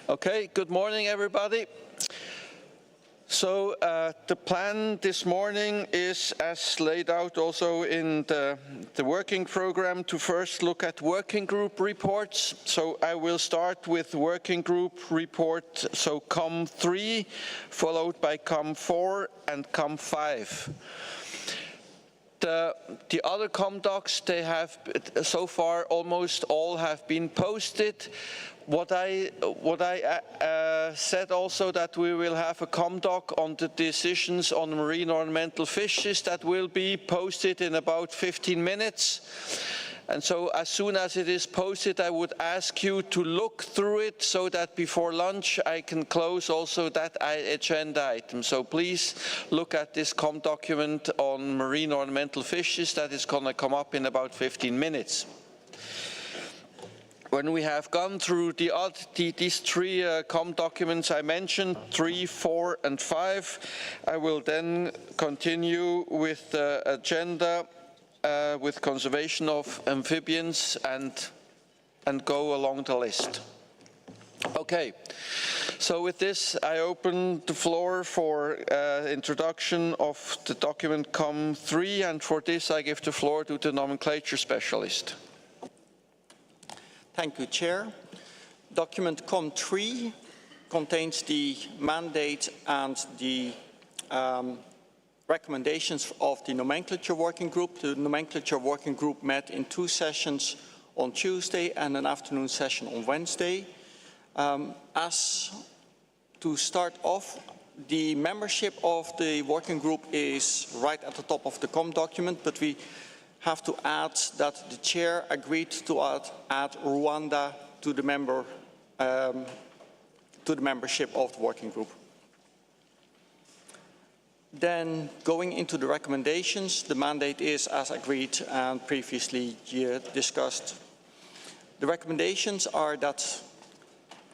Okay, good morning everybody. So the plan this morning is, as laid out also in the working program, to first look at working group reports. So I will start with working group report, so COM 3, followed by COM 4 and COM 5. The other COM docs, they have so far almost all have been posted. What I said also that we will have a COM doc on the decisions on marine ornamental fishes that will be posted in about 15 minutes. And so as soon as it is posted, I would ask you to look through it so that before lunch I can close also that agenda item. So please look at this COM document on marine ornamental fishes that is going to come up in about 15 minutes. When we have gone through these three COM documents I mentioned, 3, 4 and 5, I will then continue with the agenda with conservation of amphibians and go along the list. Okay, so with this I open the floor for introduction of the document COM 3, and for this I give the floor to the nomenclature specialist. Thank you, Chair. Document COM 3 contains the mandate and the recommendations of the Nomenclature Working Group. The Nomenclature Working Group met in 2 sessions on Tuesday and an afternoon session on Wednesday. As to start off, the membership of the working group is right at the top of the COM document, but we have to add that the chair agreed to add Rwanda to the membership of the working group. Then going into the recommendations, the mandate is as agreed and previously discussed. The recommendations are that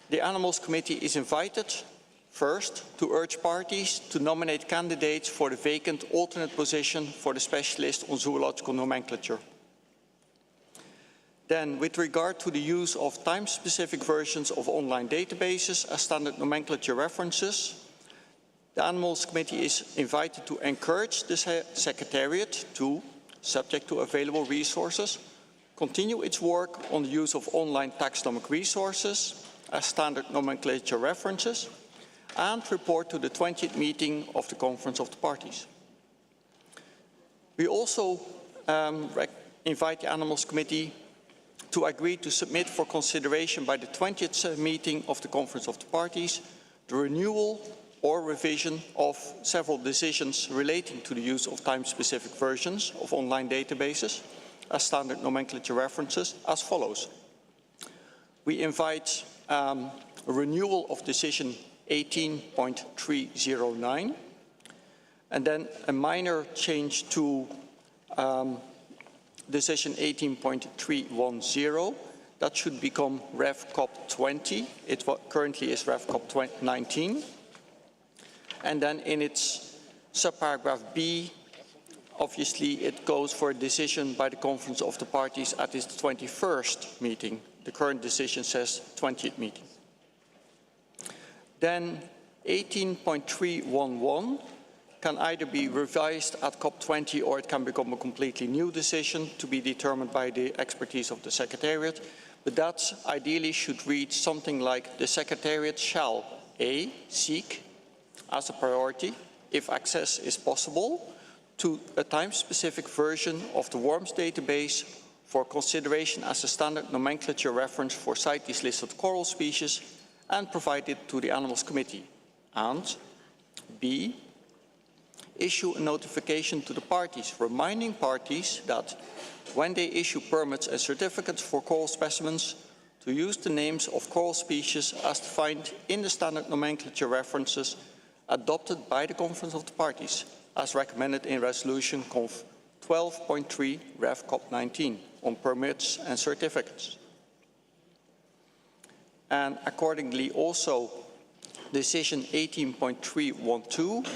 the Animals Committee is invited first to urge parties to nominate candidates for the vacant alternate position for the specialist on zoological nomenclature. Then, with regard to the use of time-specific versions of online databases as standard nomenclature references, the Animals Committee is invited to encourage the Secretariat to, subject to available resources, continue its work on the use of online taxonomic resources as standard nomenclature references, and report to the 20th meeting of the Conference of the Parties. We also invite the Animals Committee to agree to submit for consideration by the 20th meeting of the Conference of the Parties the renewal or revision of several decisions relating to the use of time-specific versions of online databases as standard nomenclature references as follows. We invite a renewal of decision 18.309, and then a minor change to decision 18.310. That should become RevCop 20. It currently is RevCop 19. And then in its subparagraph B, obviously it goes for a decision by the Conference of the Parties at its 21st meeting. The current decision says 20th meeting. Then 18.311 can either be revised at COP20 or it can become a completely new decision to be determined by the expertise of the Secretariat. But that ideally should read something like the Secretariat shall A. seek as a priority, if access is possible, to a time-specific version of the WORMS database for consideration as a standard nomenclature reference for CITES listed coral species and provide it to the Animals Committee. And B, issue a notification to the parties, reminding parties that when they issue permits and certificates for coral specimens, to use the names of coral species as defined in the standard nomenclature references adopted by the Conference of the Parties, as recommended in Resolution Conf 12.3 Rev COP 19 on permits and certificates. And accordingly also decision 18.312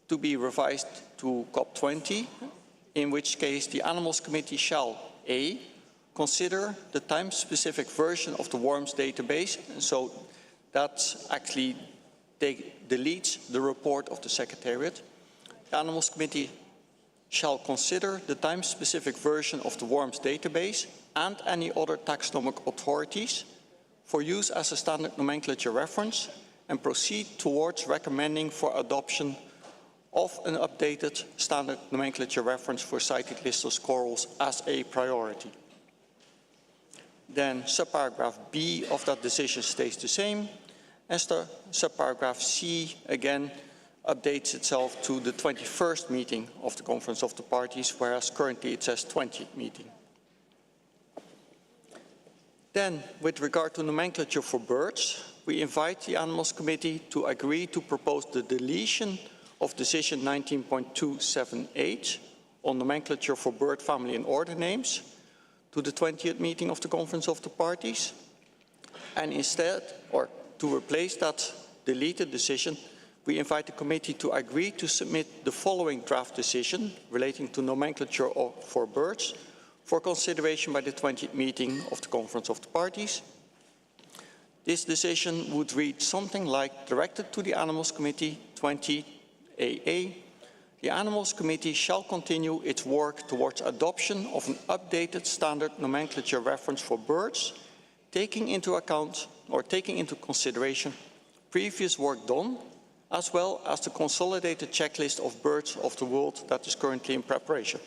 to be revised to COP 20, in which case the Animals Committee shall A. consider the time-specific version of the WORMS database, and so that actually deletes the report of the Secretariat. The Animals Committee shall consider the time-specific version of the worms database and any other taxonomic authorities for use as a standard nomenclature reference and proceed towards recommending for adoption of an updated standard nomenclature reference for cited listless corals as a priority. Then subparagraph B of that decision stays the same, as the subparagraph C again updates itself to the 21st meeting of the Conference of the Parties, whereas currently it says 20th meeting. Then, with regard to nomenclature for birds, we invite the Animals Committee to agree to propose the deletion of decision 19.278 on nomenclature for bird family and order names to the 20th meeting of the Conference of the Parties, and instead, or to replace that deleted decision, we invite the committee to agree to submit the following draft decision relating to nomenclature for birds for consideration by the 20th meeting of the Conference of the Parties. This decision would read something like, directed to the Animals Committee 20AA, the Animals Committee shall continue its work towards adoption of an updated standard nomenclature reference for birds, taking into account or taking into consideration previous work done, as well as the consolidated checklist of birds of the world that is currently in preparation.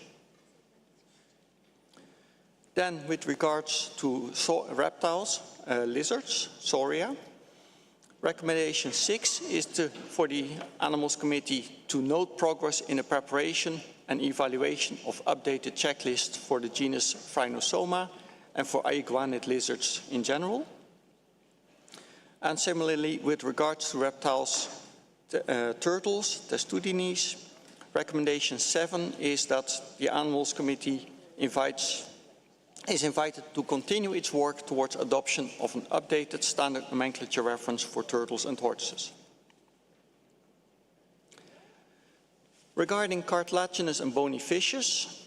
Then, with regards to reptiles, lizards, Sauria, recommendation 6 is for the Animals Committee to note progress in the preparation and evaluation of updated checklists for the genus Phrynosoma and for iguanid lizards in general. And similarly, with regards to reptiles, turtles, Testudines, recommendation 7 is that the Animals Committee is invited to continue its work towards adoption of an updated standard nomenclature reference for turtles and tortoises. Regarding cartilaginous and bony fishes,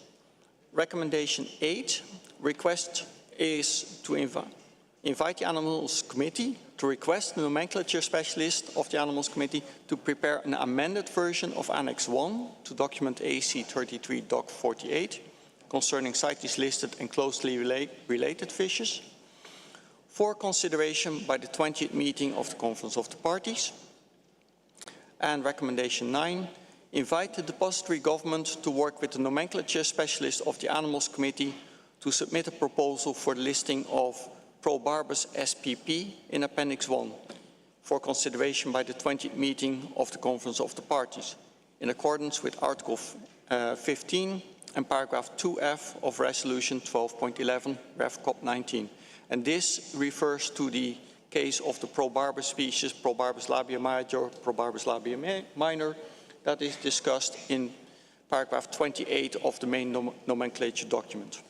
recommendation 8 request is to invite the Animals Committee to request the nomenclature specialist of the Animals Committee to prepare an amended version of Annex 1 to document AC 33 Doc 48 concerning CITES listed and closely related fishes for consideration by the 20th meeting of the Conference of the Parties. And recommendation 9, invite the depository government to work with the nomenclature specialist of the Animals Committee to submit a proposal for the listing of Probarbus SPP in Appendix 1 for consideration by the 20th meeting of the Conference of the Parties in accordance with Article 15 and paragraph 2F of Resolution 12.11 Ref Cop 19. And this refers to the case of the Probarbus species, Probarbus labia major, Probarbus labia minor, that is discussed in paragraph 28 of the main nomenclature document.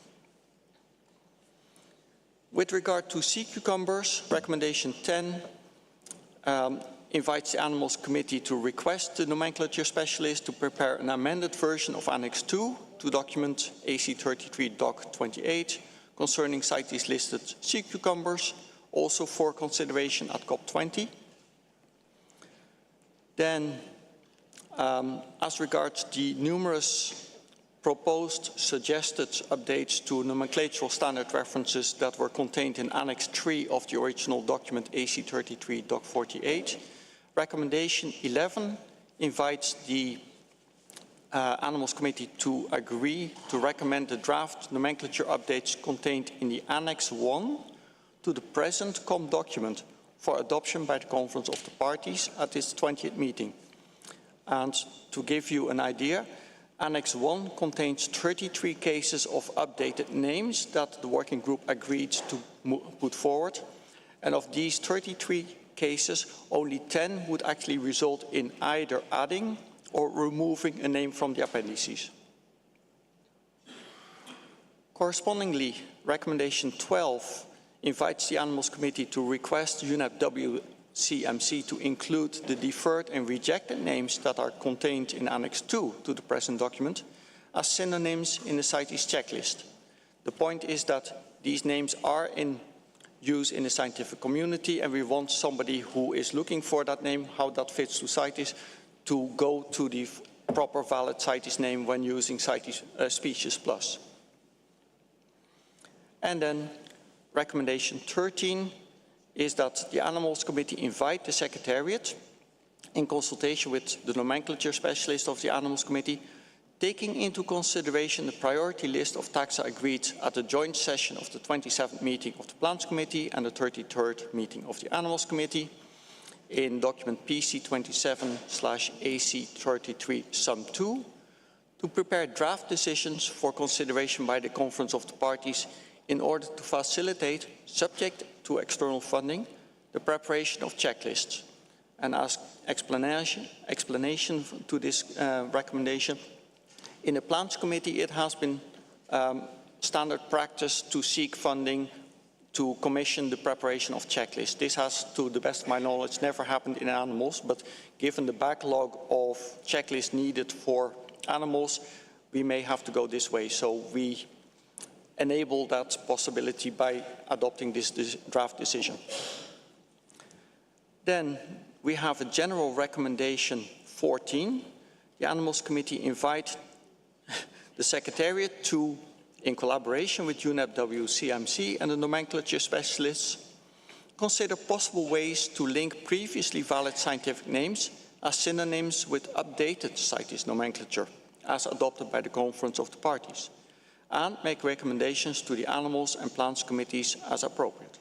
With regard to sea cucumbers, recommendation 10 invites the Animals Committee to request the nomenclature specialist to prepare an amended version of Annex 2 to document AC 33 Doc 28 concerning CITES listed sea cucumbers, also for consideration at COP 20. Then, as regards the numerous proposed suggested updates to nomenclatural standard references that were contained in Annex 3 of the original document AC 33 Doc 48, recommendation 11 invites the Animals Committee to agree to recommend the draft nomenclature updates contained in the Annex 1 to the present COM document for adoption by the Conference of the Parties at its 20th meeting. And to give you an idea, Annex 1 contains 33 cases of updated names that the working group agreed to put forward. And of these 33 cases, only 10 would actually result in either adding or removing a name from the appendices. Correspondingly, recommendation 12 invites the Animals Committee to request UNEP WCMC to include the deferred and rejected names that are contained in Annex 2 to the present document as synonyms in the CITES checklist. The point is that these names are in use in the scientific community, and we want somebody who is looking for that name, how that fits to CITES, to go to the proper valid CITES name when using CITES Species Plus. And then recommendation 13 is that the Animals Committee invite the Secretariat, in consultation with the nomenclature specialist of the Animals Committee, taking into consideration the priority list of taxa agreed at the joint session of the 27th meeting of the Plants Committee and the 33rd meeting of the Animals Committee, in document PC 27/AC33 Sum 2, to prepare draft decisions for consideration by the Conference of the Parties in order to facilitate, subject to external funding, the preparation of checklists. And as explanation to this recommendation, in the Plants Committee it has been standard practice to seek funding to commission the preparation of checklists. This has, to the best of my knowledge, never happened in animals, but given the backlog of checklists needed for animals, we may have to go this way. So we enable that possibility by adopting this draft decision. Then we have a general recommendation 14. The Animals Committee invite the Secretariat to, in collaboration with UNEP WCMC and the nomenclature specialists, consider possible ways to link previously valid scientific names as synonyms with updated CITES nomenclature, as adopted by the Conference of the Parties, and make recommendations to the Animals and Plants Committees as appropriate.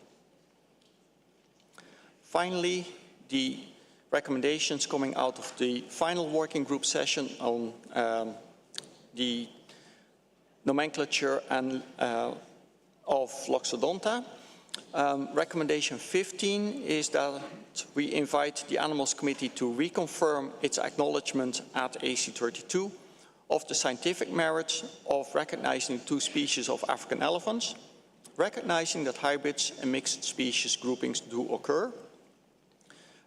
Finally, the recommendations coming out of the final working group session on the nomenclature and of Loxodonta. Recommendation 15 is that we invite the Animals Committee to reconfirm its acknowledgement at AC32 of the scientific merits of recognizing 2 species of African elephants, recognizing that hybrids and mixed species groupings do occur.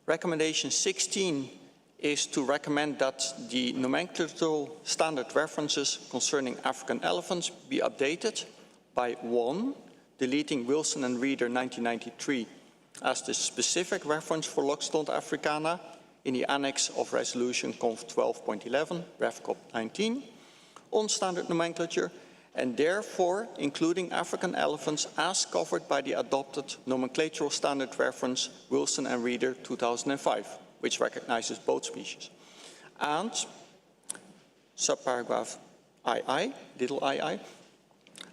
Recommendation 16 is to recommend that the nomenclatural standard references concerning African elephants be updated by 1, deleting Wilson and Reeder 1993 as the specific reference for Loxodonta africana in the annex of resolution Conf 12.11, RefCop 19, on standard nomenclature, and therefore including African elephants as covered by the adopted nomenclatural standard reference Wilson and Reeder 2005, which recognizes both species. And subparagraph II, little ii,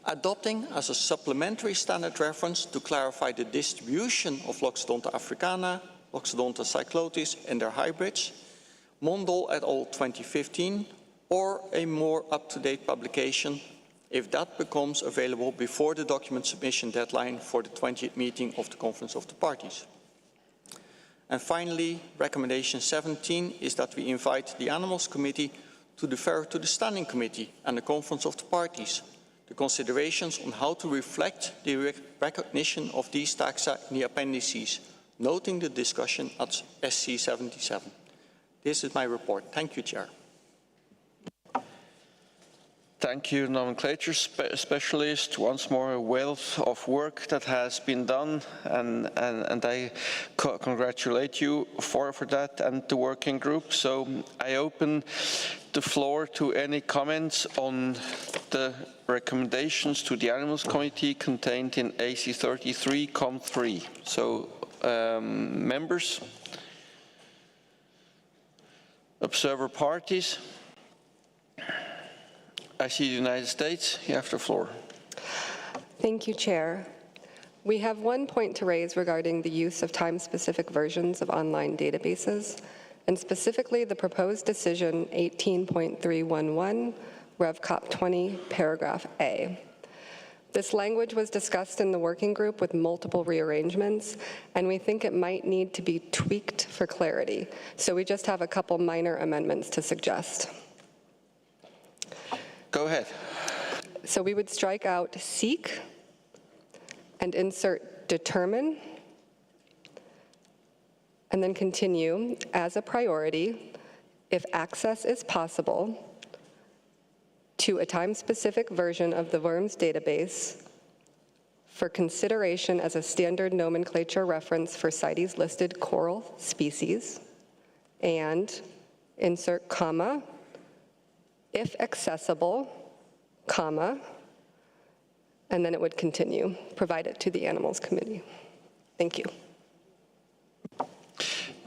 adopting as a supplementary standard reference to clarify the distribution of Loxodonta africana, Loxodonta cyclotis and their hybrids, Mondol et al. 2015, or a more up-to-date publication if that becomes available before the document submission deadline for the 20th meeting of the Conference of the Parties. And finally, recommendation 17 is that we invite the Animals Committee to defer to the Standing Committee and the Conference of the Parties the considerations on how to reflect the recognition of these taxa in the appendices, noting the discussion at SC 77. This is my report. Thank you, Chair. Thank you, nomenclature specialist. Once more, a wealth of work that has been done, and I congratulate you for that and the working group. So I open the floor to any comments on the recommendations to the Animals Committee contained in AC 33, Com 3. So members, observer parties. I see the United States. You have the floor. Thank you, Chair. We have one point to raise regarding the use of time-specific versions of online databases, and specifically the proposed decision 18.311, RevCop 20, paragraph A. This language was discussed in the working group with multiple rearrangements, and we think it might need to be tweaked for clarity. So we just have a couple minor amendments to suggest. Go ahead. So we would strike out seek and insert determine, and then continue as a priority if access is possible to a time-specific version of the worms database for consideration as a standard nomenclature reference for CITES listed coral species, and insert comma, if accessible, comma, and then it would continue, provide it to the Animals Committee. Thank you.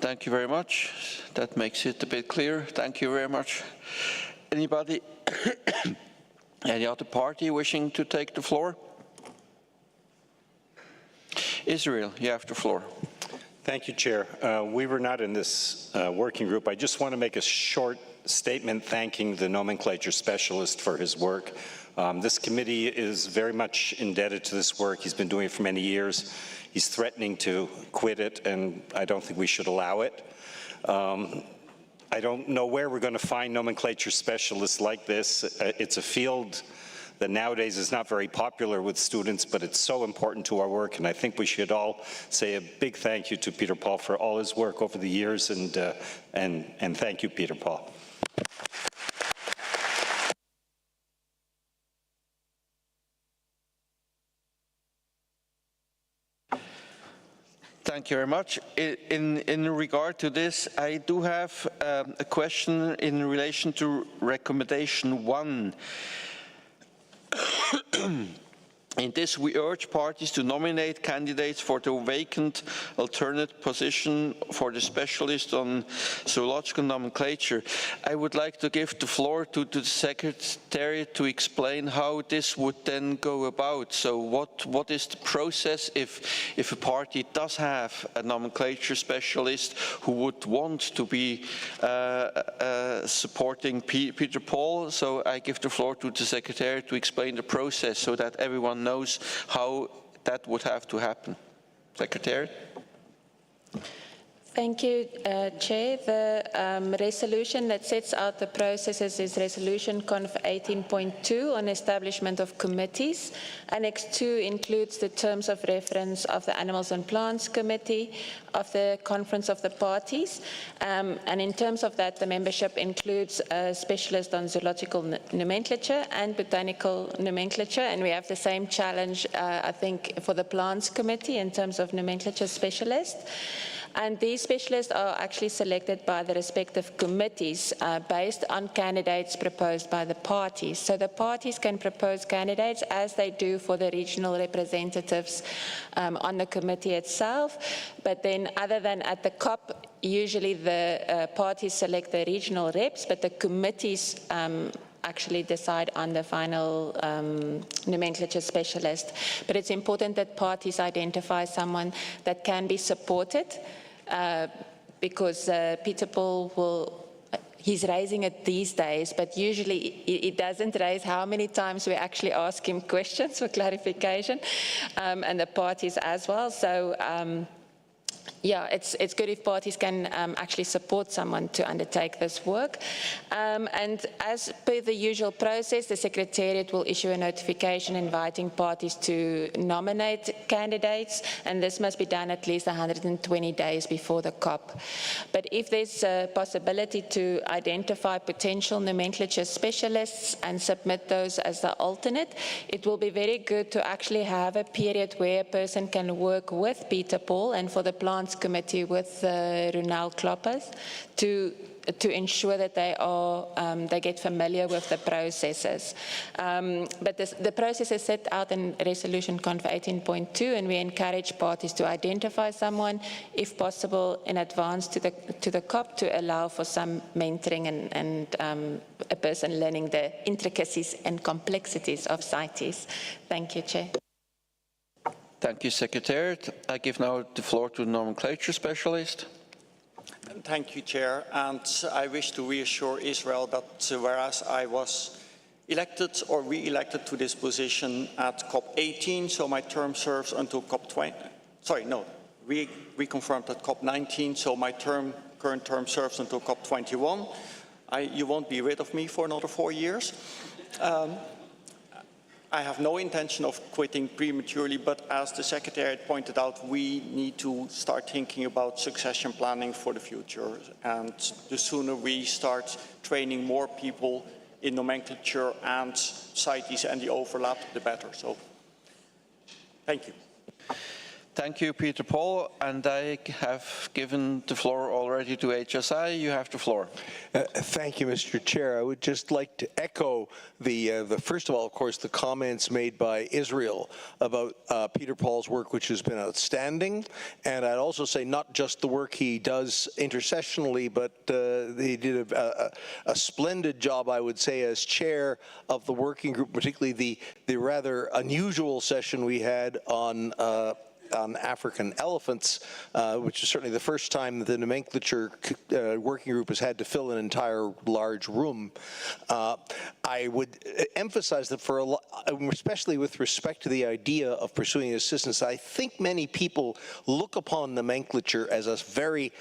Thank you very much. That makes it a bit clearer. Thank you very much. Anybody, any other party wishing to take the floor? Israel, you have the floor. Thank you, Chair. We were not in this working group. I just want to make a short statement thanking the nomenclature specialist for his work. This committee is very much indebted to this work. He's been doing it for many years. He's threatening to quit it, and I don't think we should allow it. I don't know where we're going to find nomenclature specialists like this. It's a field that nowadays is not very popular with students, but it's so important to our work, and I think we should all say a big thank you to Peter Paul for all his work over the years, and thank you, Peter Paul. Thank you very much. In regard to this, I do have a question in relation to recommendation 1. In this, we urge parties to nominate candidates for the vacant alternate position for the specialist on zoological nomenclature. I would like to give the floor to the Secretariat to explain how this would then go about. So what is the process if a party does have a nomenclature specialist who would want to be supporting Peter Paul? So I give the floor to the Secretariat to explain the process so that everyone knows how that would have to happen. Secretary? Thank you, Chair. The resolution that sets out the processes is Resolution Conf 18.2 on establishment of committees. Annex 2 includes the terms of reference of the Animals and Plants Committee, of the Conference of the Parties, and in terms of that, the membership includes a specialist on zoological nomenclature and botanical nomenclature, and we have the same challenge, I think, for the Plants Committee in terms of nomenclature specialists. And these specialists are actually selected by the respective committees based on candidates proposed by the parties. So the parties can propose candidates as they do for the regional representatives on the committee itself. But then other than at the COP, usually the parties select the regional reps, but the committees actually decide on the final nomenclature specialist. But it's important that parties identify someone that can be supported because Peter Paul he's raising it these days, but usually he doesn't raise how many times we actually ask him questions for clarification, and the parties as well. So yeah, it's good if parties can actually support someone to undertake this work. And as per the usual process, the Secretariat will issue a notification inviting parties to nominate candidates, and this must be done at least 120 days before the COP. But if there's a possibility to identify potential nomenclature specialists and submit those as the alternate, it will be very good to actually have a period where a person can work with Peter Paul and for the Plants Committee with Ronald Kloppers to ensure that they get familiar with the processes. But the process is set out in Resolution Conf 18.2, and we encourage parties to identify someone, if possible, in advance to the COP to allow for some mentoring and a person learning the intricacies and complexities of CITES. Thank you, Chair. Thank you, Secretariat. I give now the floor to the nomenclature specialist. Thank you, Chair. And I wish to reassure Israel that whereas I was elected or re-elected to this position at COP18, so my term serves until COP20, sorry, no, reconfirmed at COP19, so my current term serves until COP21. You won't be rid of me for another 4 years. I have no intention of quitting prematurely, but as the Secretariat pointed out, we need to start thinking about succession planning for the future. And the sooner we start training more people in nomenclature and CITES and the overlap, the better. So Thank you. Thank you, Peter Paul, and I have given the floor already to HSI. You have the floor. Thank you, Mr. Chair. I would just like to echo the first of all, of course, the comments made by Israel about Peter Paul's work, which has been outstanding. And I'd also say not just the work he does intercessionally, but he did a splendid job, I would say, as chair of the working group, particularly the rather unusual session we had on African elephants, which is certainly the first time the nomenclature working group has had to fill an entire large room. I would emphasize that for a lot, especially with respect to the idea of pursuing assistance, I think many people look upon nomenclature as a very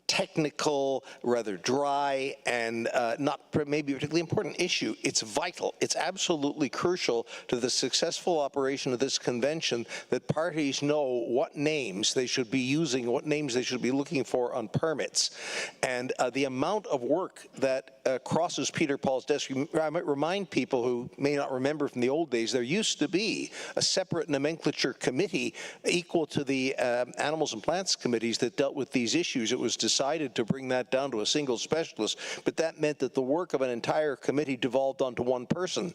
technical, rather dry, and not maybe particularly important issue. It's vital. It's absolutely crucial to the successful operation of this convention that parties know what names they should be using, what names they should be looking for on permits. And the amount of work that crosses Peter Paul's desk, I might remind people who may not remember from the old days, there used to be a separate nomenclature committee equal to the animals and plants committees that dealt with these issues. It was decided to bring that down to a single specialist, but that meant that the work of an entire committee devolved onto one person.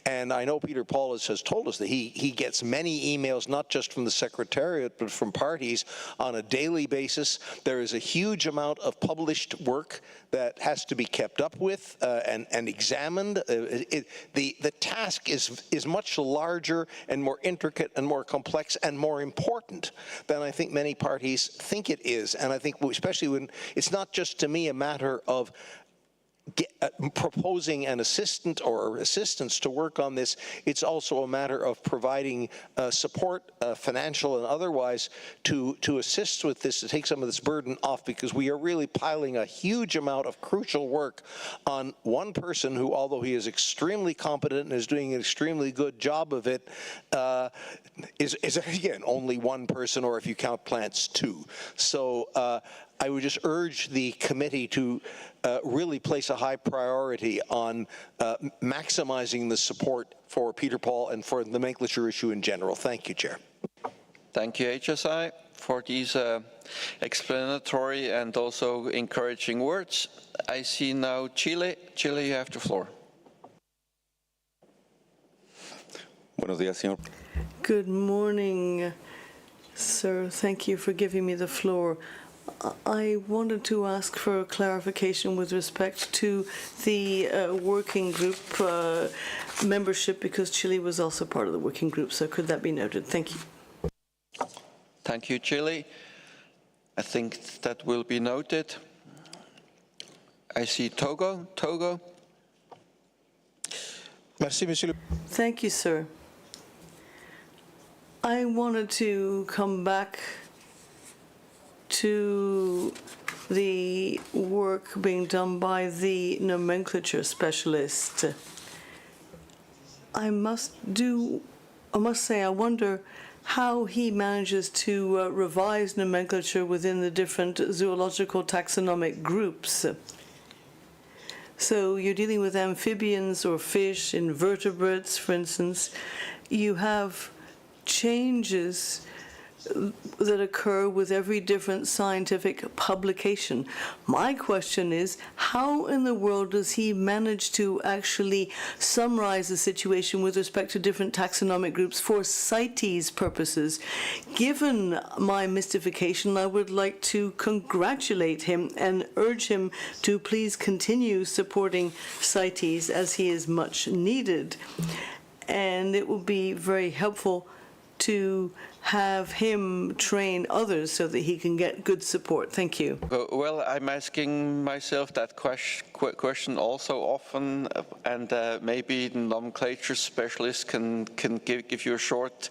And I know Peter Paul has told us that he gets many emails, not just from the Secretariat, but from parties on a daily basis. There is a huge amount of published work that has to be kept up with and examined. The task is much larger and more intricate and more complex and more important than I think many parties think it is. And I think especially when it's not just to me a matter of proposing an assistant or assistants to work on this, it's also a matter of providing support, financial and otherwise, to assist with this, to take some of this burden off, because we are really piling a huge amount of crucial work on one person who, although he is extremely competent and is doing an extremely good job of it, is again only one person, or if you count plants, two. So I would just urge the committee to really place a high priority on maximizing the support for Peter Paul and for the nomenclature issue in general. Thank you, Chair. Thank you, HSI, for these explanatory and also encouraging words. I see now Chile. Chile, you have the floor. Buenos días, señor. Good morning, sir. Thank you for giving me the floor. I wanted to ask for clarification with respect to the working group membership, because Chile was also part of the working group. So could that be noted? Thank you. Thank you, Chile. I think that will be noted. I see Togo. Togo. Merci, Monsieur. Thank you, sir. I wanted to come back to the work being done by the nomenclature specialist. I must say, I wonder how he manages to revise nomenclature within the different zoological taxonomic groups. So you're dealing with amphibians or fish, invertebrates, for instance. You have changes that occur with every different scientific publication. My question is, how in the world does he manage to actually summarize the situation with respect to different taxonomic groups for CITES purposes? Given my mystification, I would like to congratulate him and urge him to please continue supporting CITES, as he is much needed. And it will be very helpful to have him train others so that he can get good support. Thank you. Well, I'm asking myself that question also often, and maybe the nomenclature specialist can give you a short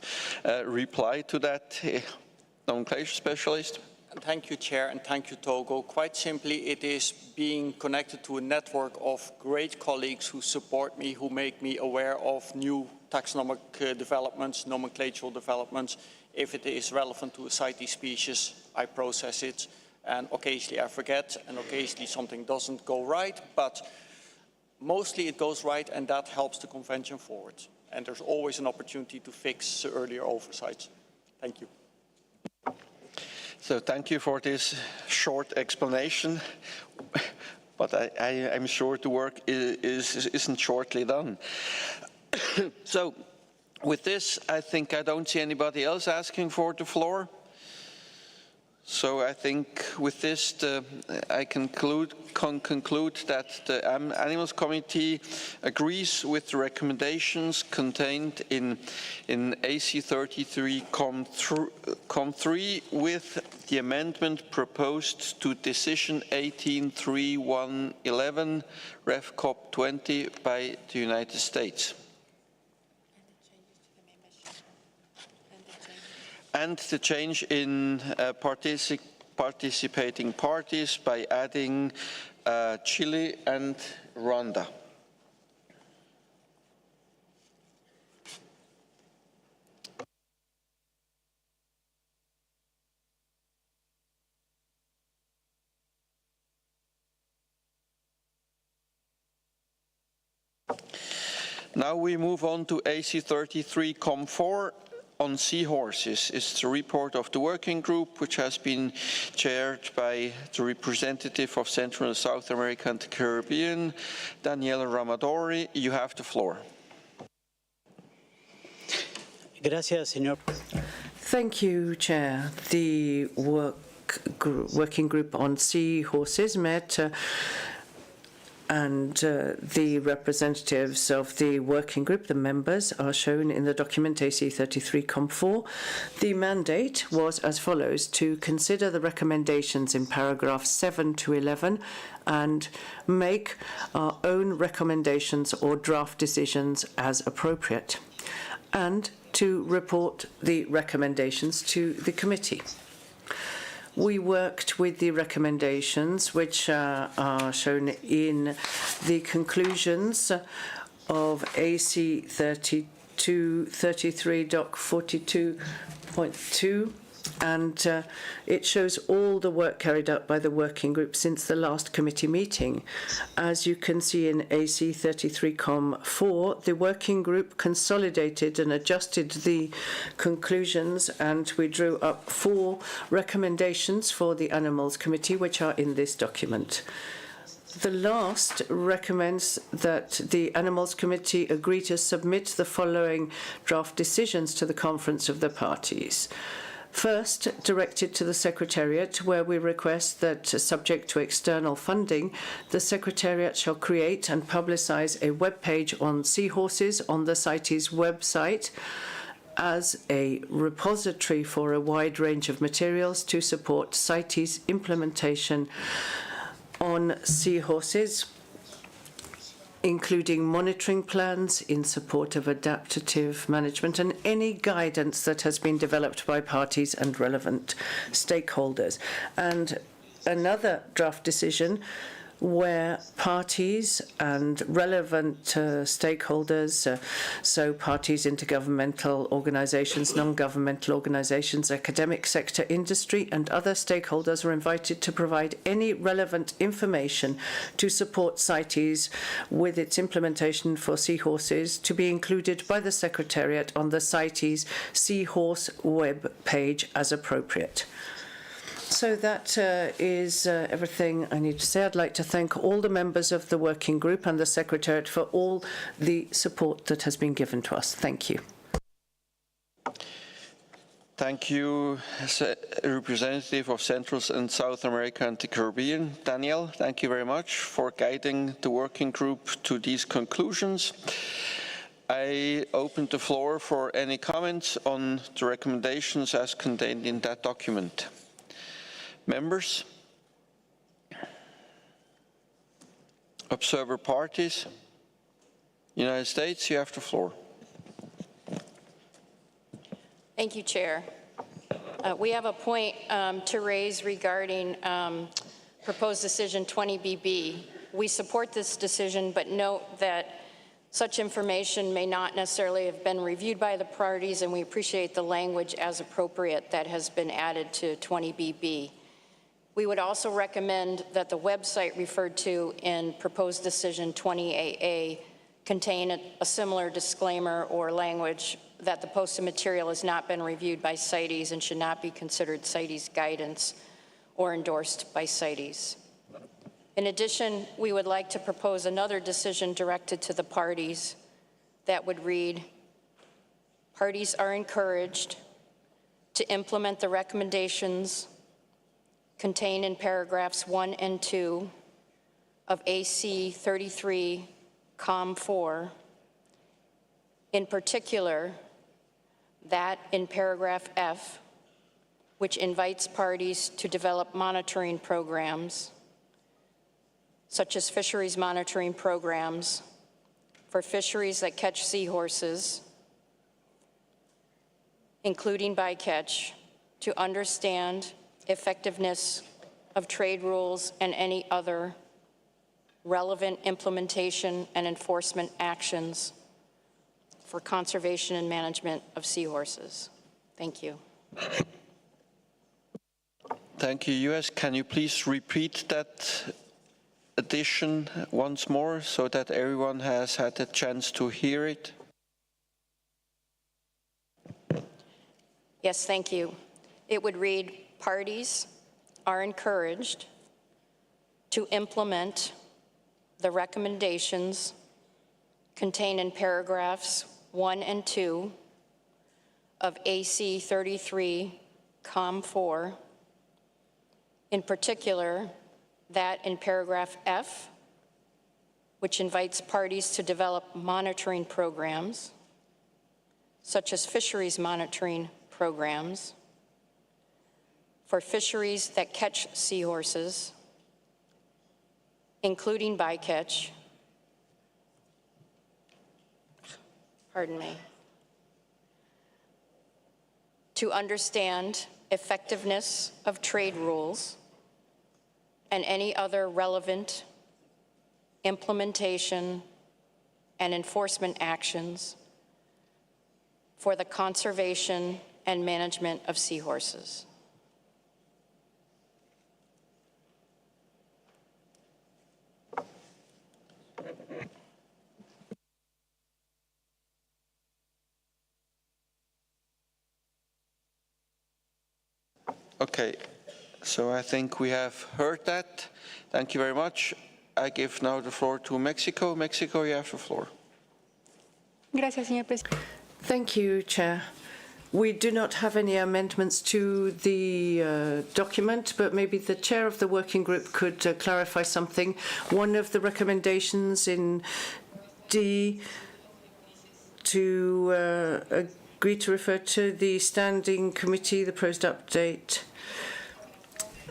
reply to that. Nomenclature specialist. Thank you, Chair, and thank you, Togo. Quite simply, it is being connected to a network of great colleagues who support me, who make me aware of new taxonomic developments, nomenclatural developments. If it is relevant to a CITES species, I process it, and occasionally I forget, and occasionally something doesn't go right, but mostly it goes right, and that helps the convention forward. And there's always an opportunity to fix earlier oversights. Thank you. So thank you for this short explanation, but I'm sure the work isn't shortly done. So with this, I think I don't see anybody else asking for the floor. So I think with this, I conclude that the Animals Committee agrees with the recommendations contained in AC 33.3 with the amendment proposed to Decision 18.3.1.11 Ref COP 20 by the United States. And the change in participating parties by adding Chile and Rwanda. Now we move on to AC 33.4. On seahorses. It's the report of the working group, which has been chaired by the representative of Central and South America and the Caribbean, Daniela Ramadori. You have the floor. Gracias, señor. Thank you, Chair. The working group on seahorses met and the representatives of the working group, the members, are shown in the document AC 33.4. The mandate was as follows: to consider the recommendations in paragraphs 7 to 11 and make our own recommendations or draft decisions as appropriate, and to report the recommendations to the committee. We worked with the recommendations, which are shown in the conclusions of AC 33.42.2, and it shows all the work carried out by the working group since the last committee meeting. As you can see in AC 33.4, the working group consolidated and adjusted the conclusions, and we drew up 4 recommendations for the Animals Committee, which are in this document. The last recommends that the Animals Committee agree to submit the following draft decisions to the Conference of the Parties. First, directed to the Secretariat, where we request that, subject to external funding, the Secretariat shall create and publicize a web page on seahorses on the CITES website as a repository for a wide range of materials to support CITES implementation on seahorses, including monitoring plans in support of adaptive management and any guidance that has been developed by parties and relevant stakeholders. And another draft decision where parties and relevant stakeholders, so parties, intergovernmental organizations, non-governmental organizations, academic sector, industry, and other stakeholders are invited to provide any relevant information to support CITES with its implementation for seahorses, to be included by the Secretariat on the CITES Seahorse web page as appropriate. So that is everything I need to say. I'd like to thank all the members of the working group and the Secretariat for all the support that has been given to us. Thank you. Thank you, representative of Central and South America and the Caribbean. Daniel, thank you very much for guiding the working group to these conclusions. I open the floor for any comments on the recommendations as contained in that document. Members, observer parties, United States, you have the floor. Thank you, Chair. We have a point to raise regarding proposed decision 20BB. We support this decision, but note that such information may not necessarily have been reviewed by the parties, and we appreciate the language as appropriate that has been added to 20BB. We would also recommend that the website referred to in proposed decision 20AA contain a similar disclaimer or language that the posted material has not been reviewed by CITES and should not be considered CITES guidance or endorsed by CITES. In addition, we would like to propose another decision directed to the parties that would read, parties are encouraged to implement the recommendations contained in paragraphs 1 and 2 of AC 33 COM 4, in particular, that in paragraph F, which invites parties to develop monitoring programs, such as fisheries monitoring programs for fisheries that catch seahorses, including bycatch, to understand effectiveness of trade rules and any other relevant implementation and enforcement actions for conservation and management of seahorses. Thank you. Thank you, US. Can you please repeat that addition once more so that everyone has had a chance to hear it? Yes, thank you. It would read, parties are encouraged to implement the recommendations contained in paragraphs 1 and 2 of AC 33 COM 4, in particular, that in paragraph F, which invites parties to develop monitoring programs, such as fisheries monitoring programs, for fisheries that catch seahorses, including bycatch, to understand effectiveness of trade rules and any other relevant implementation and enforcement actions for the conservation and management of seahorses. Okay, so I think we have heard that. Thank you very much. I give now the floor to Mexico. Mexico, you have the floor. Gracias, señor presidente. Thank you, Chair. We do not have any amendments to the document, but maybe the chair of the working group could clarify something. One of the recommendations in D to agree to refer to the standing committee, the proposed update,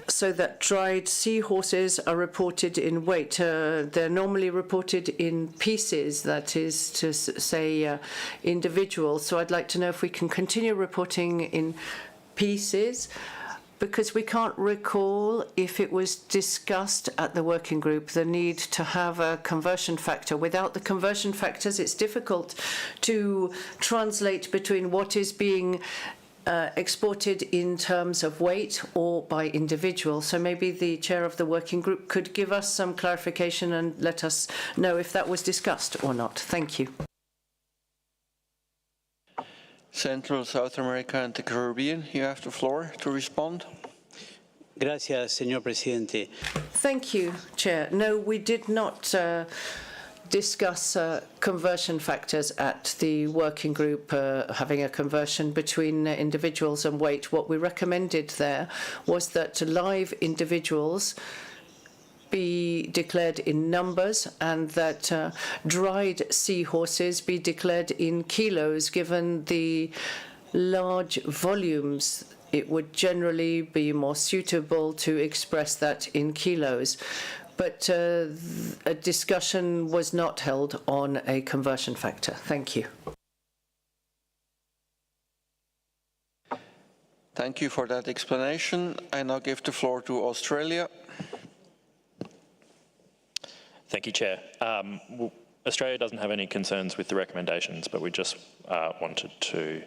so that dried seahorses are reported in weight. They're normally reported in pieces, that is to say individuals. So I'd like to know if we can continue reporting in pieces, because we can't recall if it was discussed at the working group, the need to have a conversion factor. Without the conversion factors, it's difficult to translate between what is being exported in terms of weight or by individual. So maybe the chair of the working group could give us some clarification and let us know if that was discussed or not. Thank you. Central, South America and the Caribbean, you have the floor to respond. Gracias, señor presidente. Thank you, Chair. No, we did not discuss conversion factors at the working group, having a conversion between individuals and weight. What we recommended there was that live individuals be declared in numbers and that dried seahorses be declared in kilos. Given the large volumes, it would generally be more suitable to express that in kilos. But a discussion was not held on a conversion factor. Thank you. Thank you for that explanation. I now give the floor to Australia. Thank you, Chair. Australia doesn't have any concerns with the recommendations, but we just wanted to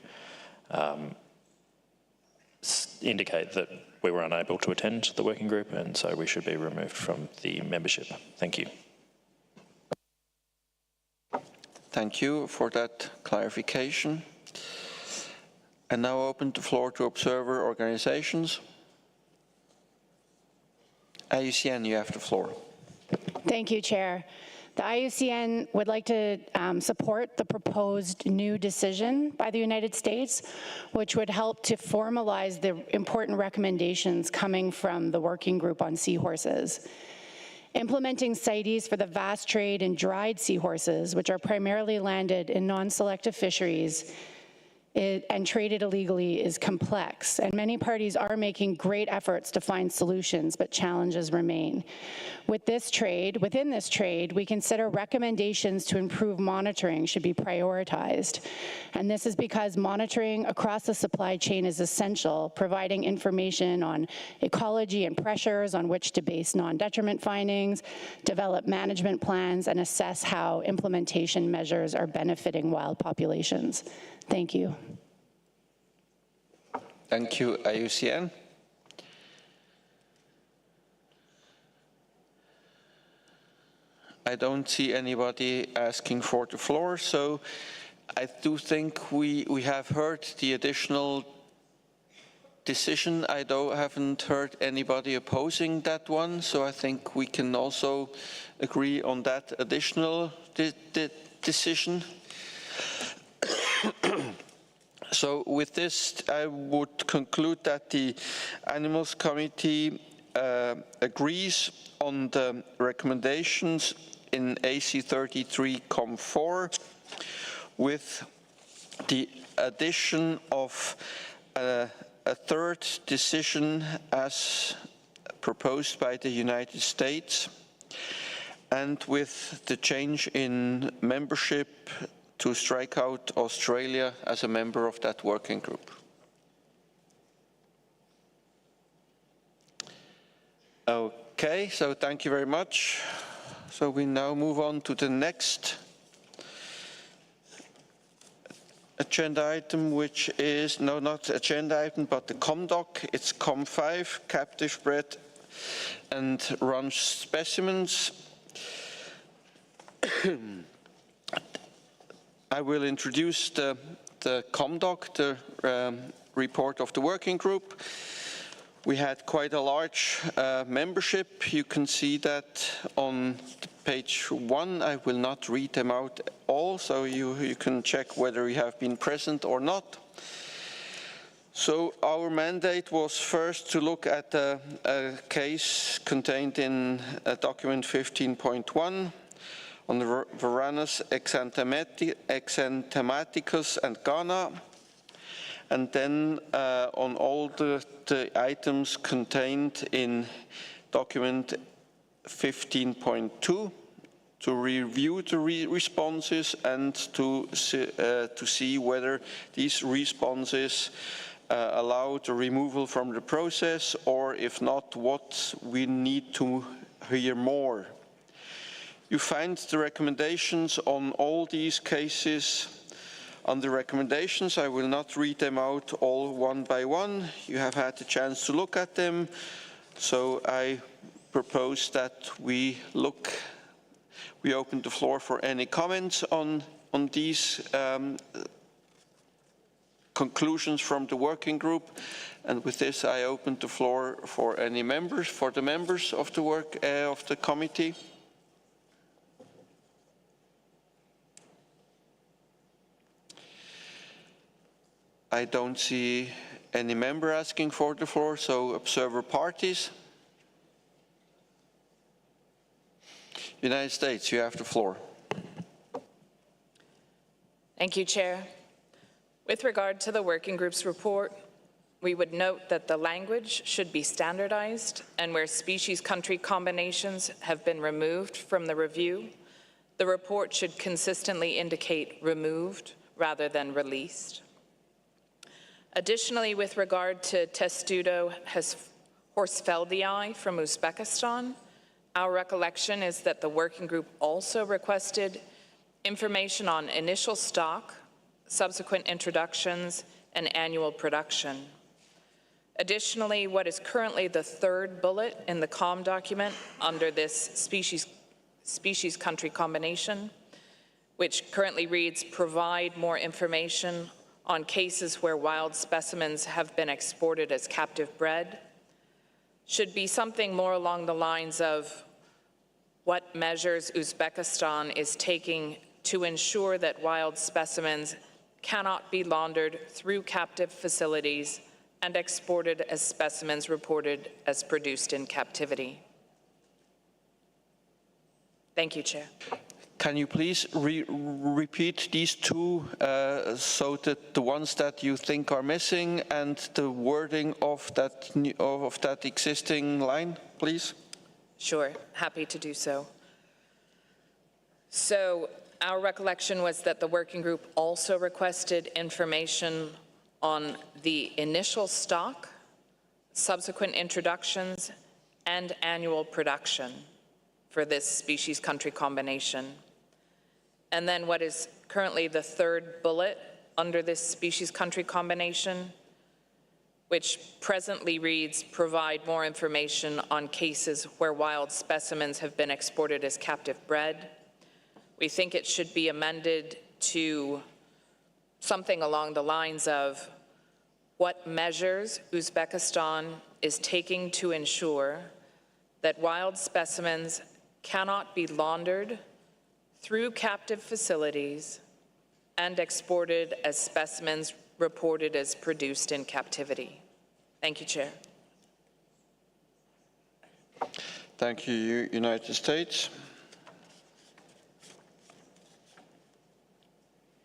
indicate that we were unable to attend the working group, and so we should be removed from the membership. Thank you. Thank you for that clarification. And now open the floor to observer organizations. IUCN, you have the floor. Thank you, Chair. The IUCN would like to support the proposed new decision by the United States, which would help to formalize the important recommendations coming from the Working Group on Seahorses. Implementing CITES for the vast trade in dried seahorses, which are primarily landed in non-selective fisheries, and traded illegally, is complex, and many parties are making great efforts to find solutions, but challenges remain. Within this trade, we consider recommendations to improve monitoring should be prioritized. And this is because monitoring across the supply chain is essential, providing information on ecology and pressures on which to base non-detriment findings, develop management plans, and assess how implementation measures are benefiting wild populations. Thank you. Thank you, IUCN. I don't see anybody asking for the floor, so I do think we have heard the additional decision. I haven't heard anybody opposing that one, so I think we can also agree on that additional decision. So with this, I would conclude that the Animals Committee agrees on the recommendations in AC 33.4 with the addition of a third decision as proposed by the United States, and with the change in membership to strike out Australia as a member of that working group. Okay, so thank you very much. So we now move on to the next agenda item, which is, no, not agenda item, but the COMDOC. It's COM 5, captive bred and ranch specimens. I will introduce the COMDOC, the report of the working group. We had quite a large membership. You can see that on page 1. I will not read them out all, so you can check whether you have been present or not. So our mandate was first to look at a case contained in document 15.1 on the Varanus exanthematicus and Ghana, and then on all the items contained in document 15.2 to review the responses and to see whether these responses allow the removal from the process, or if not, what we need to hear more. You find the recommendations on all these cases. On the recommendations, I will not read them out all one by one. You have had the chance to look at them. So I propose that we open the floor for any comments on these conclusions from the working group. And with this, I open the floor for any members, for the members of the of the committee. I don't see any member asking for the floor, so observer parties. United States, you have the floor. Thank you, Chair. With regard to the working group's report, we would note that the language should be standardized, and where species-country combinations have been removed from the review, the report should consistently indicate removed rather than released. Additionally, with regard to Testudo horsfeldii from Uzbekistan, our recollection is that the working group also requested information on initial stock, subsequent introductions, and annual production. Additionally, what is currently the third bullet in the COM document under this species-country combination which currently reads, provide more information on cases where wild specimens have been exported as captive bred, should be something more along the lines of what measures Uzbekistan is taking to ensure that wild specimens cannot be laundered through captive facilities and exported as specimens reported as produced in captivity. Thank you, Chair. Can you please repeat these two, so that the ones that you think are missing and the wording of that existing line, please? Sure, happy to do so. So our recollection was that the working group also requested information on the initial stock, subsequent introductions, and annual production for this species country combination. And then what is currently the third bullet under this species country combination, which presently reads, provide more information on cases where wild specimens have been exported as captive bred. We think it should be amended to something along the lines of what measures Uzbekistan is taking to ensure that wild specimens cannot be laundered through captive facilities and exported as specimens reported as produced in captivity. Thank you, Chair. Thank you, United States.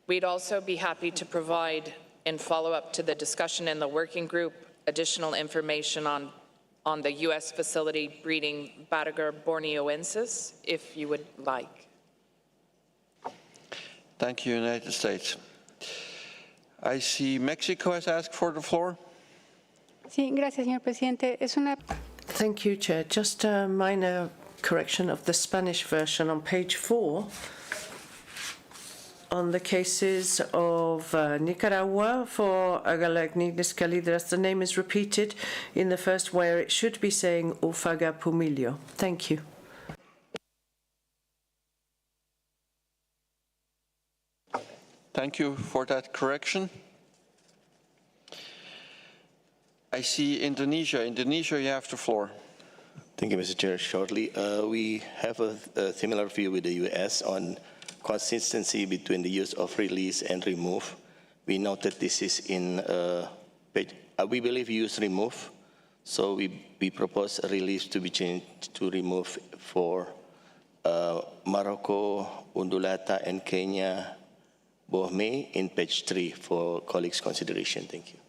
We'd also be happy to provide, in follow-up to the discussion in the working group, additional information on the U.S. facility breeding Batagur borneoensis, if you would like. Thank you, United States. I see Mexico has asked for the floor. Sí, gracias, señor presidente. Thank you, Chair. Just a minor correction of the Spanish version on page 4 on the cases of Nicaragua for Arachnoides calidras. The name is repeated in the first where it should be saying Ophaga pumilio. Thank you. Thank you for that correction. I see Indonesia. Indonesia, you have the floor. Thank you, Mr. Chair. Shortly, we have a similar view with the U.S. on consistency between the use of release and remove. We note that this is in page, we believe use remove, so we propose a release to be changed to remove for Morocco, Undulata, and Kenya, Bohme in page 3 for colleagues' consideration. Thank you.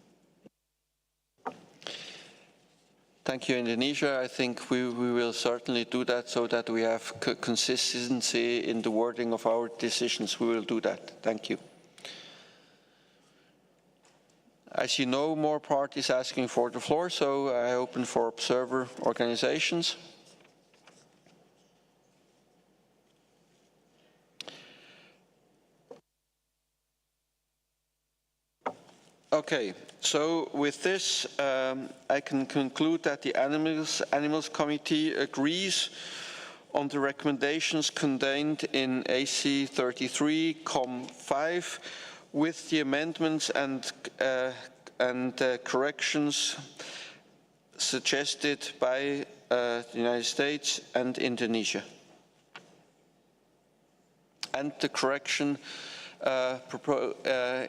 Thank you, Indonesia. I think we will certainly do that so that we have consistency in the wording of our decisions. We will do that. Thank you. I see no more parties asking for the floor, so I open for observer organizations. Okay, so with this, I can conclude that the Animals Committee agrees on the recommendations contained in AC 33, Com 5, with the amendments and corrections suggested by the United States and Indonesia, and the correction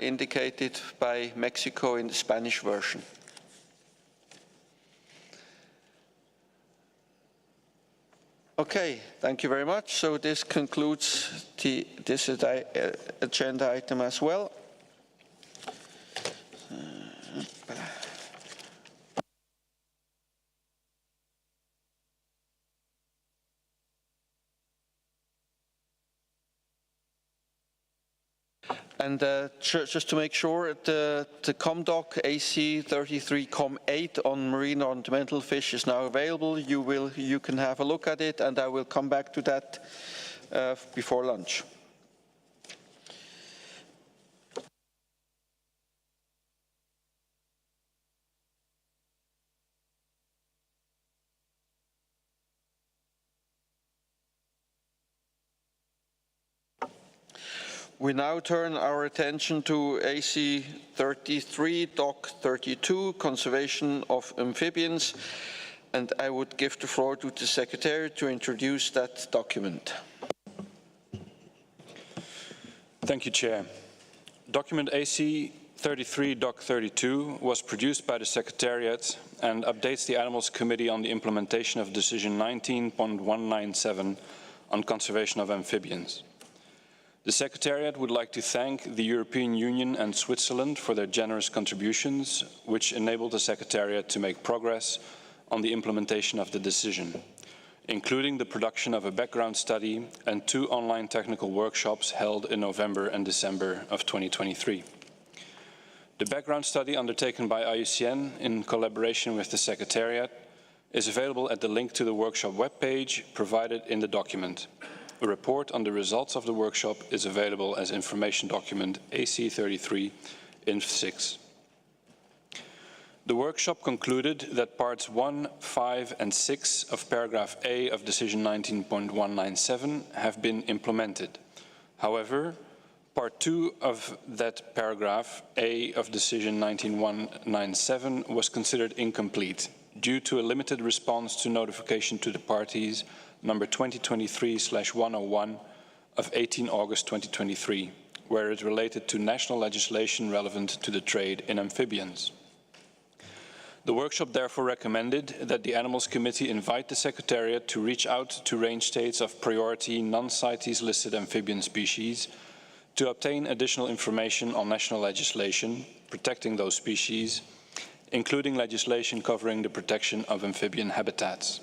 indicated by Mexico in the Spanish version. Okay, thank you very much. So this concludes this agenda item as well. And just to make sure, the ComDoc AC 33 Com 8 on marine ornamental fish is now available. You can have a look at it, and I will come back to that before lunch. We now turn our attention to AC 33, Doc 32, Conservation of Amphibians, and I would give the floor to the Secretary to introduce that document. Thank you, Chair. Document AC 33, Doc 32 was produced by the Secretariat and updates the Animals Committee on the implementation of Decision 19.197 on conservation of amphibians. The Secretariat would like to thank the European Union and Switzerland for their generous contributions, which enabled the Secretariat to make progress on the implementation of the decision, including the production of a background study and 2 online technical workshops held in November and December of 2023. The background study undertaken by IUCN in collaboration with the Secretariat is available at the link to the workshop webpage provided in the document. A report on the results of the workshop is available as information document AC33 Inf 6. The workshop concluded that parts 1, 5 and 6 of paragraph A of decision 19.197 have been implemented. However, Part 2 of that paragraph, A of decision 19.197, was considered incomplete due to a limited response to notification to the parties number 2023/101 of 18 August 2023, where it related to national legislation relevant to the trade in amphibians. The workshop therefore recommended that the Animals Committee invite the Secretariat to reach out to range states of priority non-CITES listed amphibian species to obtain additional information on national legislation protecting those species, including legislation covering the protection of amphibian habitats.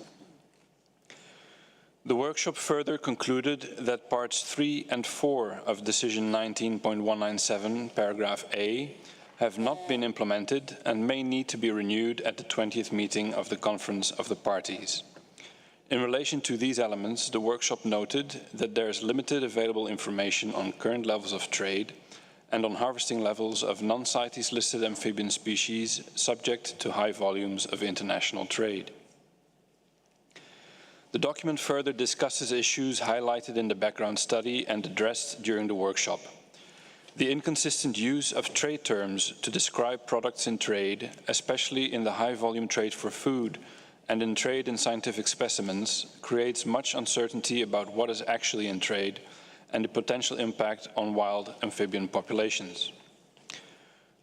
The workshop further concluded that parts 3 and 4 of decision 19.197, paragraph A, have not been implemented and may need to be renewed at the 20th meeting of the Conference of the Parties. In relation to these elements, the workshop noted that there is limited available information on current levels of trade and on harvesting levels of non-CITES listed amphibian species subject to high volumes of international trade. The document further discusses issues highlighted in the background study and addressed during the workshop. The inconsistent use of trade terms to describe products in trade, especially in the high-volume trade for food and in trade in scientific specimens, creates much uncertainty about what is actually in trade and the potential impact on wild amphibian populations.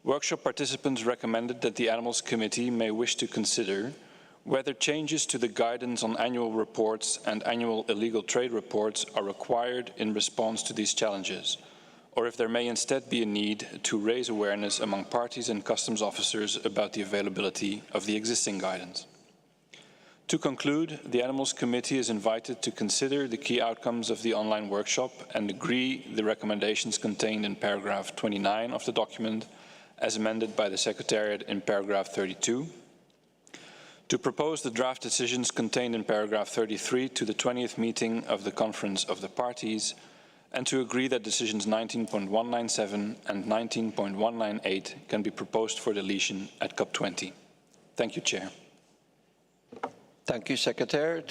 Workshop participants recommended that the Animals Committee may wish to consider whether changes to the guidance on annual reports and annual illegal trade reports are required in response to these challenges, or if there may instead be a need to raise awareness among parties and customs officers about the availability of the existing guidance. To conclude, the Animals Committee is invited to consider the key outcomes of the online workshop and agree the recommendations contained in paragraph 29 of the document, as amended by the Secretariat in paragraph 32, to propose the draft decisions contained in paragraph 33 to the 20th meeting of the Conference of the Parties, and to agree that decisions 19.197 and 19.198 can be proposed for deletion at COP20. Thank you, Chair. Thank you, Secretary.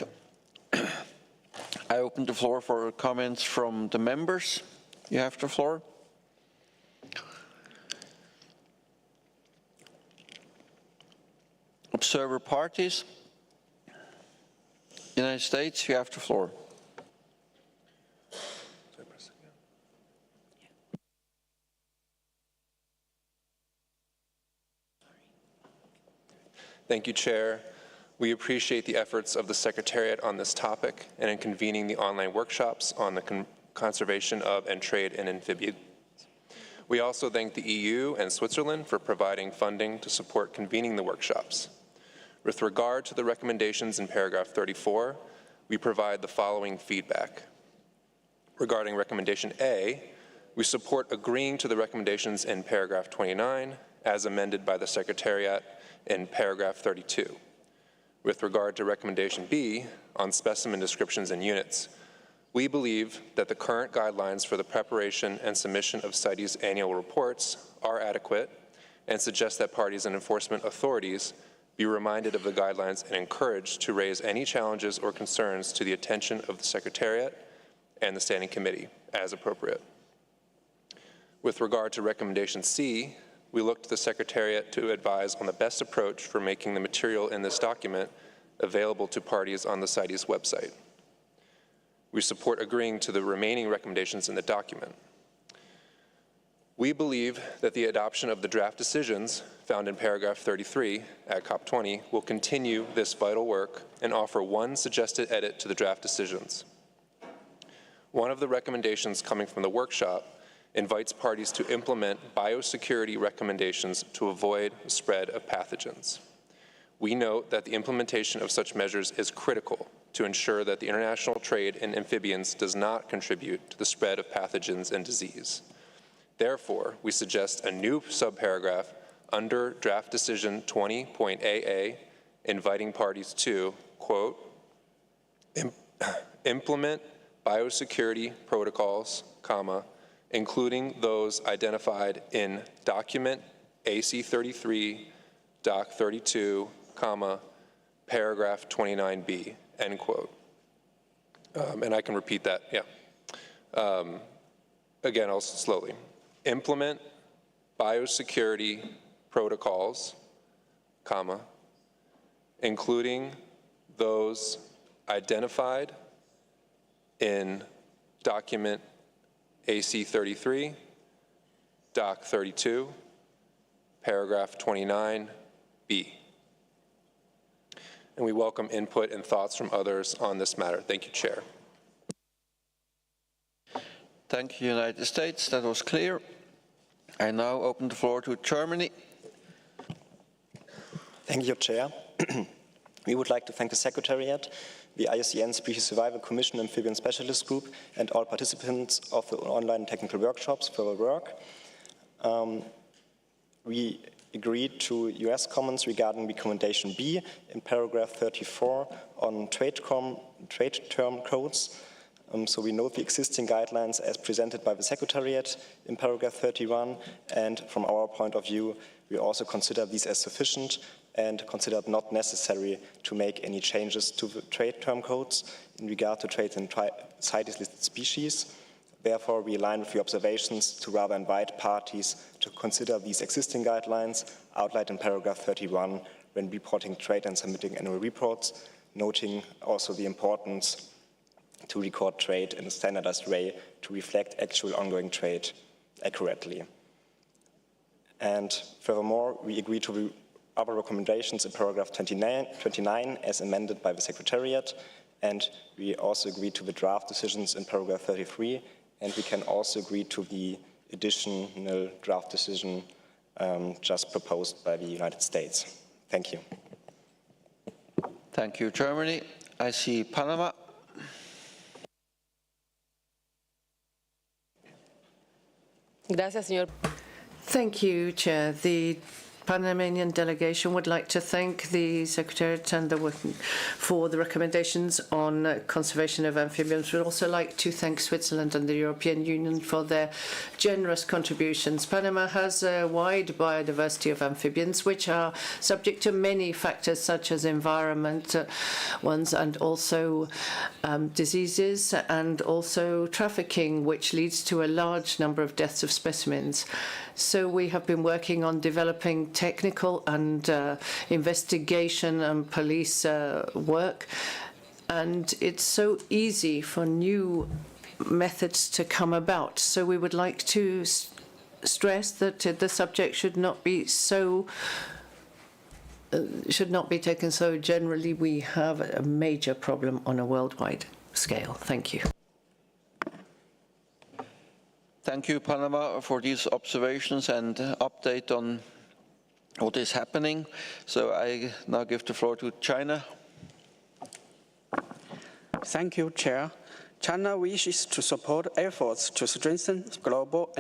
I open the floor for comments from the members. You have the floor. Observer parties. United States, you have the floor. Thank you, Chair. We appreciate the efforts of the Secretariat on this topic and in convening the online workshops on the conservation of and trade in amphibians. We also thank the EU and Switzerland for providing funding to support convening the workshops. With regard to the recommendations in paragraph 34, we provide the following feedback. Regarding recommendation A, we support agreeing to the recommendations in paragraph 29 as amended by the Secretariat in paragraph 32. With regard to recommendation B on specimen descriptions and units, we believe that the current guidelines for the preparation and submission of CITES annual reports are adequate and suggest that parties and enforcement authorities be reminded of the guidelines and encouraged to raise any challenges or concerns to the attention of the Secretariat and the Standing Committee as appropriate. With regard to recommendation C, we looked to the Secretariat to advise on the best approach for making the material in this document available to parties on the CITES website. We support agreeing to the remaining recommendations in the document. We believe that the adoption of the draft decisions found in paragraph 33 at COP20 will continue this vital work and offer one suggested edit to the draft decisions. One of the recommendations coming from the workshop invites parties to implement biosecurity recommendations to avoid the spread of pathogens. We note that the implementation of such measures is critical to ensure that the international trade in amphibians does not contribute to the spread of pathogens and disease. Therefore, we suggest a new subparagraph under draft decision 20.AA, inviting parties to, quote, implement biosecurity protocols, comma, including those identified in document AC33, Doc 32, comma, paragraph 29B, end quote. And I can repeat that, yeah. Again, I'll slowly. Implement biosecurity protocols, comma, including those identified in document AC33, Doc 32, paragraph 29B. And we welcome input and thoughts from others on this matter. Thank you, Chair. Thank you, United States. That was clear. I now open the floor to Germany. Thank you, Chair. We would like to thank the Secretariat, the IUCN Species Survival Commission Amphibian Specialist Group, and all participants of the online technical workshops for their work. We agreed to US comments regarding recommendation B in paragraph 34 on trade term codes. So we note the existing guidelines as presented by the Secretariat in paragraph 31, and from our point of view, we also consider these as sufficient and consider it not necessary to make any changes to the trade term codes in regard to trade in CITES listed species. Therefore, we align with the observations to rather invite parties to consider these existing guidelines outlined in paragraph 31 when reporting trade and submitting annual reports, noting also the importance to record trade in a standardized way to reflect actual ongoing trade accurately. And furthermore, we agree to the other recommendations in paragraph 29 as amended by the Secretariat, and we also agree to the draft decisions in paragraph 33, and we can also agree to the additional draft decision just proposed by the United States. Thank you. Thank you, Germany. I see Panama. Gracias, señor. Thank you, Chair. The Panamanian delegation would like to thank the Secretariat and the working for the recommendations on conservation of amphibians. We'd also like to thank Switzerland and the European Union for their generous contributions. Panama has a wide biodiversity of amphibians, which are subject to many factors such as environment ones and also diseases and also trafficking, which leads to a large number of deaths of specimens. So we have been working on developing technical and investigation and police work. And it's so easy for new methods to come about. So we would like to stress that the subject should not be taken so generally. We have a major problem on a worldwide scale. Thank you. Thank you, Panama, for these observations and update on what is happening. So I now give the floor to China. Thank you, Chair. China wishes to support efforts to strengthen global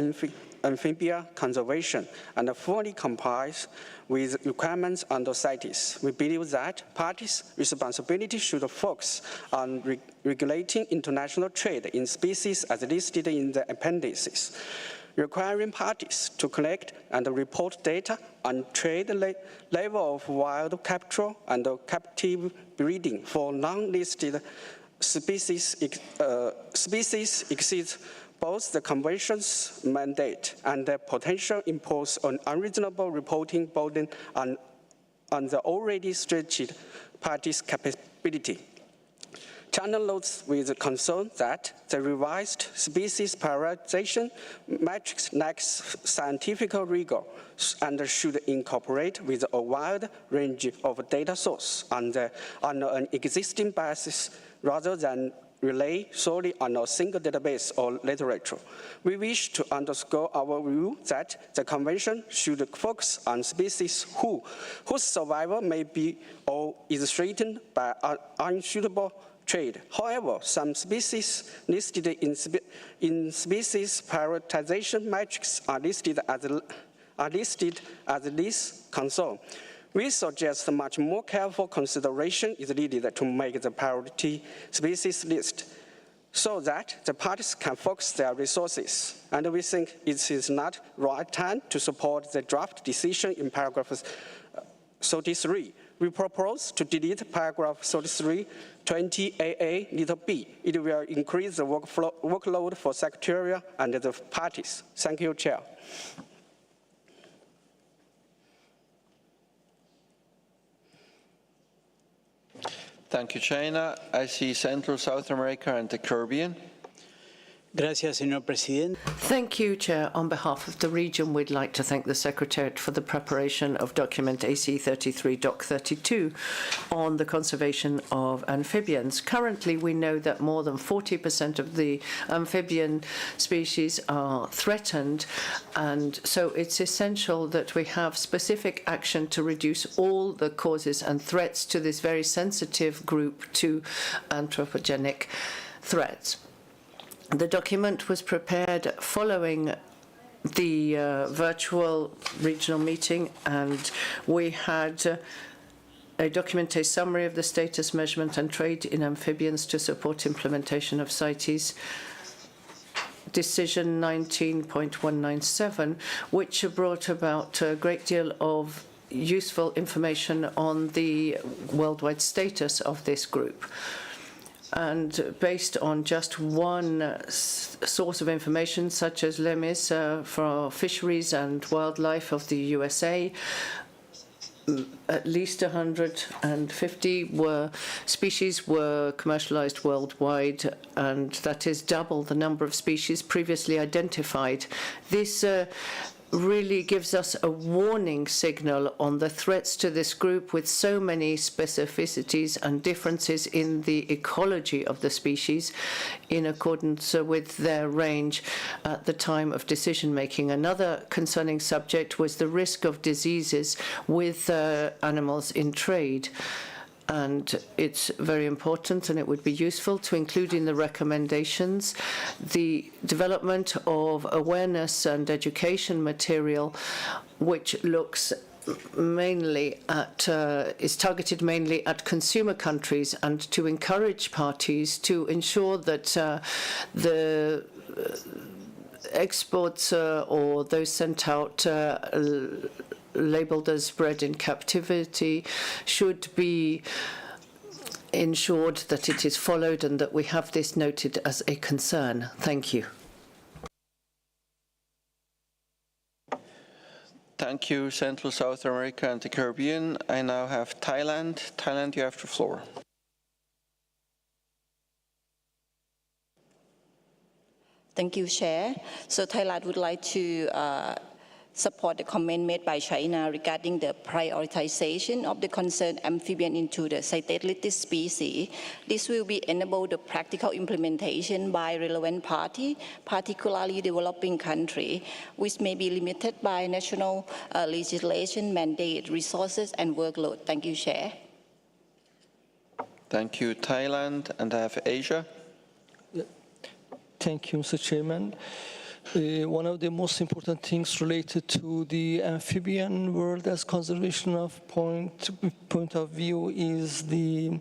amphibia conservation and fully complies with requirements under CITES. We believe that parties' responsibility should focus on regulating international trade in species as listed in the appendices, requiring parties to collect and report data on trade level of wild capture and captive breeding for non-listed species exceeds both the Convention's mandate and the potential impose an unreasonable reporting burden on the already stretched parties' capability. China notes with concern that the revised species prioritization matrix lacks scientific rigor and should incorporate with a wide range of data sources on an existing basis rather than rely solely on a single database or literature. We wish to underscore our view that the Convention should focus on species whose survival may be or is threatened by unsuitable trade. However, some species listed in species prioritization matrix are listed as least concern. We suggest much more careful consideration is needed to make the priority species list so that the parties can focus their resources. And we think it is not right time to support the draft decision in paragraph 33. We propose to delete paragraph 33, 20AA little b. It will increase the workload for Secretariat and the parties. Thank you, Chair. Thank you, China. I see Central South America and the Caribbean. Gracias, señor presidente. Thank you, Chair. On behalf of the region, we'd like to thank the Secretariat for the preparation of document AC 33 Doc 32 on the conservation of amphibians. Currently, we know that more than 40% of the amphibian species are threatened, and so it's essential that we have specific action to reduce all the causes and threats to this very sensitive group to anthropogenic threats. The document was prepared following the virtual regional meeting, and we had a document, summary of the status, measurement and trade in amphibians to support implementation of CITES Decision 19.197, which brought about a great deal of useful information on the worldwide status of this group. And based on just one source of information, such as LEMIS for fisheries and wildlife of the USA, at least 150 species were commercialized worldwide, and that is double the number of species previously identified. This really gives us a warning signal on the threats to this group, with so many specificities and differences in the ecology of the species in accordance with their range at the time of decision making. Another concerning subject was the risk of diseases with animals in trade. And it's very important, and it would be useful to include in the recommendations the development of awareness and education material, which looks mainly at, is targeted mainly at consumer countries, and to encourage parties to ensure that the exports or those sent out labeled as bred in captivity should be ensured that it is followed and that we have this noted as a concern. Thank you. Thank you, Central South America and the Caribbean. I now have Thailand. Thailand, you have the floor. Thank you, Chair. So Thailand would like to support the comment made by China regarding the prioritization of the concerned amphibian into the cited listed species. This will be enable the practical implementation by relevant party, particularly developing country, which may be limited by national legislation, mandate, resources, and workload. Thank you, Chair. Thank you, Thailand, and I have Asia. Thank you, Mr. Chairman. One of the most important things related to the amphibian world as conservation of point of view is the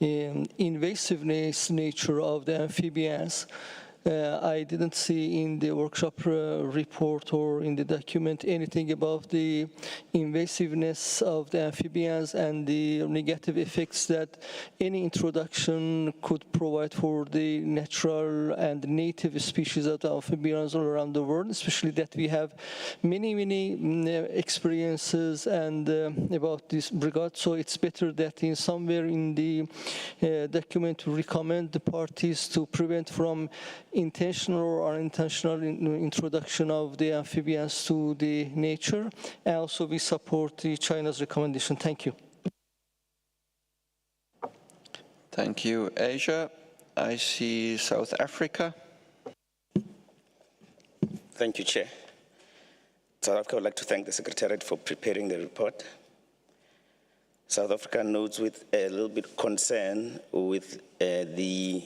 invasiveness nature of the amphibians. I didn't see in the workshop report or in the document anything about the invasiveness of the amphibians and the negative effects that any introduction could provide for the natural and native species of the amphibians all around the world, especially that we have many experiences and about this regard. So it's better that in somewhere in the document to recommend the parties to prevent from intentional or unintentional introduction of the amphibians to the nature. And also we support China's recommendation. Thank you. Thank you, Asia. I see South Africa. Thank you, Chair. South Africa would like to thank the Secretariat for preparing the report. South Africa notes with a little bit of concern with the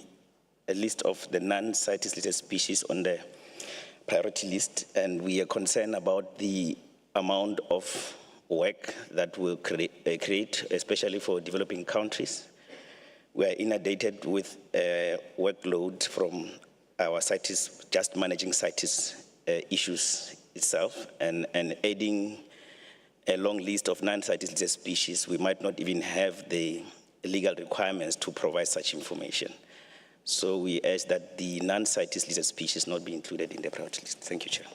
list of the non-CITES listed species on the priority list, and we are concerned about the amount of work that will create, especially for developing countries. We are inundated with workload from our CITES, just managing CITES issues itself, and adding a long list of non-CITES listed species. We might not even have the legal requirements to provide such information. So we urge that the non-CITES listed species not be included in the priority list. Thank you, Chair.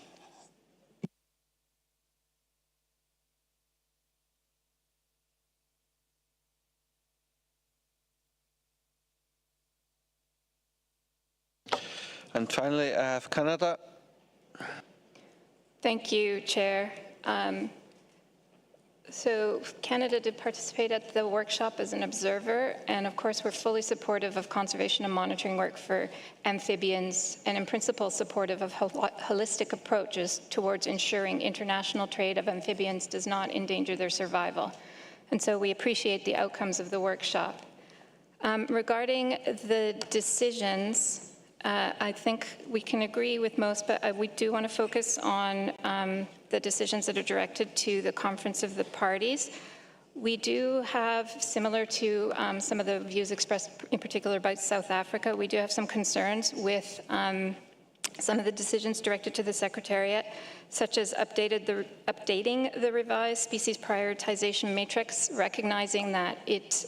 And finally, I have Canada. Thank you, Chair. So Canada did participate at the workshop as an observer, and of course we're fully supportive of conservation and monitoring work for amphibians, and in principle supportive of holistic approaches towards ensuring international trade of amphibians does not endanger their survival. And so we appreciate the outcomes of the workshop. Regarding the decisions, I think we can agree with most, but we do want to focus on the decisions that are directed to the Conference of the Parties. We do have, similar to some of the views expressed in particular by South Africa, we do have some concerns with some of the decisions directed to the Secretariat, such as updating the revised species prioritization matrix, recognizing that it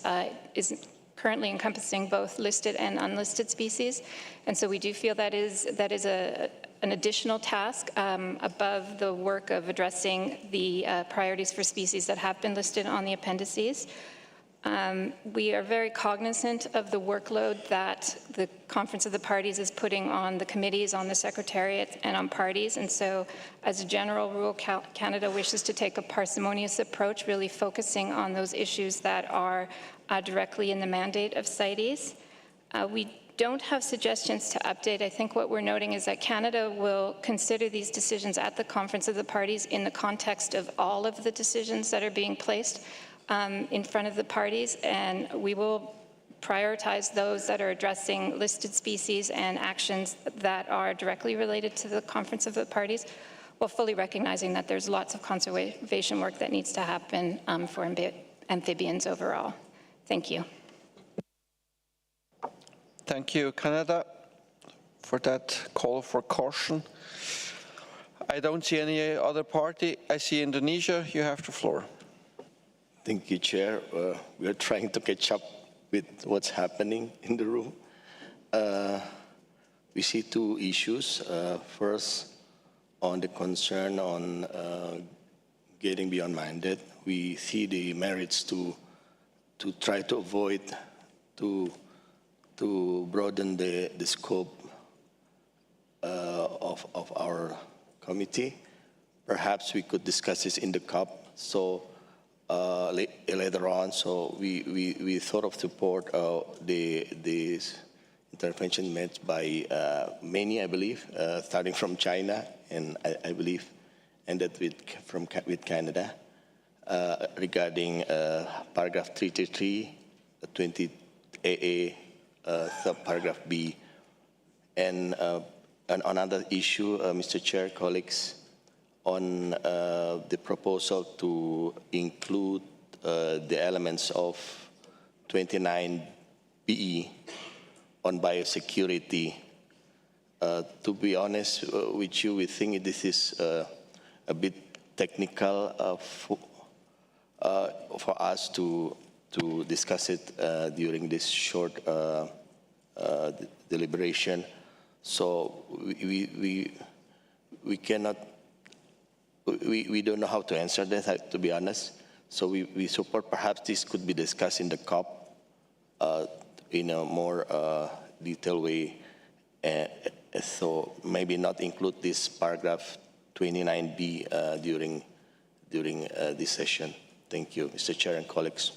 is currently encompassing both listed and unlisted species. And so we do feel that is an additional task above the work of addressing the priorities for species that have been listed on the appendices. We are very cognizant of the workload that the Conference of the Parties is putting on the committees, on the Secretariat, and on parties. And so, as a general rule, Canada wishes to take a parsimonious approach, really focusing on those issues that are directly in the mandate of CITES. We don't have suggestions to update. I think what we're noting is that Canada will consider these decisions at the Conference of the Parties in the context of all of the decisions that are being placed in front of the parties, and we will prioritize those that are addressing listed species and actions that are directly related to the Conference of the Parties, while fully recognizing that there's lots of conservation work that needs to happen for amphibians overall. Thank you. Thank you, Canada, for that call for caution. I don't see any other party. I see Indonesia. You have the floor. Thank you, Chair. We are trying to catch up with what's happening in the room. We see two issues. First, on the concern on getting beyond mandate, we see the merits to try to avoid to broaden the scope of our committee. Perhaps we could discuss this in the CUP. So later on, so we sort of support the intervention made by many, I believe, starting from China, and I believe ended with Canada, regarding paragraph 333, 20AA, subparagraph B. And another issue, Mr. Chair, colleagues, on the proposal to include the elements of 29BE on biosecurity To be honest with you, we think this is a bit technical for us to discuss it during this short deliberation. So we cannot, we don't know how to answer that, to be honest. So we support perhaps this could be discussed in the COP in a more detailed way. So maybe not include this paragraph 29B during this session. Thank you, Mr. Chair and colleagues.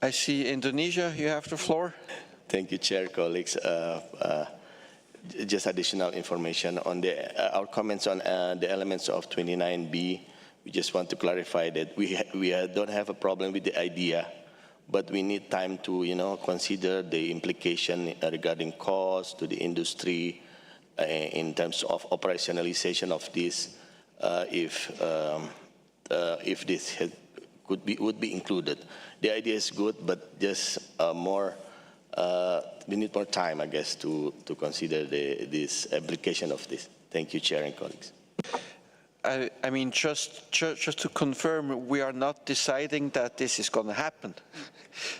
I see Indonesia, you have the floor. Thank you, Chair, colleagues. Just additional information on our comments on the elements of 29B. We just want to clarify that we don't have a problem with the idea, but we need time to, consider the implication regarding cost to the industry in terms of operationalization of this, if this would be included. The idea is good, but just we need more time, I guess, to consider this application of this. Thank you, Chair and colleagues. I mean, just to confirm, we are not deciding that this is going to happen.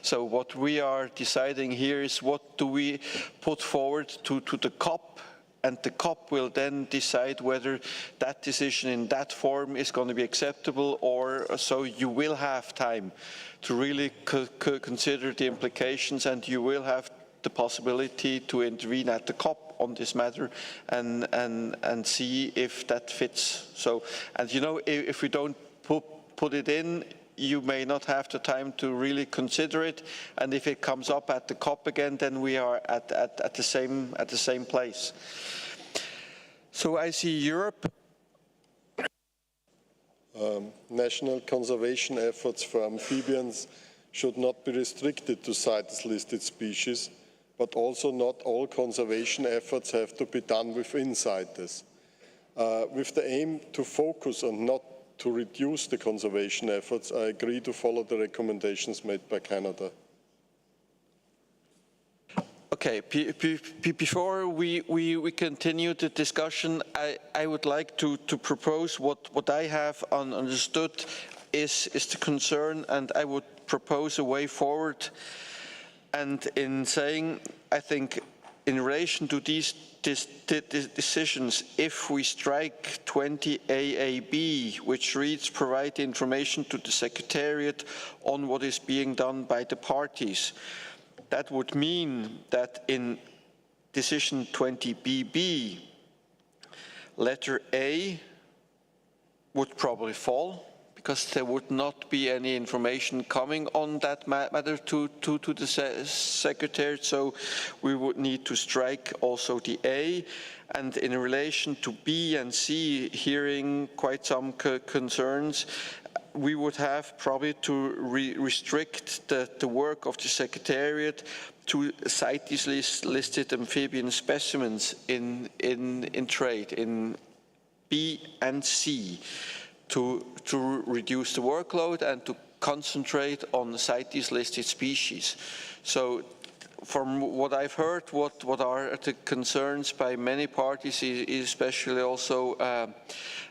So what we are deciding here is what do we put forward to the COP, and the COP will then decide whether that decision in that form is going to be acceptable, or so you will have time to really consider the implications, and you will have the possibility to intervene at the COP on this matter and see if that fits. So, and if we don't put it in, you may not have the time to really consider it, and if it comes up at the COP again, then we are at the same place. So I see Europe. National conservation efforts for amphibians should not be restricted to CITES listed species, but also not all conservation efforts have to be done within CITES. With the aim to focus and not to reduce the conservation efforts, I agree to follow the recommendations made by Canada. Okay, before we continue the discussion, I would like to propose what I have understood is the concern, and I would propose a way forward. And in saying, I think in relation to these decisions, if we strike 20 AAB, which reads provide information to the Secretariat on what is being done by the parties, that would mean that in decision 20BB, letter A would probably fall, because there would not be any information coming on that matter to the Secretariat, so we would need to strike also the A. And in relation to B and C, hearing quite some concerns, we would have probably to restrict the work of the Secretariat to CITES listed amphibian specimens in trade, in B and C, to reduce the workload and to concentrate on CITES listed species. So from what I've heard, what are the concerns by many parties, especially also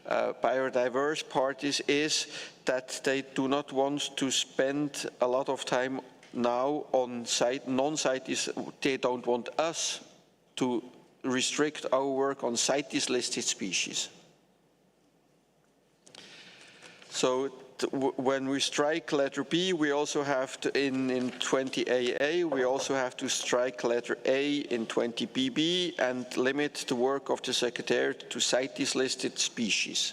biodiverse parties, is that they do not want to spend a lot of time now on non-CITES. They don't want us to restrict our work on CITES listed species. So when we strike letter B, we also have to, in 20AA, we also have to strike letter A in 20BB and limit the work of the Secretariat to CITES listed species.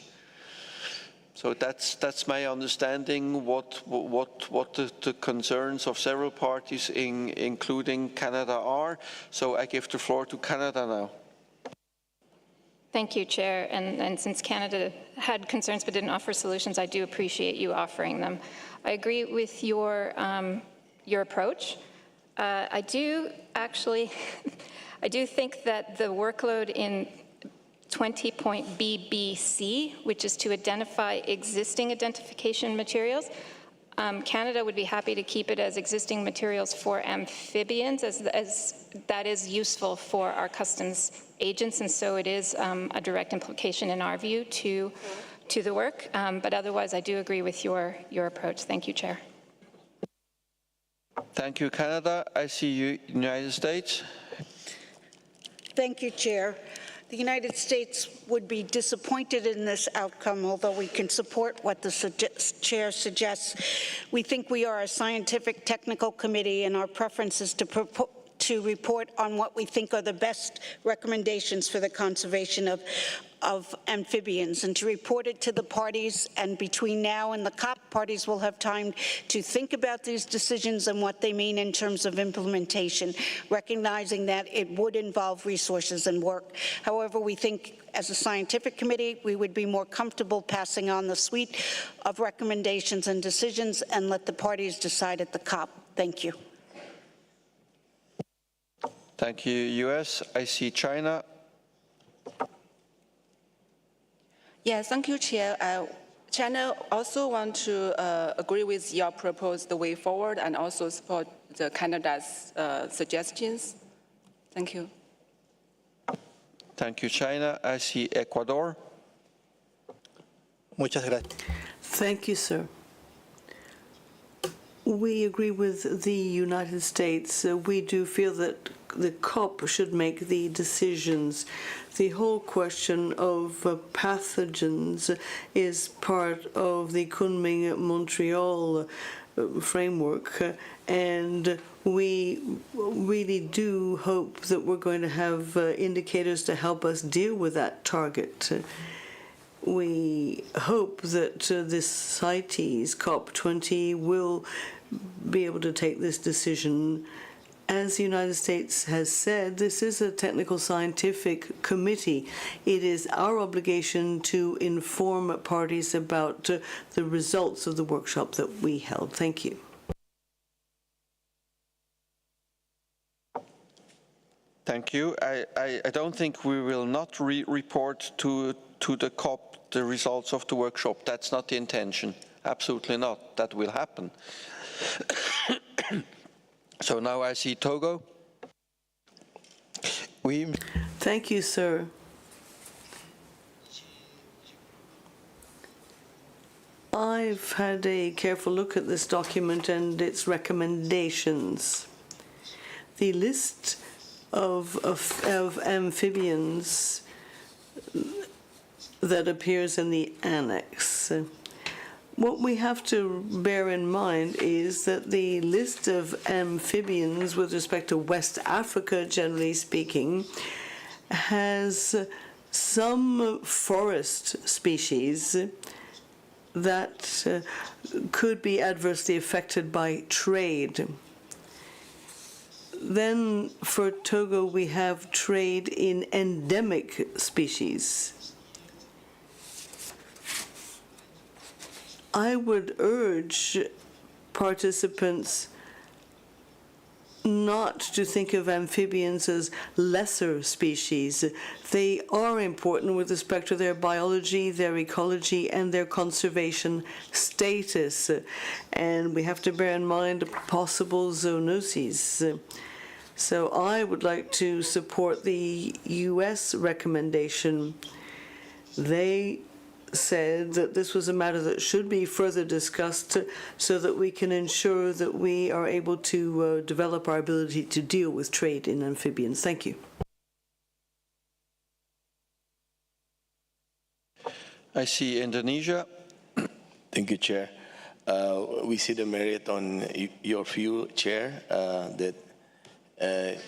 So that's my understanding what the concerns of several parties, including Canada, are. So I give the floor to Canada now. Thank you, Chair. And since Canada had concerns but didn't offer solutions, I do appreciate you offering them. I agree with your approach. I do actually, I do think that the workload in 20.BBC, which is to identify existing identification materials, Canada would be happy to keep it as existing materials for amphibians, as that is useful for our customs agents, and so it is a direct implication in our view to the work. But otherwise, I do agree with your approach. Thank you, Chair. Thank you, Canada. I see you, United States. Thank you, Chair. The United States would be disappointed in this outcome, although we can support what the Chair suggests. We think we are a scientific technical committee, and our preference is to report on what we think are the best recommendations for the conservation of amphibians, and to report it to the parties. And between now and the COP, parties will have time to think about these decisions and what they mean in terms of implementation, recognizing that it would involve resources and work. However, we think as a scientific committee, we would be more comfortable passing on the suite of recommendations and decisions and let the parties decide at the COP. Thank you. Thank you, US. I see China. Yes, thank you, Chair. China also want to agree with your proposed way forward and also support the Canada's suggestions. Thank you. Thank you, China. I see Ecuador. Muchas gracias. Thank you, sir. We agree with the United States. We do feel that the COP should make the decisions. The whole question of pathogens is part of the Kunming-Montreal framework, and we really do hope that we're going to have indicators to help us deal with that target. We hope that this CITES COP20 will be able to take this decision. As the United States has said, this is a technical scientific committee. It is our obligation to inform parties about the results of the workshop that we held. Thank you. Thank you. I don't think we will not report to the COP the results of the workshop. That's not the intention. Absolutely not. That will happen. So now I see Togo. Thank you, sir. I've had a careful look at this document and its recommendations. The list of amphibians that appears in the annex. What we have to bear in mind is that the list of amphibians with respect to West Africa, generally speaking, has some forest species that could be adversely affected by trade. Then for Togo, we have trade in endemic species. I would urge participants not to think of amphibians as lesser species. They are important with respect to their biology, their ecology, and their conservation status. And we have to bear in mind possible zoonoses. So I would like to support the US recommendation. They said that this was a matter that should be further discussed so that we can ensure that we are able to develop our ability to deal with trade in amphibians. Thank you. I see Indonesia. Thank you, Chair. We see the merit on your view, Chair, that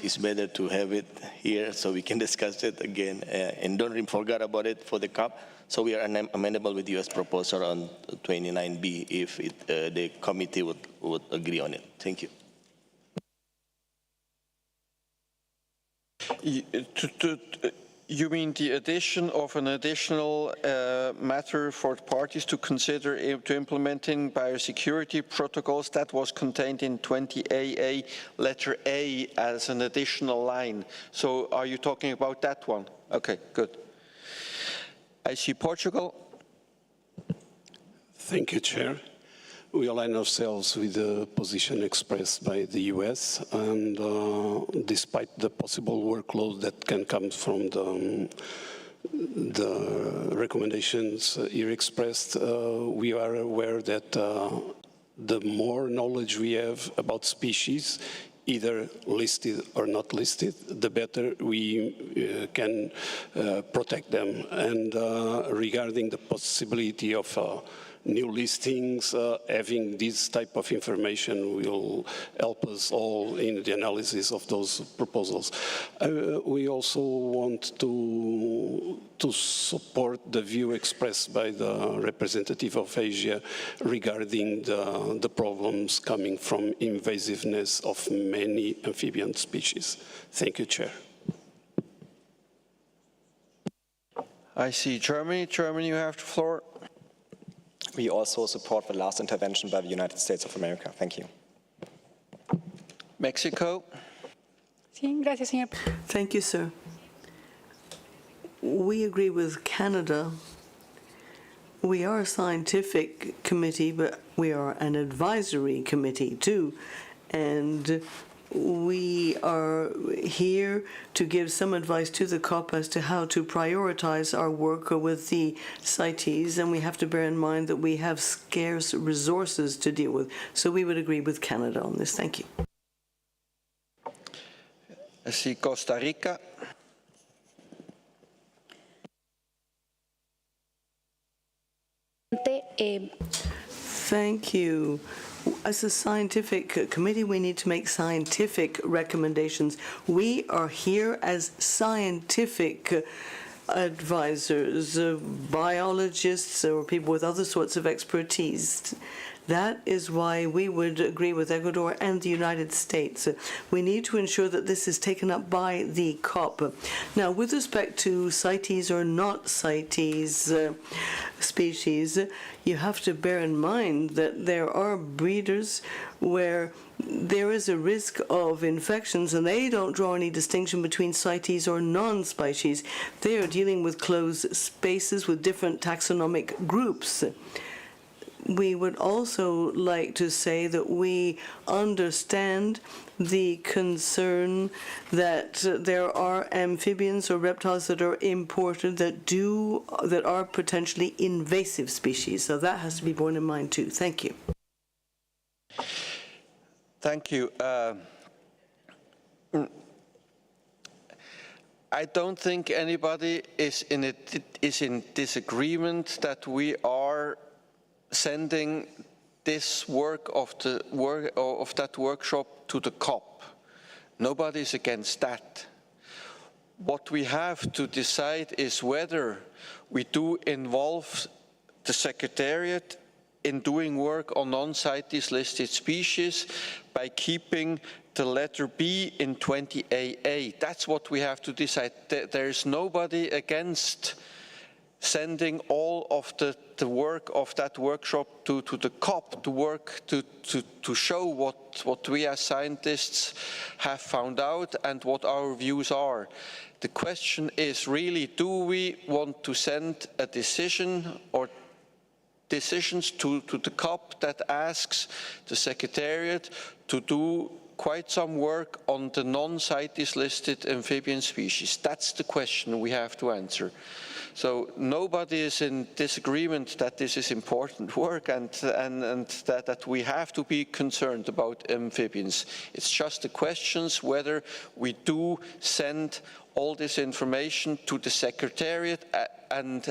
it's better to have it here so we can discuss it again and don't forget about it for the COP. So we are amenable with the U.S. proposal on 29B if the committee would agree on it. Thank you. You mean the addition of an additional matter for parties to consider to implementing biosecurity protocols that was contained in 20AA letter A as an additional line. So are you talking about that one? Okay, good. I see Portugal. Thank you, Chair. We align ourselves with the position expressed by the US, and despite the possible workload that can come from the recommendations here expressed, we are aware that the more knowledge we have about species, either listed or not listed, the better we can protect them. And regarding the possibility of new listings, having this type of information will help us all in the analysis of those proposals. We also want to support the view expressed by the representative of Asia regarding the problems coming from invasiveness of many amphibian species. Thank you, Chair. I see Germany. Germany, you have the floor. We also support the last intervention by the United States of America. Thank you. Mexico. Thank you, sir. We agree with Canada. We are a scientific committee, but we are an advisory committee too. And we are here to give some advice to the COP as to how to prioritize our work with the CITES, and we have to bear in mind that we have scarce resources to deal with. So we would agree with Canada on this. Thank you. I see Costa Rica. Thank you. As a scientific committee, we need to make scientific recommendations. We are here as scientific advisors, biologists, or people with other sorts of expertise. That is why we would agree with Ecuador and the United States. We need to ensure that this is taken up by the COP. Now, with respect to CITES or not CITES species, you have to bear in mind that there are breeders where there is a risk of infections, and they don't draw any distinction between CITES or non-species. They are dealing with closed spaces with different taxonomic groups. We would also like to say that we understand the concern that there are amphibians or reptiles that are imported that are potentially invasive species. So that has to be borne in mind too. Thank you. Thank you. I don't think anybody is in disagreement that we are sending this work of that workshop to the COP. Nobody is against that. What we have to decide is whether we do involve the Secretariat in doing work on non-CITES listed species by keeping the letter B in 20AA. That's what we have to decide. There is nobody against sending all of the work of that workshop to the COP, to work to show what we as scientists have found out and what our views are. The question is really, do we want to send a decision or decisions to the COP that asks the Secretariat to do quite some work on the non-CITES listed amphibian species? That's the question we have to answer. So nobody is in disagreement that this is important work and that we have to be concerned about amphibians. It's just the questions whether we do send all this information to the Secretariat and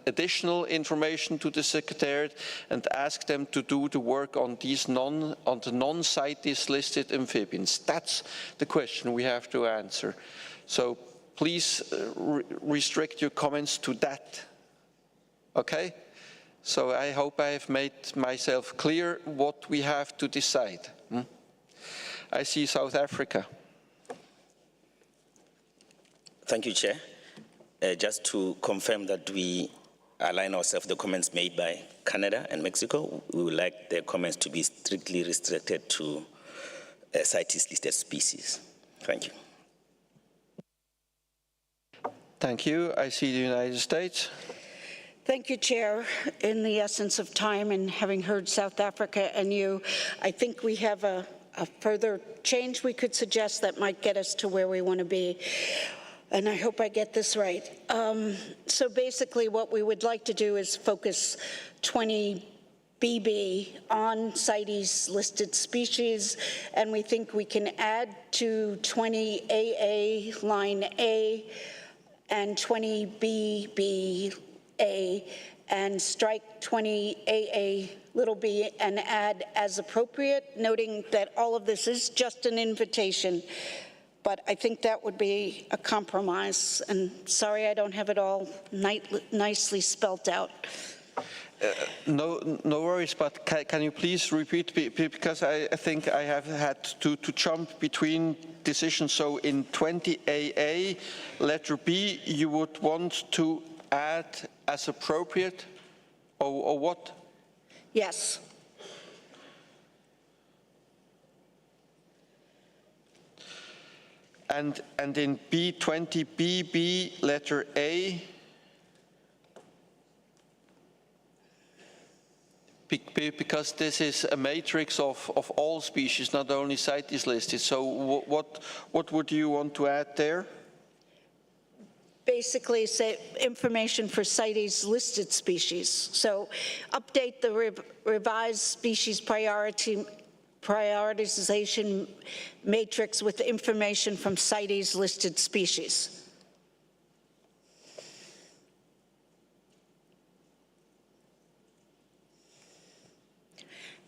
additional information to the Secretariat and ask them to do the work on these the non-CITES listed amphibians. That's the question we have to answer. So please restrict your comments to that. Okay? So I hope I have made myself clear what we have to decide. I see South Africa. Thank you, Chair. Just to confirm that we align ourselves with the comments made by Canada and Mexico, we would like their comments to be strictly restricted to CITES listed species. Thank you. Thank you. I see the United States. Thank you, Chair. In the essence of time and having heard South Africa and you, I think we have a further change we could suggest that might get us to where we want to be. And I hope I get this right. So basically what we would like to do is focus 20BB on CITES listed species, and we think we can add to 20AA line A and 20BB A and strike 20AA little b and add as appropriate, noting that all of this is just an invitation. But I think that would be a compromise. And sorry I don't have it all nicely spelt out. No worries, but can you please repeat, because I think I have had to jump between decisions. So in 20AA, letter B, you would want to add as appropriate, or what? Yes. And in B20BB, letter A, because this is a matrix of all species, not only CITES listed. So what would you want to add there? Basically, say information for CITES listed species. So update the revised species prioritization matrix with information from CITES listed species.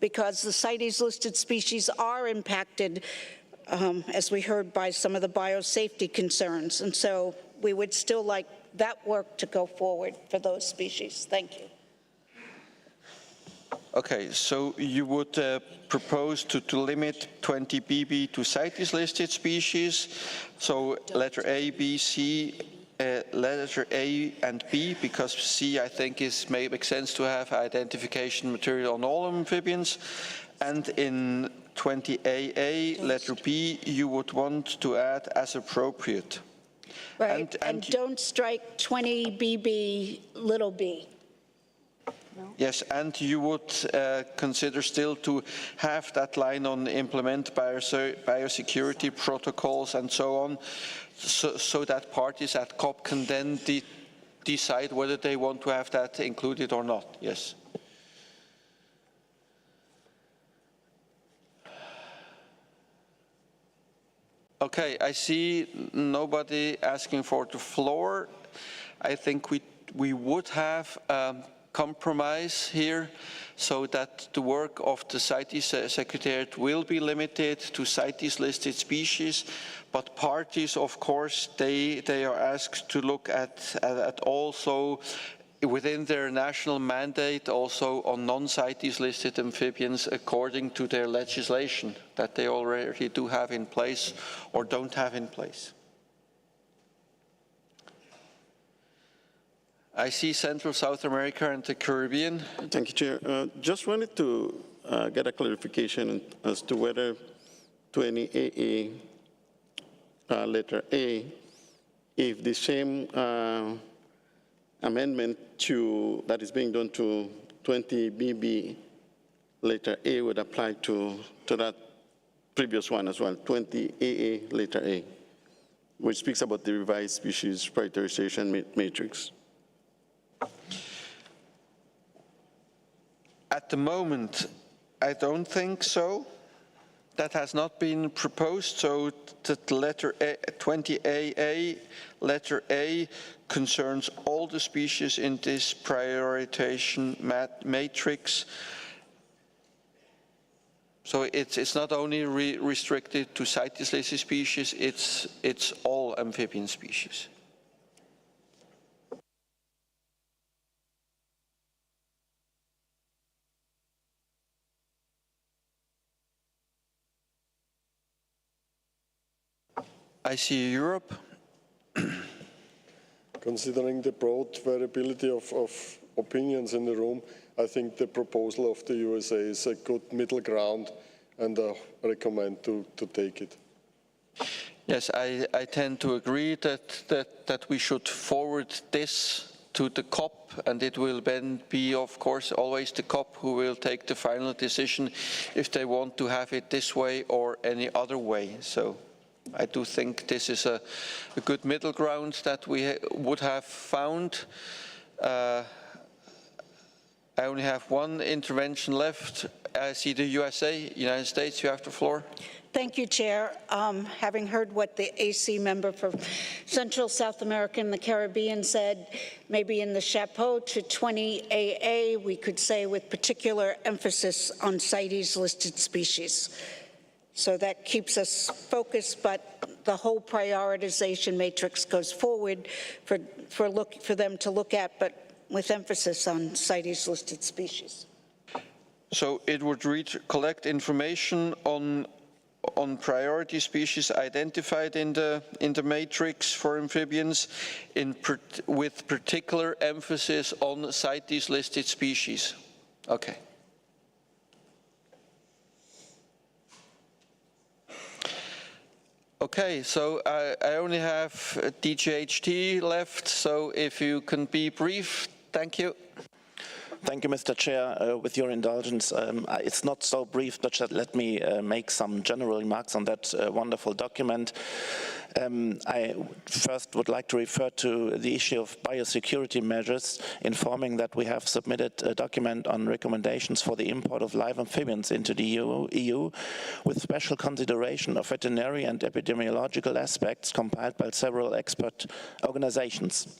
Because the CITES listed species are impacted, as we heard, by some of the biosafety concerns. And so we would still like that work to go forward for those species. Thank you. Okay, so you would propose to limit 20BB to CITES listed species. So letter A, B, C, letter A and B, because C, I think, makes sense to have identification material on all amphibians. And in 20AA, letter B, you would want to add as appropriate. Right, and don't strike 20BB little b. Yes, and you would consider still to have that line on implement biosecurity protocols and so on, so that parties at COP can then decide whether they want to have that included or not. Yes. Okay, I see nobody asking for the floor. I think we would have compromise here so that the work of the CITES Secretariat will be limited to CITES listed species, but parties, of course, they are asked to look at also within their national mandate also on non-CITES listed amphibians according to their legislation that they already do have in place or don't have in place. I see Central South America and the Caribbean. Thank you, Chair. Just wanted to get a clarification as to whether 20AA letter A, if the same amendment that is being done to 20BB letter A would apply to that previous one as well, 20AA letter A, which speaks about the revised species prioritization matrix. At the moment, I don't think so. That has not been proposed, so the letter A, 20AA, letter A, concerns all the species in this prioritization matrix. So it's not only restricted to CITES listed species, it's all amphibian species. I see Europe. Considering the broad variability of opinions in the room, I think the proposal of the USA is a good middle ground, and I recommend to take it. Yes, I tend to agree that we should forward this to the COP, and it will then be, of course, always the COP who will take the final decision if they want to have it this way or any other way. So I do think this is a good middle ground that we would have found. I only have one intervention left. I see the USA, United States, you have the floor. Thank you, Chair. Having heard what the AC member for Central South America and the Caribbean said, maybe in the chapeau to 20AA, we could say with particular emphasis on CITES listed species. So that keeps us focused, but the whole prioritization matrix goes forward for them to look at, but with emphasis on CITES listed species. So it would collect information on priority species identified in the matrix for amphibians, with particular emphasis on CITES listed species. Okay. Okay, so I only have DGHT left, so if you can be brief, thank you. Thank you, Mr. Chair. With your indulgence, it's not so brief, but just let me make some general remarks on that wonderful document. I first would like to refer to the issue of biosecurity measures, informing that we have submitted a document on recommendations for the import of live amphibians into the EU with special consideration of veterinary and epidemiological aspects compiled by several expert organizations.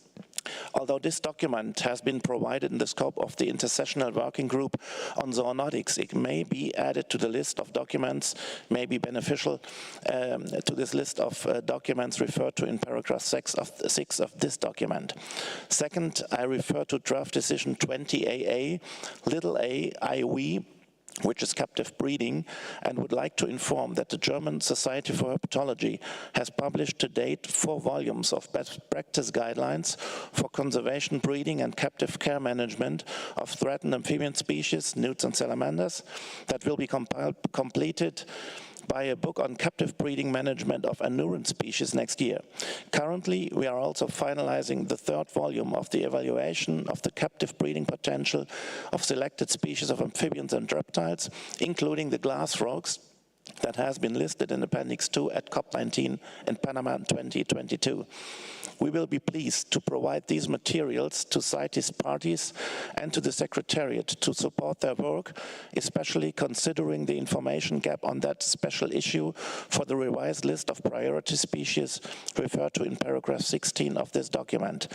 Although this document has been provided in the scope of the Intersessional Working Group on Zoonotics, it may be added to the list of documents, may be beneficial to this list of documents referred to in paragraph 6 of this document. Second, I refer to draft decision 20AA, little a, IW, which is captive breeding, and would like to inform that the German Society for Herpetology has published to date 4 volumes of best practice guidelines for conservation, breeding, and captive care management of threatened amphibian species, newts and salamanders, that will be completed by a book on captive breeding management of anurant species next year. Currently, we are also finalizing the 3rd volume of the evaluation of the captive breeding potential of selected species of amphibians and reptiles, including the glass frogs, that has been listed in Appendix 2 at COP19 in Panama in 2022. We will be pleased to provide these materials to CITES parties and to the Secretariat to support their work, especially considering the information gap on that special issue for the revised list of priority species referred to in paragraph 16 of this document.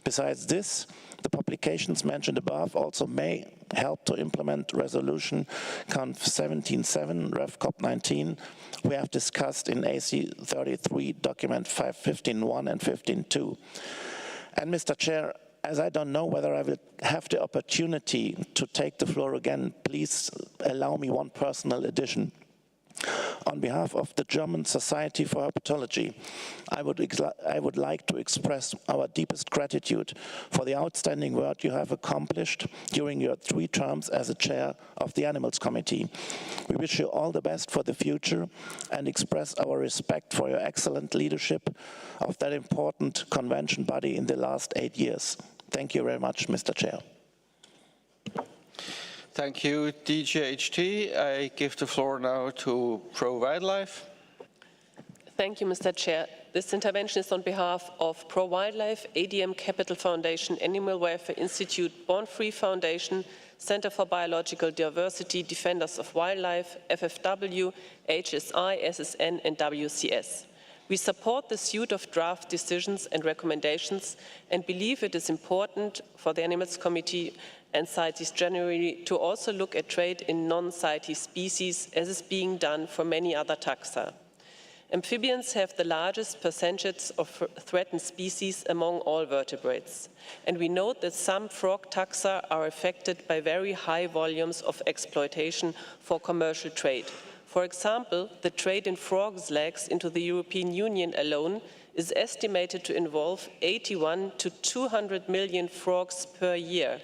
Besides this, the publications mentioned above also may help to implement resolution Conf 17.7 Rev COP19 we have discussed in AC 33 document 15.1 and 15.2. And Mr. Chair, as I don't know whether I will have the opportunity to take the floor again, please allow me one personal addition. On behalf of the German Society for Herpetology, I would like to express our deepest gratitude for the outstanding work you have accomplished during your 3 terms as a chair of the Animals Committee. We wish you all the best for the future and express our respect for your excellent leadership of that important convention body in the last 8 years. Thank you very much, Mr. Chair. Thank you, DGHT. I give the floor now to Pro Wildlife. Thank you, Mr. Chair. This intervention is on behalf of Pro Wildlife, ADM Capital Foundation, Animal Welfare Institute, Born Free Foundation, Center for Biological Diversity, Defenders of Wildlife, FFW, HSI, SSN, and WCS. We support the suite of draft decisions and recommendations and believe it is important for the Animals Committee and CITES generally to also look at trade in non-CITES species as is being done for many other taxa. Amphibians have the largest percentage of threatened species among all vertebrates, and we note that some frog taxa are affected by very high volumes of exploitation for commercial trade. For example, the trade in frogs' legs into the European Union alone is estimated to involve 81 to 200 million frogs per year,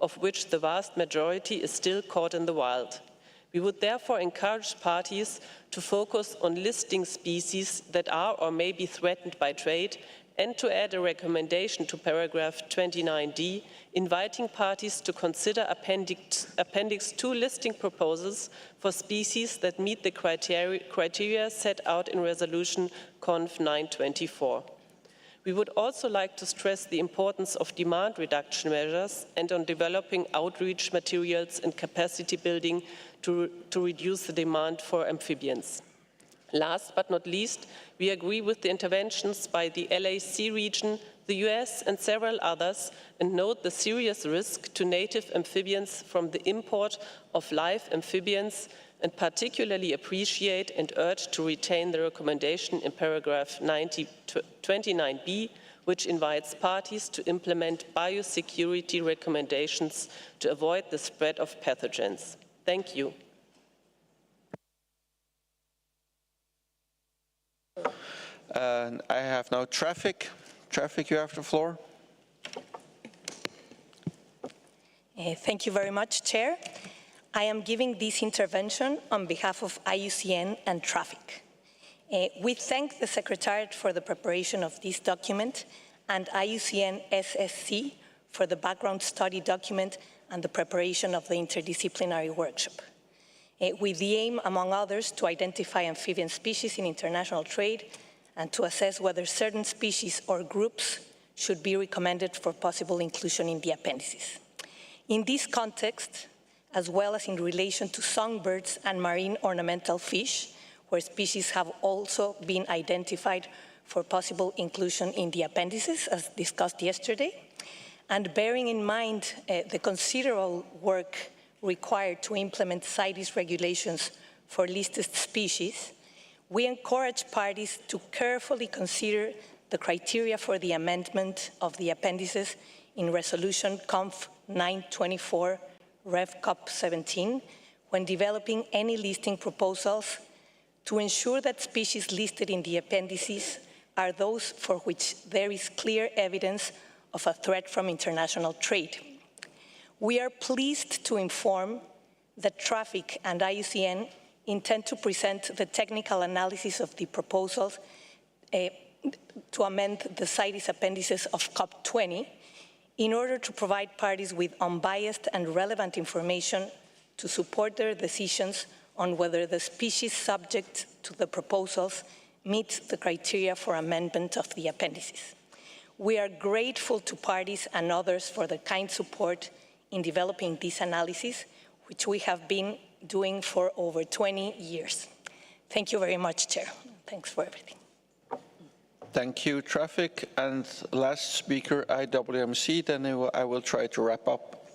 of which the vast majority is still caught in the wild. We would therefore encourage parties to focus on listing species that are or may be threatened by trade and to add a recommendation to paragraph 29D, inviting parties to consider Appendix 2 listing proposals for species that meet the criteria set out in Resolution Conf 924. We would also like to stress the importance of demand reduction measures and on developing outreach materials and capacity building to reduce the demand for amphibians. Last but not least, we agree with the interventions by the LAC region, the US and several others, and note the serious risk to native amphibians from the import of live amphibians, and particularly appreciate and urge to retain the recommendation in paragraph 29B, which invites parties to implement biosecurity recommendations to avoid the spread of pathogens. Thank you. I have now traffic. Traffic, you have the floor. Thank you very much, Chair. I am giving this intervention on behalf of IUCN and Traffic. We thank the Secretariat for the preparation of this document and IUCN SSC for the background study document and the preparation of the interdisciplinary workshop. With the aim, among others, to identify amphibian species in international trade and to assess whether certain species or groups should be recommended for possible inclusion in the appendices. In this context, as well as in relation to songbirds and marine ornamental fish, where species have also been identified for possible inclusion in the appendices, as discussed yesterday, and bearing in mind the considerable work required to implement CITES regulations for listed species, we encourage parties to carefully consider the criteria for the amendment of the appendices in Resolution Conf 924 Rev COP 17 when developing any listing proposals to ensure that species listed in the appendices are those for which there is clear evidence of a threat from international trade. We are pleased to inform that Traffic and IUCN intend to present the technical analysis of the proposals to amend the CITES appendices of COP20 in order to provide parties with unbiased and relevant information to support their decisions on whether the species subject to the proposals meet the criteria for amendment of the appendices. We are grateful to parties and others for their kind support in developing this analysis, which we have been doing for over 20 years. Thank you very much, Chair. Thanks for everything. Thank you, Traffic. And last speaker, IWMC, then I will try to wrap up.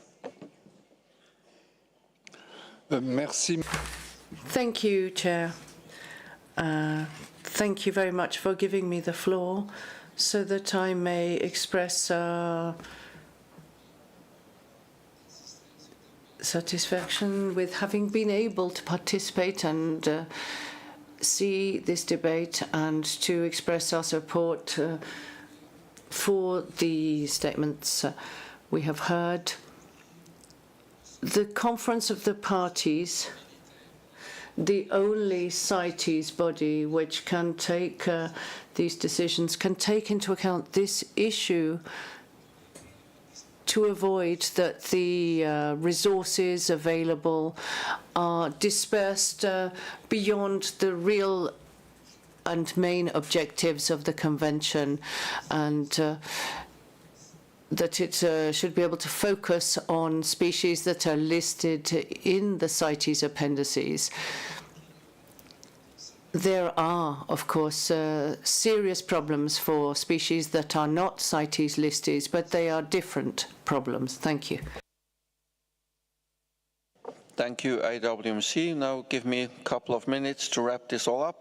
Merci. Thank you, Chair. Thank you very much for giving me the floor so that I may express satisfaction with having been able to participate and see this debate and to express our support for the statements we have heard. The Conference of the Parties, the only CITES body which can take these decisions, can take into account this issue to avoid that the resources available are dispersed beyond the real and main objectives of the Convention, and that it should be able to focus on species that are listed in the CITES appendices. There are, of course, serious problems for species that are not CITES listed, but they are different problems. Thank you. Thank you, IWMC. Now give me a couple of minutes to wrap this all up.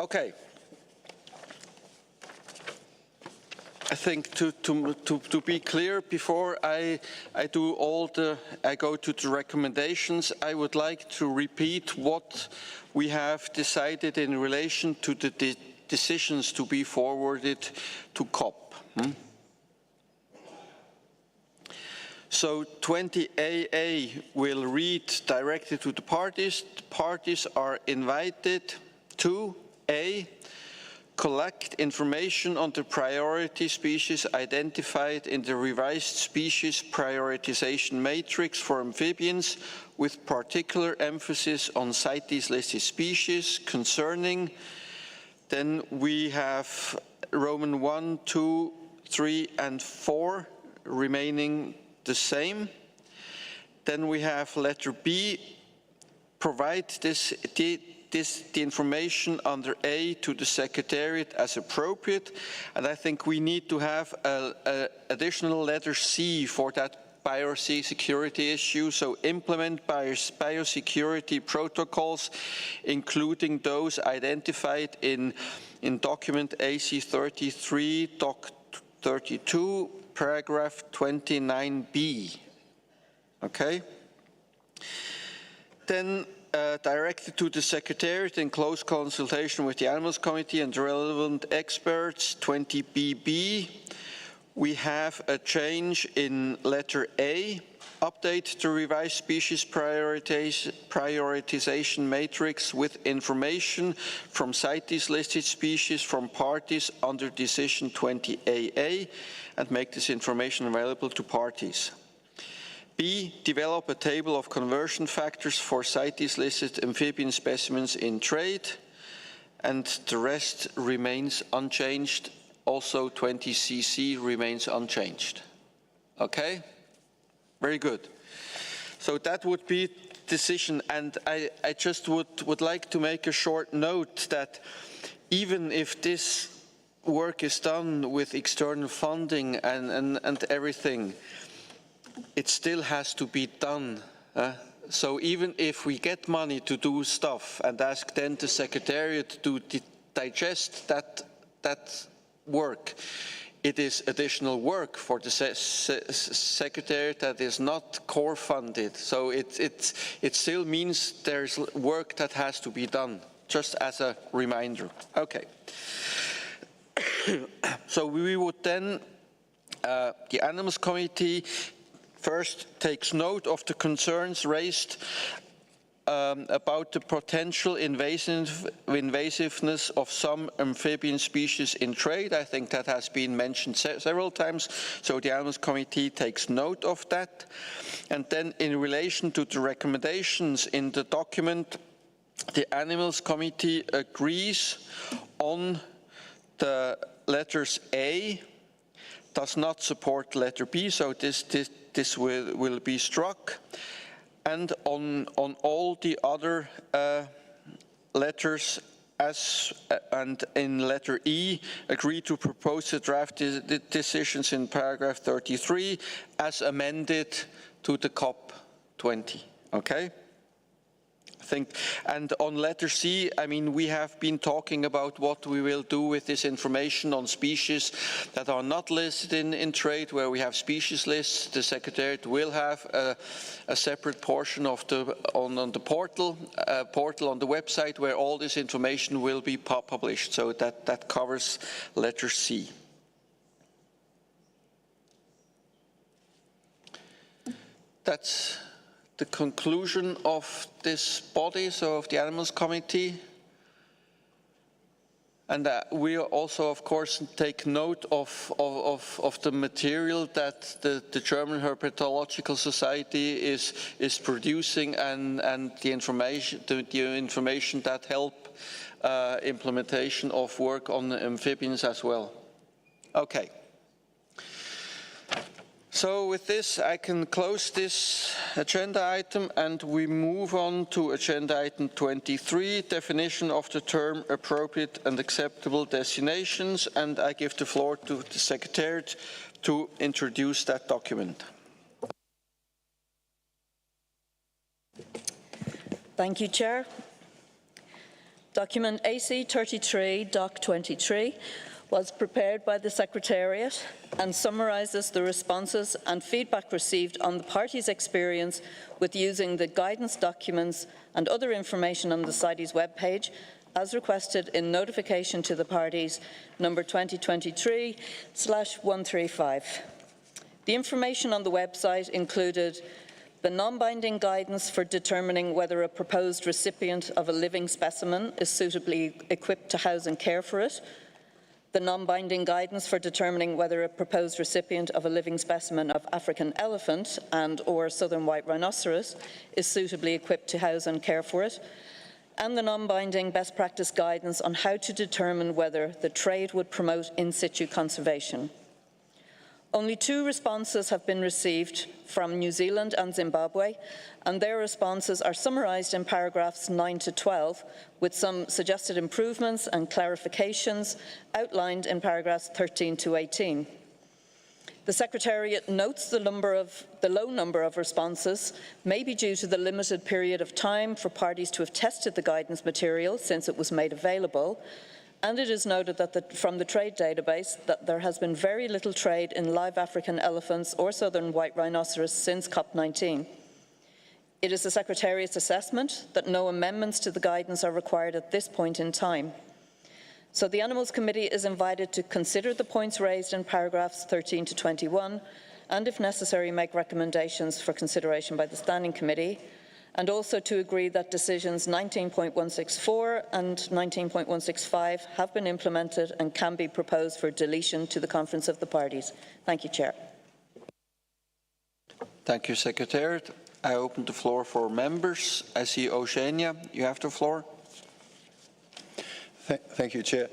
Okay. I think to be clear, before I go to the recommendations, I would like to repeat what we have decided in relation to the decisions to be forwarded to COP. So 20AA will read directly to the parties. The parties are invited to A, collect information on the priority species identified in the revised species prioritization matrix for amphibians, with particular emphasis on CITES listed species concerning. Then we have Roman 1, 2, 3, and 4 remaining the same. Then we have letter B, provide the information under A to the Secretariat as appropriate, and I think we need to have an additional letter C for that biosecurity issue, so implement biosecurity protocols, including those identified in document AC 33, doc 32, paragraph 29B. Okay? Then directed to the Secretariat in close consultation with the Animals Committee and relevant experts, 20BB. We have a change in letter A, update the revised species prioritization matrix with information from CITES listed species from parties under decision 20AA and make this information available to parties. B, develop a table of conversion factors for CITES listed amphibian specimens in trade, and the rest remains unchanged. Also 20CC remains unchanged. Okay? Very good. So that would be decision, and I just would like to make a short note that even if this work is done with external funding and everything, it still has to be done. So even if we get money to do stuff and ask then the Secretariat to digest that work, it is additional work for the Secretariat that is not core funded. So it still means there's work that has to be done, just as a reminder. Okay. So we would then, the Animals Committee first takes note of the concerns raised about the potential invasiveness of some amphibian species in trade. I think that has been mentioned several times, so the Animals Committee takes note of that. And then in relation to the recommendations in the document, the Animals Committee agrees on the letters A, does not support letter B, so this will be struck. And on all the other letters, and in letter E, agree to propose the draft decisions in paragraph 33 as amended to the COP 20. Okay? And on letter C, I mean, we have been talking about what we will do with this information on species that are not listed in trade, where we have species lists. The Secretariat will have a separate portion of on the portal on the website where all this information will be published. So that covers letter C. That's the conclusion of this body, so of the Animals Committee. And we also, of course, take note of the material that the German Herpetological Society is producing and the information that help implementation of work on amphibians as well. Okay. So with this, I can close this agenda item, and we move on to agenda item 23, definition of the term appropriate and acceptable destinations, and I give the floor to the Secretariat to introduce that document. Thank you, Chair. Document AC33, Doc 23, was prepared by the Secretariat and summarises the responses and feedback received on the parties' experience with using the guidance documents and other information on the CITES webpage as requested in notification to the parties number 2023/135. The information on the website included the non-binding guidance for determining whether a proposed recipient of a living specimen is suitably equipped to house and care for it, the non-binding guidance for determining whether a proposed recipient of a living specimen of African elephant and/or southern white rhinoceros is suitably equipped to house and care for it, and the non-binding best practice guidance on how to determine whether the trade would promote in situ conservation. Only 2 responses have been received from New Zealand and Zimbabwe, and their responses are summarised in paragraphs 9 to 12, with some suggested improvements and clarifications outlined in paragraphs 13 to 18. The Secretariat notes the low number of responses may be due to the limited period of time for parties to have tested the guidance material since it was made available, and it is noted that from the trade database that there has been very little trade in live African elephants or southern white rhinoceros since COP19. It is the Secretariat's assessment that no amendments to the guidance are required at this point in time. So the Animals Committee is invited to consider the points raised in paragraphs 13 to 21, and if necessary make recommendations for consideration by the Standing Committee, and also to agree that decisions 19.164 and 19.165 have been implemented and can be proposed for deletion to the Conference of the Parties. Thank you, Chair. Thank you, Secretariat. I open the floor for members. I see Oceania. You have the floor. Thank you, Chair.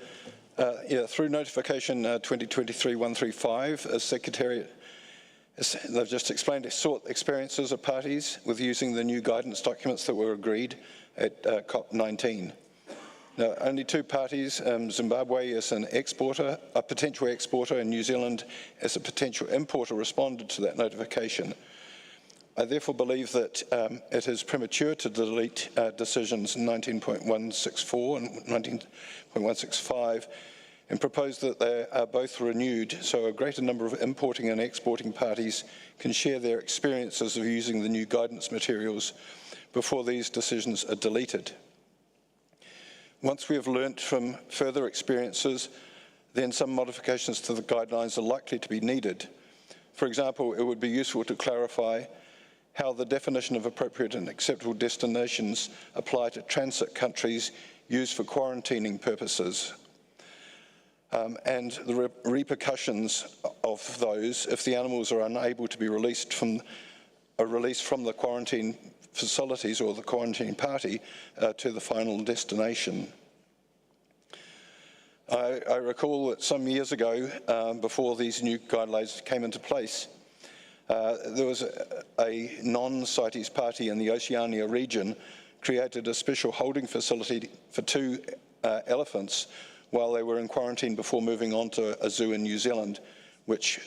Through notification 2023-135, as Secretariat, they've just explained, sought experiences of parties with using the new guidance documents that were agreed at COP19. Now, only 2 parties, Zimbabwe as an exporter, a potential exporter, and New Zealand as a potential importer, responded to that notification. I therefore believe that it is premature to delete decisions 19.164 and 19.165 and propose that they are both renewed so a greater number of importing and exporting parties can share their experiences of using the new guidance materials before these decisions are deleted. Once we have learnt from further experiences, then some modifications to the guidelines are likely to be needed. For example, it would be useful to clarify how the definition of appropriate and acceptable destinations apply to transit countries used for quarantining purposes. And the repercussions of those if the animals are unable to be released from the quarantine facilities or the quarantine party to the final destination. I recall that some years ago, before these new guidelines came into place, there was a non-CITES party in the Oceania region created a special holding facility for 2 elephants while they were in quarantine before moving on to a zoo in New Zealand, which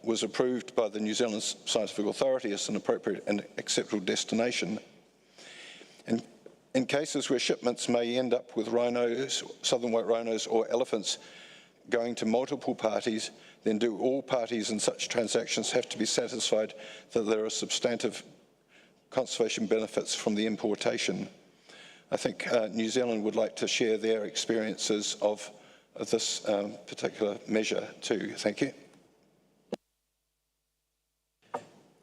was approved by the New Zealand Scientific Authority as an appropriate and acceptable destination. In cases where shipments may end up with rhinos, southern white rhinos or elephants going to multiple parties, then do all parties in such transactions have to be satisfied that there are substantive conservation benefits from the importation? I think New Zealand would like to share their experiences of this particular measure too. Thank you.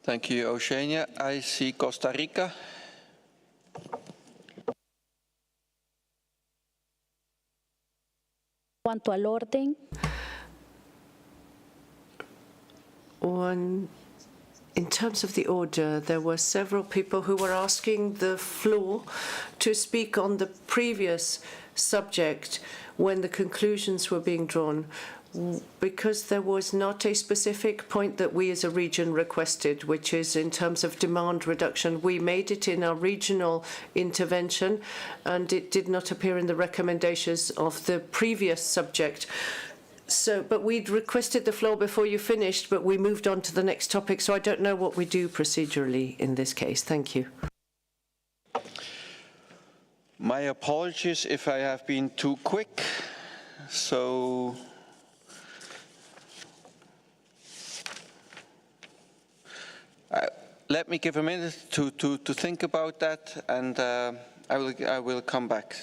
Thank you, Oceania. I see Costa Rica. Cuanto al orden. In terms of the order, there were several people who were asking the floor to speak on the previous subject when the conclusions were being drawn, because there was not a specific point that we as a region requested, which is in terms of demand reduction. We made it in our regional intervention, and it did not appear in the recommendations of the previous subject. But we'd requested the floor before you finished, but we moved on to the next topic, so I don't know what we do procedurally in this case. Thank you. My apologies if I have been too quick. So let me give a minute to think about that, and I will come back.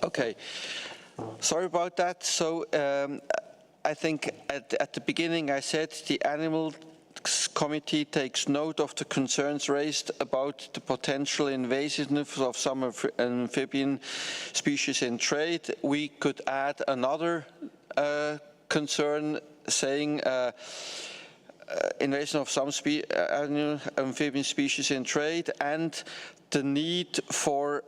Okay, sorry about that. So I think at the beginning I said the Animal Committee takes note of the concerns raised about the potential invasiveness of some amphibian species in trade. We could add another concern saying invasion of some amphibian species in trade and the need for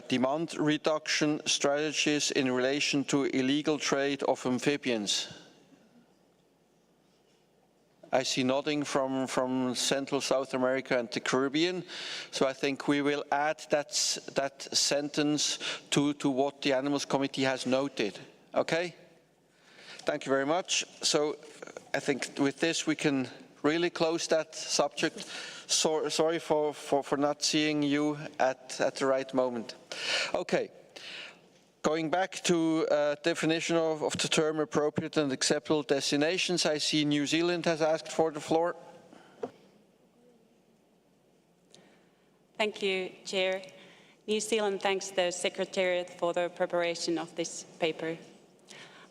demand reduction strategies in relation to illegal trade of amphibians. I see nodding from Central South America and the Caribbean, so I think we will add that sentence to what the Animals Committee has noted. Okay? Thank you very much. So I think with this we can really close that subject. Sorry for not seeing you at the right moment. Okay, going back to definition of the term appropriate and acceptable destinations, I see New Zealand has asked for the floor. Thank you, Chair. New Zealand thanks the Secretariat for the preparation of this paper.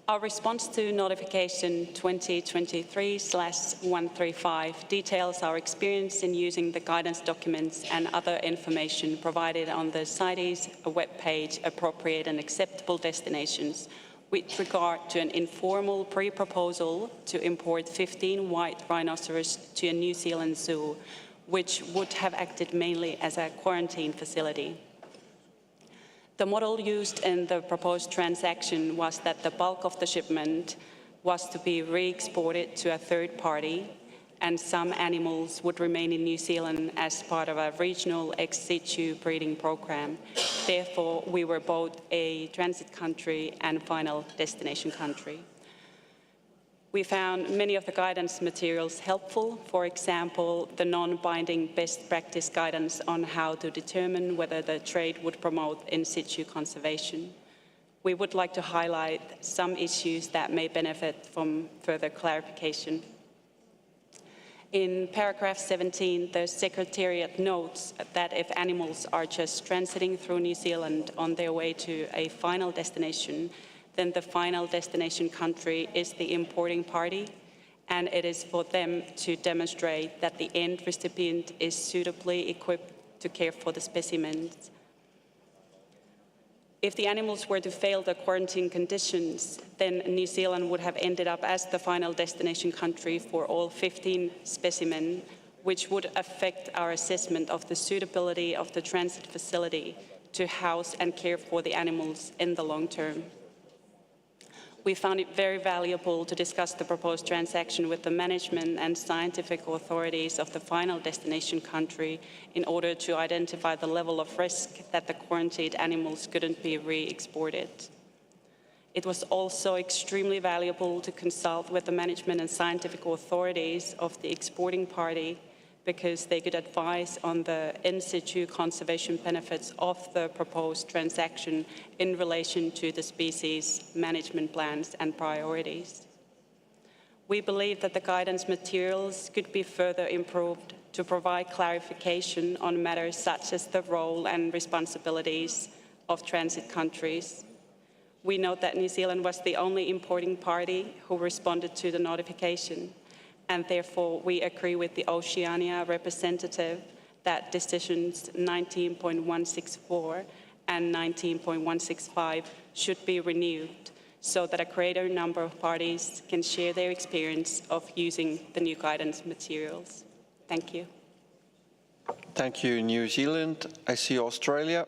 Our response to notification 2023/135 details our experience in using the guidance documents and other information provided on the CITES webpage, appropriate and acceptable destinations, with regard to an informal pre-proposal to import 15 white rhinoceros to a New Zealand zoo, which would have acted mainly as a quarantine facility. The model used in the proposed transaction was that the bulk of the shipment was to be re-exported to a third party, and some animals would remain in New Zealand as part of a regional ex situ breeding program. Therefore, we were both a transit country and final destination country. We found many of the guidance materials helpful, for example, the non-binding best practice guidance on how to determine whether the trade would promote in situ conservation. We would like to highlight some issues that may benefit from further clarification. In paragraph 17, the Secretariat notes that if animals are just transiting through New Zealand on their way to a final destination, then the final destination country is the importing party, and it is for them to demonstrate that the end recipient is suitably equipped to care for the specimens. If the animals were to fail the quarantine conditions, then New Zealand would have ended up as the final destination country for all 15 specimens, which would affect our assessment of the suitability of the transit facility to house and care for the animals in the long term. We found it very valuable to discuss the proposed transaction with the management and scientific authorities of the final destination country in order to identify the level of risk that the quarantined animals couldn't be re-exported. It was also extremely valuable to consult with the management and scientific authorities of the exporting party, because they could advise on the in situ conservation benefits of the proposed transaction in relation to the species management plans and priorities. We believe that the guidance materials could be further improved to provide clarification on matters such as the role and responsibilities of transit countries. We note that New Zealand was the only importing party who responded to the notification, and therefore we agree with the Oceania representative that decisions 19.164 and 19.165 should be renewed so that a greater number of parties can share their experience of using the new guidance materials. Thank you. Thank you, New Zealand. I see Australia.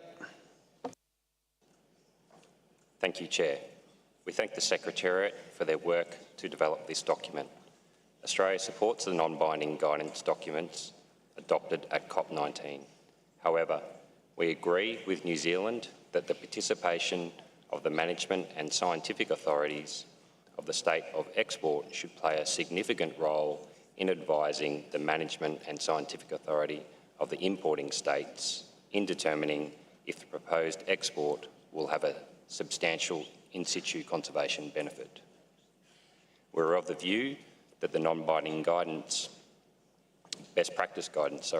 Thank you, Chair. We thank the Secretariat for their work to develop this document. Australia supports the non-binding guidance documents adopted at COP19. However, we agree with New Zealand that the participation of the management and scientific authorities of the state of export should play a significant role in advising the management and scientific authority of the importing states in determining if the proposed export will have a substantial in situ conservation benefit. We're of the view that the non-binding guidance, best practice guidance,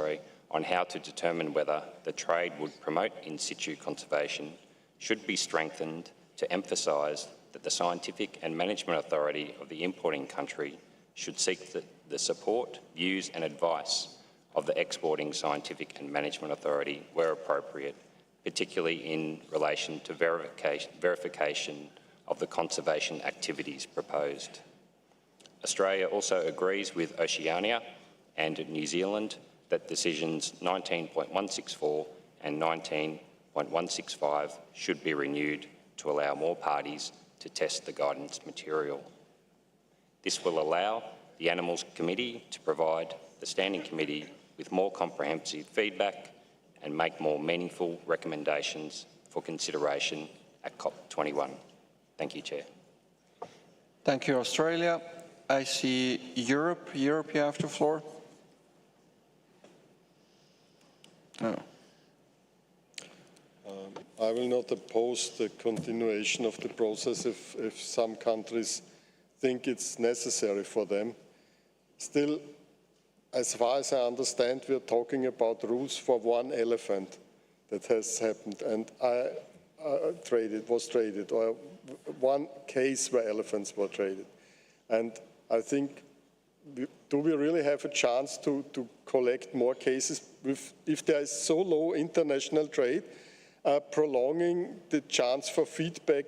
on how to determine whether the trade would promote in situ conservation should be strengthened to emphasise that the scientific and management authority of the importing country should seek the support, views and advice of the exporting scientific and management authority where appropriate, particularly in relation to verification of the conservation activities proposed. Australia also agrees with Oceania and New Zealand that decisions 19.164 and 19.165 should be renewed to allow more parties to test the guidance material. This will allow the Animals Committee to provide the Standing Committee with more comprehensive feedback and make more meaningful recommendations for consideration at COP21. Thank you, Chair. Thank you, Australia. I see Europe. Europe, you have the floor. Oh. I will not oppose the continuation of the process if some countries think it's necessary for them. Still, as far as I understand, we are talking about rules for one elephant that has happened and was traded, or one case where elephants were traded. And I think, do we really have a chance to collect more cases if there is so low international trade? Prolonging the chance for feedback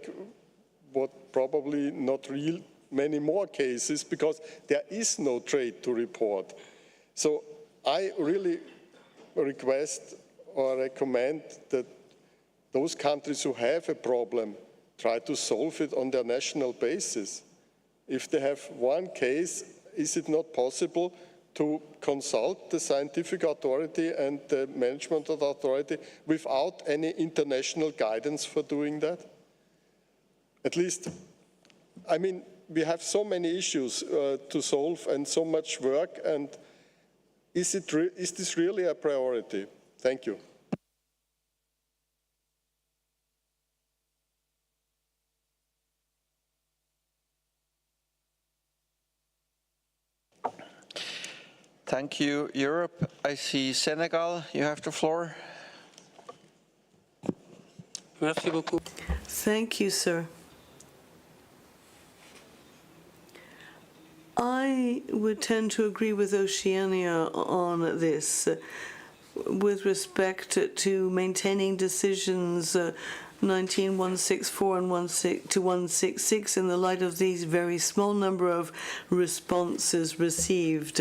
would probably not real many more cases because there is no trade to report. So I really request or recommend that those countries who have a problem try to solve it on their national basis. If they have one case, is it not possible to consult the scientific authority and the management authority without any international guidance for doing that? At least, I mean, we have so many issues to solve and so much work, and is this really a priority? Thank you. Thank you, Europe. I see Senegal. You have the floor. Merci beaucoup. Thank you, sir. I would tend to agree with Oceania on this with respect to maintaining decisions 19.164 and 166 in the light of these very small number of responses received.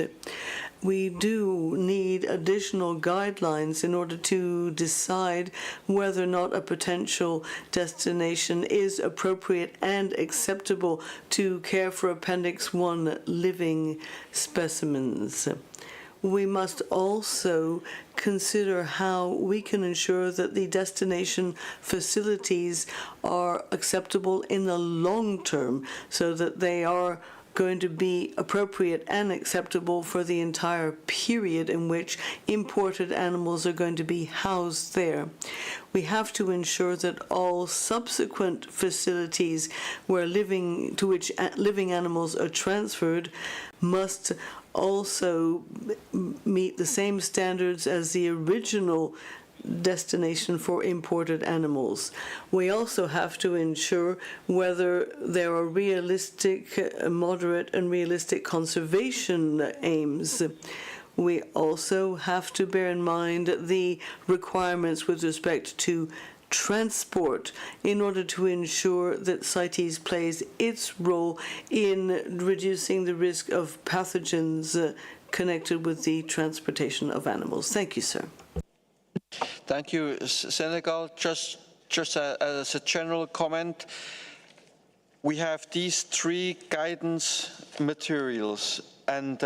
We do need additional guidelines in order to decide whether or not a potential destination is appropriate and acceptable to care for Appendix 1 living specimens. We must also consider how we can ensure that the destination facilities are acceptable in the long term so that they are going to be appropriate and acceptable for the entire period in which imported animals are going to be housed there. We have to ensure that all subsequent facilities to which living animals are transferred must also meet the same standards as the original destination for imported animals. We also have to ensure whether there are realistic, moderate and realistic conservation aims. We also have to bear in mind the requirements with respect to transport in order to ensure that CITES plays its role in reducing the risk of pathogens connected with the transportation of animals. Thank you, sir. Thank you, Senegal. Just as a general comment, we have these 3 guidance materials, and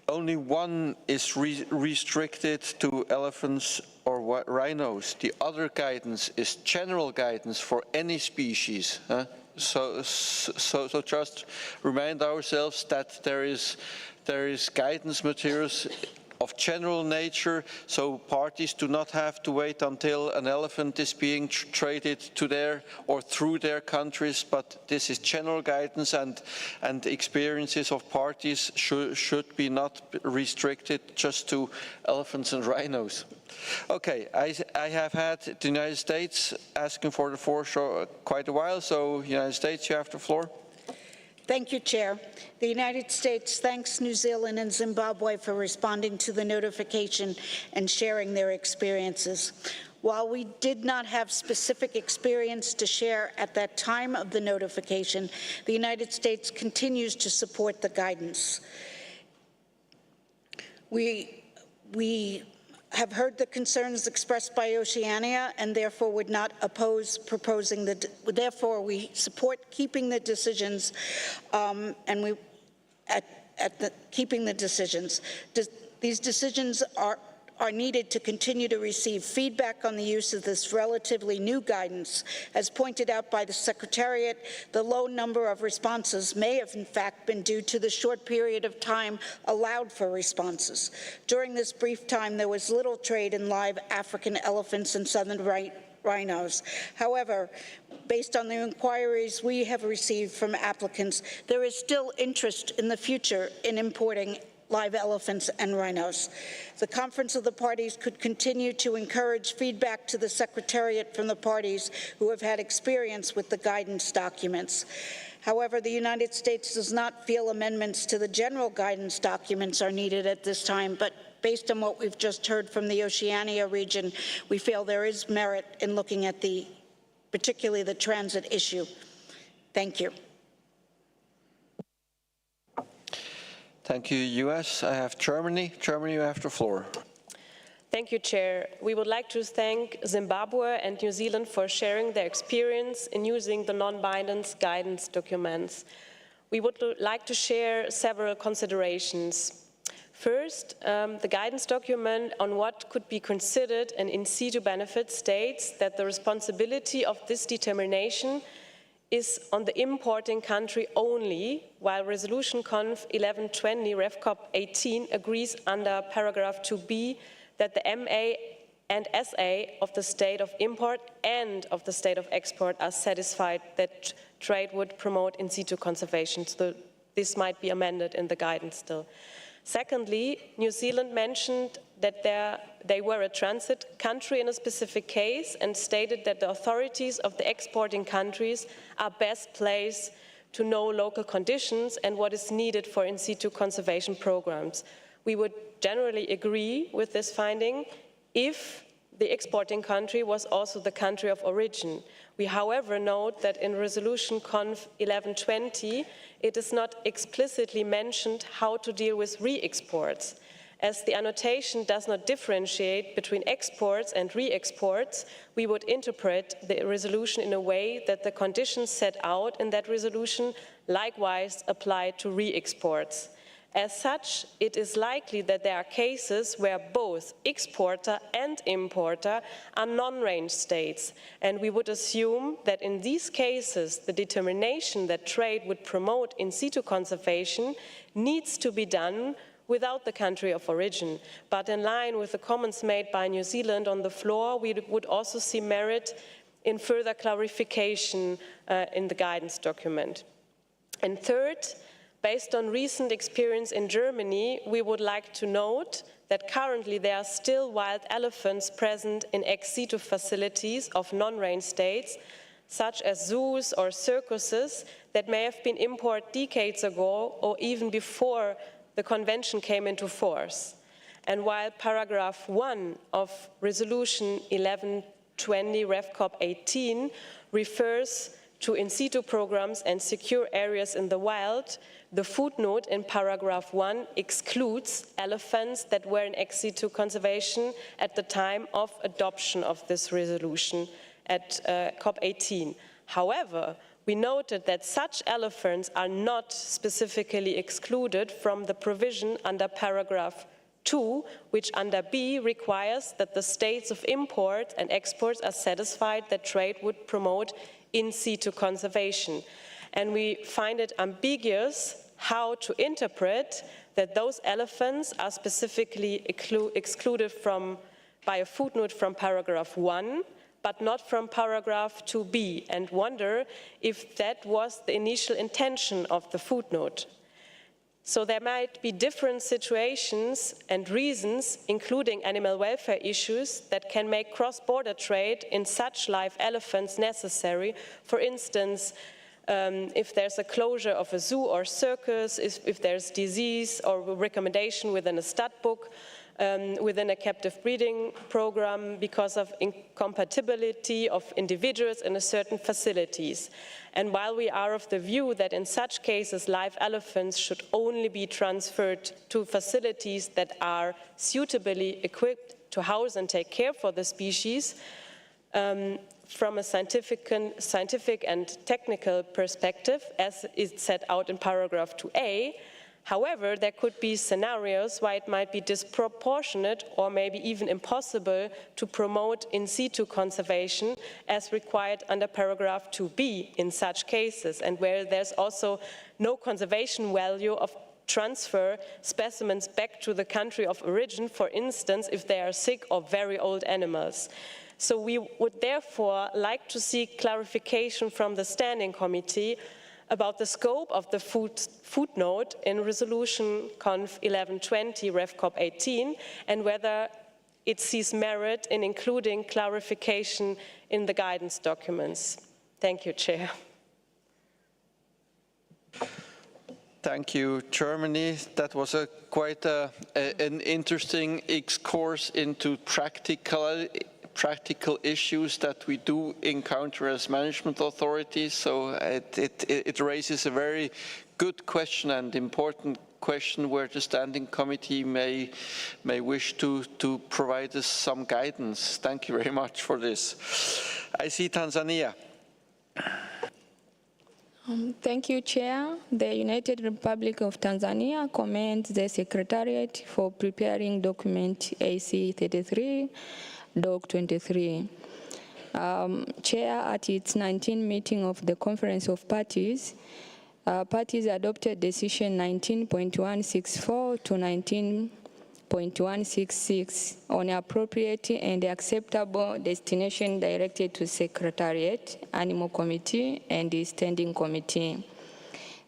only one is restricted to elephants or rhinos. The other guidance is general guidance for any species. So just remind ourselves that there is guidance materials of general nature, so parties do not have to wait until an elephant is being traded to their or through their countries, but this is general guidance, and experiences of parties should be not restricted just to elephants and rhinos. Okay, I have had the United States asking for the floor quite a while, so United States, you have the floor. Thank you, Chair. The United States thanks New Zealand and Zimbabwe for responding to the notification and sharing their experiences. While we did not have specific experience to share at that time of the notification, the United States continues to support the guidance. We have heard the concerns expressed by Oceania and therefore would not oppose proposing therefore we support keeping the decisions keeping the decisions. These decisions are needed to continue to receive feedback on the use of this relatively new guidance. As pointed out by the Secretariat, the low number of responses may have in fact been due to the short period of time allowed for responses. During this brief time, there was little trade in live African elephants and southern rhinos. However, based on the inquiries we have received from applicants, there is still interest in the future in importing live elephants and rhinos. The Conference of the Parties could continue to encourage feedback to the Secretariat from the parties who have had experience with the guidance documents. However, the United States does not feel amendments to the general guidance documents are needed at this time, but based on what we've just heard from the Oceania region, we feel there is merit in looking at particularly the transit issue. Thank you. Thank you, US. I have Germany. Germany, you have the floor. Thank you, Chair. We would like to thank Zimbabwe and New Zealand for sharing their experience in using the non-binding guidance documents. We would like to share several considerations. First, the guidance document on what could be considered an in situ benefit states that the responsibility of this determination is on the importing country only, while Resolution Conf 1120 RevCop 18 agrees under paragraph 2b that the MA and SA of the state of import and of the state of export are satisfied that trade would promote in situ conservation. So this might be amended in the guidance still. Secondly, New Zealand mentioned that they were a transit country in a specific case and stated that the authorities of the exporting countries are best placed to know local conditions and what is needed for in situ conservation programs. We would generally agree with this finding if the exporting country was also the country of origin. We, however, note that in Resolution Conf 1120, it is not explicitly mentioned how to deal with re-exports. As the annotation does not differentiate between exports and re-exports, we would interpret the resolution in a way that the conditions set out in that resolution likewise apply to re-exports. As such, it is likely that there are cases where both exporter and importer are non-range states, and we would assume that in these cases, the determination that trade would promote in situ conservation needs to be done without the country of origin. But in line with the comments made by New Zealand on the floor, we would also see merit in further clarification in the guidance document. And third, based on recent experience in Germany, we would like to note that currently there are still wild elephants present in ex situ facilities of non-range states, such as zoos or circuses that may have been imported decades ago or even before the convention came into force. And while paragraph 1 of resolution 1120 RevCop 18 refers to in situ programs and secure areas in the wild, the footnote in paragraph 1 excludes elephants that were in ex situ conservation at the time of adoption of this resolution at COP18. However, we noted that such elephants are not specifically excluded from the provision under paragraph 2, which under B requires that the states of import and exports are satisfied that trade would promote in situ conservation. And we find it ambiguous how to interpret that those elephants are specifically excluded by a footnote from paragraph 1, but not from paragraph 2b, and wonder if that was the initial intention of the footnote. So there might be different situations and reasons, including animal welfare issues, that can make cross-border trade in such live elephants necessary. For instance, if there's a closure of a zoo or circus, if there's disease or recommendation within a stud book, within a captive breeding program because of incompatibility of individuals in a certain facilities. And while we are of the view that in such cases live elephants should only be transferred to facilities that are suitably equipped to house and take care for the species, from a scientific and technical perspective, as is set out in paragraph 2a, however, there could be scenarios why it might be disproportionate or maybe even impossible to promote in situ conservation as required under paragraph 2b in such cases, and where there's also no conservation value of transfer specimens back to the country of origin, for instance, if they are sick or very old animals. So we would therefore like to seek clarification from the Standing Committee about the scope of the footnote in Resolution Conf 1120 RevCop 18 and whether it sees merit in including clarification in the guidance documents. Thank you, Chair. Thank you, Germany. That was quite an interesting excursus into practical issues that we do encounter as management authorities. So it raises a very good question and important question where the Standing Committee may wish to provide us some guidance. Thank you very much for this. I see Tanzania. Thank you, Chair. The United Republic of Tanzania commends the Secretariat for preparing document AC 33, Doc 23. Chair, at its 19th meeting of the Conference of Parties, parties adopted decision 19.164 to 19.166 on appropriate and acceptable destination directed to Secretariat, Animal Committee, and the Standing Committee.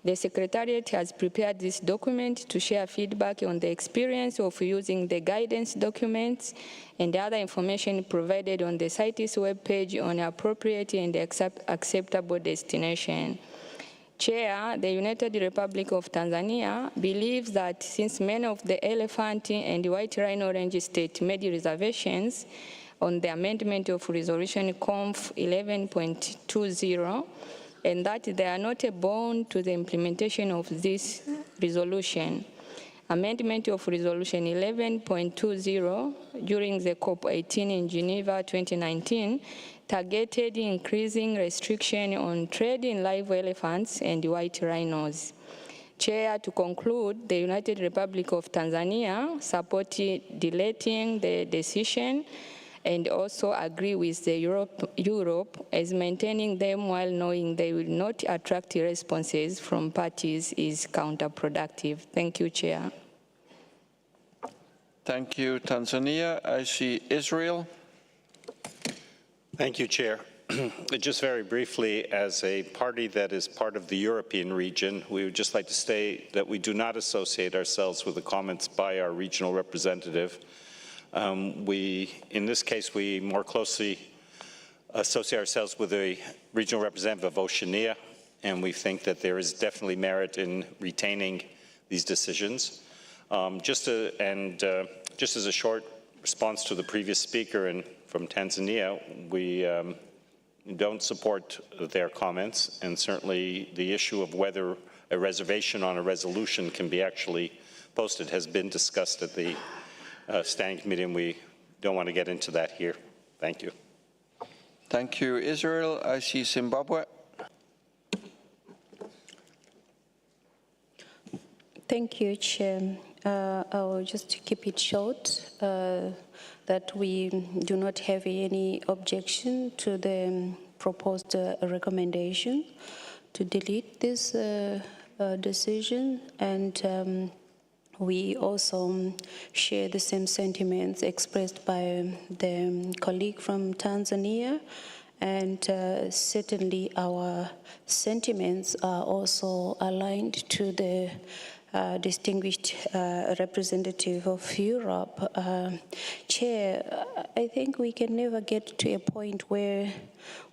The Secretariat has prepared this document to share feedback on the experience of using the guidance documents and other information provided on the CITES webpage on appropriate and acceptable destination. Chair, the United Republic of Tanzania believes that since many of the elephant and white rhino range state made reservations on the amendment of Resolution Conf 11.20, and that they are not bound to the implementation of this resolution. Amendment of Resolution 11.20 during the COP18 in Geneva 2019 targeted increasing restriction on trade in live elephants and white rhinos. Chair, to conclude, the United Republic of Tanzania supported deleting the decision and also agree with the Europe as maintaining them while knowing they will not attract responses from parties is counterproductive. Thank you, Chair. Thank you, Tanzania. I see Israel. Thank you, Chair. Just very briefly, as a party that is part of the European region, we would just like to state that we do not associate ourselves with the comments by our regional representative. In this case, we more closely associate ourselves with the regional representative of Oceania, and we think that there is definitely merit in retaining these decisions. Just as a short response to the previous speaker from Tanzania, we don't support their comments, and certainly the issue of whether a reservation on a resolution can be actually posted has been discussed at the standing committee, and we don't want to get into that here. Thank you. Thank you, Israel. I see Zimbabwe. Thank you, Chair. I will just keep it short, that we do not have any objection to the proposed recommendation to delete this decision, and we also share the same sentiments expressed by the colleague from Tanzania, and certainly our sentiments are also aligned to the distinguished representative of Europe. Chair, I think we can never get to a point where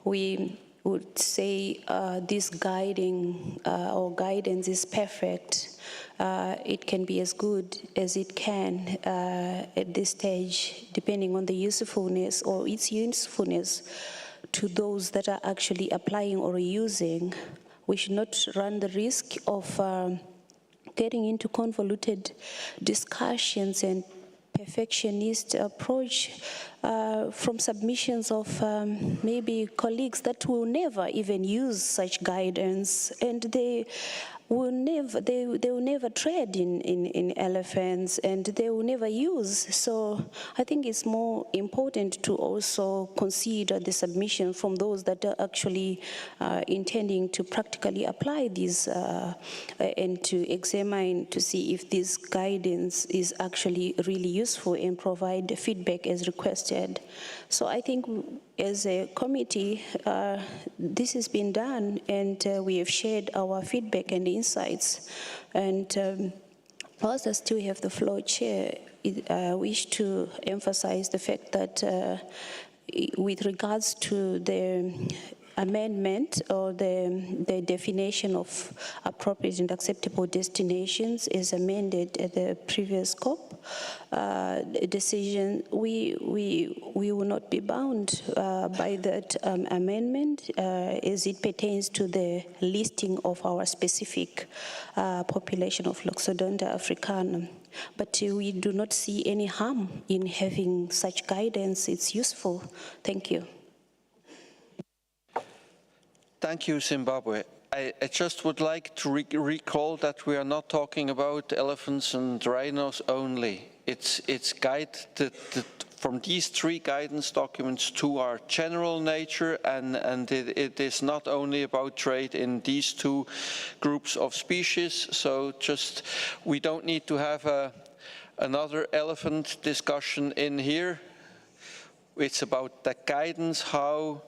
we would say this guiding or guidance is perfect. It can be as good as it can at this stage, depending on the usefulness or its usefulness to those that are actually applying or using. We should not run the risk of getting into convoluted discussions and perfectionist approach from submissions of maybe colleagues that will never even use such guidance, and they will never tread in elephants, and they will never use. So I think it's more important to also consider the submission from those that are actually intending to practically apply these and to examine to see if this guidance is actually really useful and provide feedback as requested. So I think as a committee, this has been done, and we have shared our feedback and insights. And whilst I still have the floor, Chair, I wish to emphasize the fact that with regards to the amendment or the definition of appropriate and acceptable destinations is amended at the previous COP decision, we will not be bound by that amendment as it pertains to the listing of our specific population of Loxodonta africanum. But we do not see any harm in having such guidance. It's useful. Thank you. Thank you, Zimbabwe. I just would like to recall that we are not talking about elephants and rhinos only. It's guided from these three guidance documents to our general nature, and it is not only about trade in these two groups of species. So just, we don't need to have another elephant discussion in here. It's about the guidance, how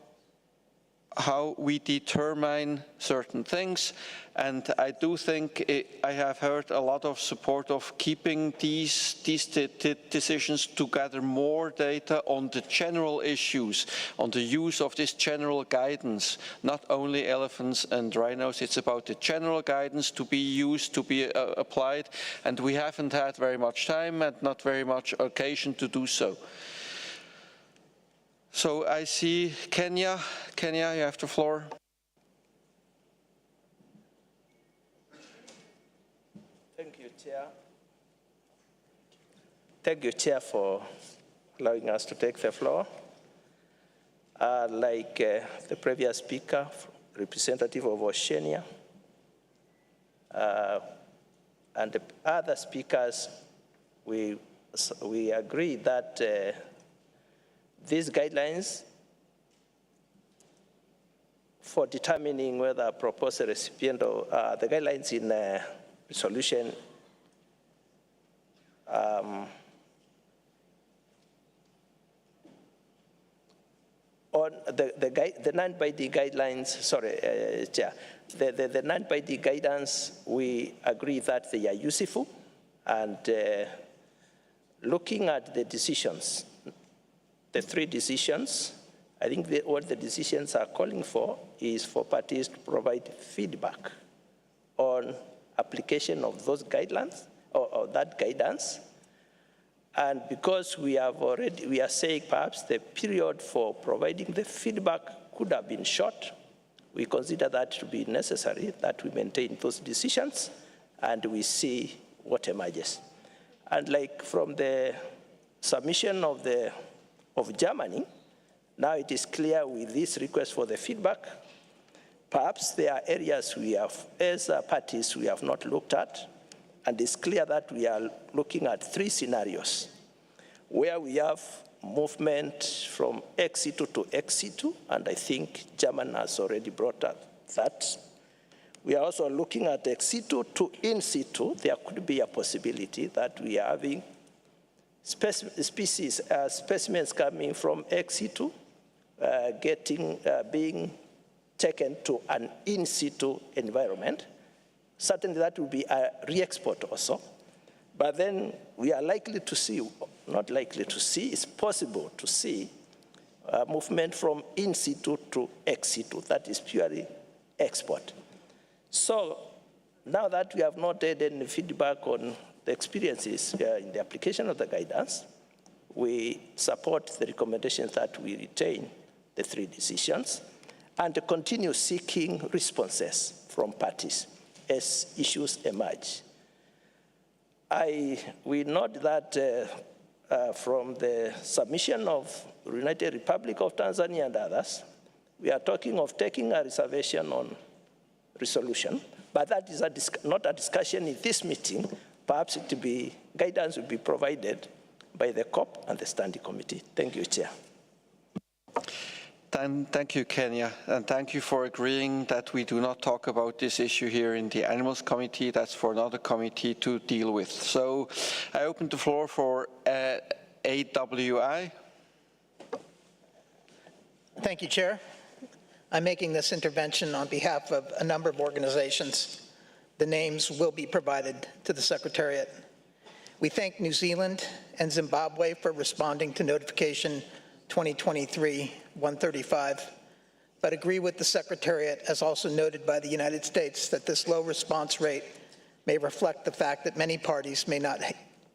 we determine certain things, and I do think I have heard a lot of support of keeping these decisions to gather more data on the general issues, on the use of this general guidance, not only elephants and rhinos. It's about the general guidance to be used, to be applied, and we haven't had very much time and not very much occasion to do so. So I see Kenya. Kenya, you have the floor. Thank you, Chair. Thank you, Chair, for allowing us to take the floor. Like the previous speaker, representative of Oceania, and the other speakers, we agree that these guidelines for determining whether a proposed recipient or the guidelines in resolution on on the non-binding guidelines, sorry, Chair, the non-binding guidance, we agree that they are useful, and looking at the decisions, the 3 decisions, I think what the decisions are calling for is for parties to provide feedback on application of those guidelines, or that guidance. And because we are saying perhaps the period for providing the feedback could have been short, we consider that to be necessary, that we maintain those decisions and we see what emerges. And like from the submission of Germany, now it is clear with this request for the feedback, perhaps there are areas we have, as parties, we have not looked at, and it's clear that we are looking at 3 scenarios where we have movement from ex situ to ex situ, and I think German has already brought up that. We are also looking at ex situ to in situ. There could be a possibility that we are having specimens coming from ex situ, being taken to an in situ environment. Certainly that will be a re-export also. But then we are likely to see, not likely to see, it's possible to see movement from in situ to ex situ. That is purely export. So now that we have not had any feedback on the experiences in the application of the guidance, we support the recommendations that we retain the 3 decisions and to continue seeking responses from parties as issues emerge. We note that from the submission of the United Republic of Tanzania and others, we are talking of taking a reservation on resolution, but that is not a discussion in this meeting. Perhaps guidance will be provided by the COP and the Standing Committee. Thank you, Chair. Thank you, Kenya, and thank you for agreeing that we do not talk about this issue here in the Animals Committee. That's for another committee to deal with. So I open the floor for AWI. Thank you, Chair. I'm making this intervention on behalf of a number of organizations. The names will be provided to the Secretariat. We thank New Zealand and Zimbabwe for responding to notification 2023-135, but agree with the Secretariat, as also noted by the United States, that this low response rate may reflect the fact that many parties may not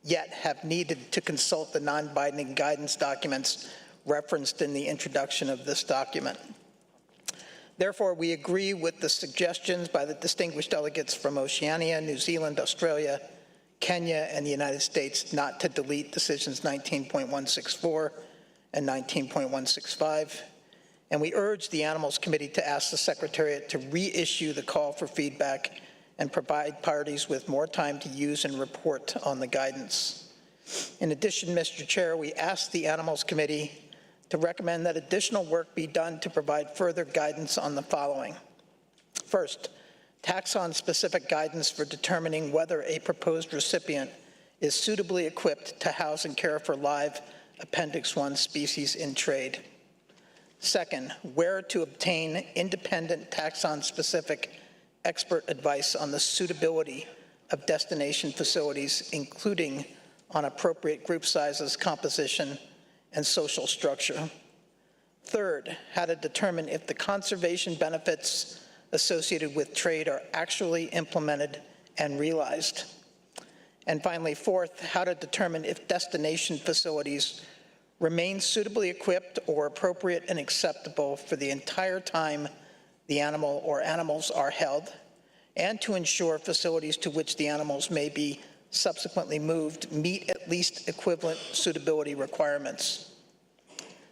yet have needed to consult the non-binding guidance documents referenced in the introduction of this document. Therefore, we agree with the suggestions by the distinguished delegates from Oceania, New Zealand, Australia, Kenya, and the United States not to delete decisions 19.164 and 19.165, and we urge the Animals Committee to ask the Secretariat to reissue the call for feedback and provide parties with more time to use and report on the guidance. In addition, Mr. Chair, we ask the Animals Committee to recommend that additional work be done to provide further guidance on the following. First, taxon-specific guidance for determining whether a proposed recipient is suitably equipped to house and care for live Appendix 1 species in trade. Second, where to obtain independent taxon-specific expert advice on the suitability of destination facilities, including on appropriate group sizes, composition, and social structure. Third, how to determine if the conservation benefits associated with trade are actually implemented and realized. And finally, fourth, how to determine if destination facilities remain suitably equipped or appropriate and acceptable for the entire time the animal or animals are held, and to ensure facilities to which the animals may be subsequently moved meet at least equivalent suitability requirements.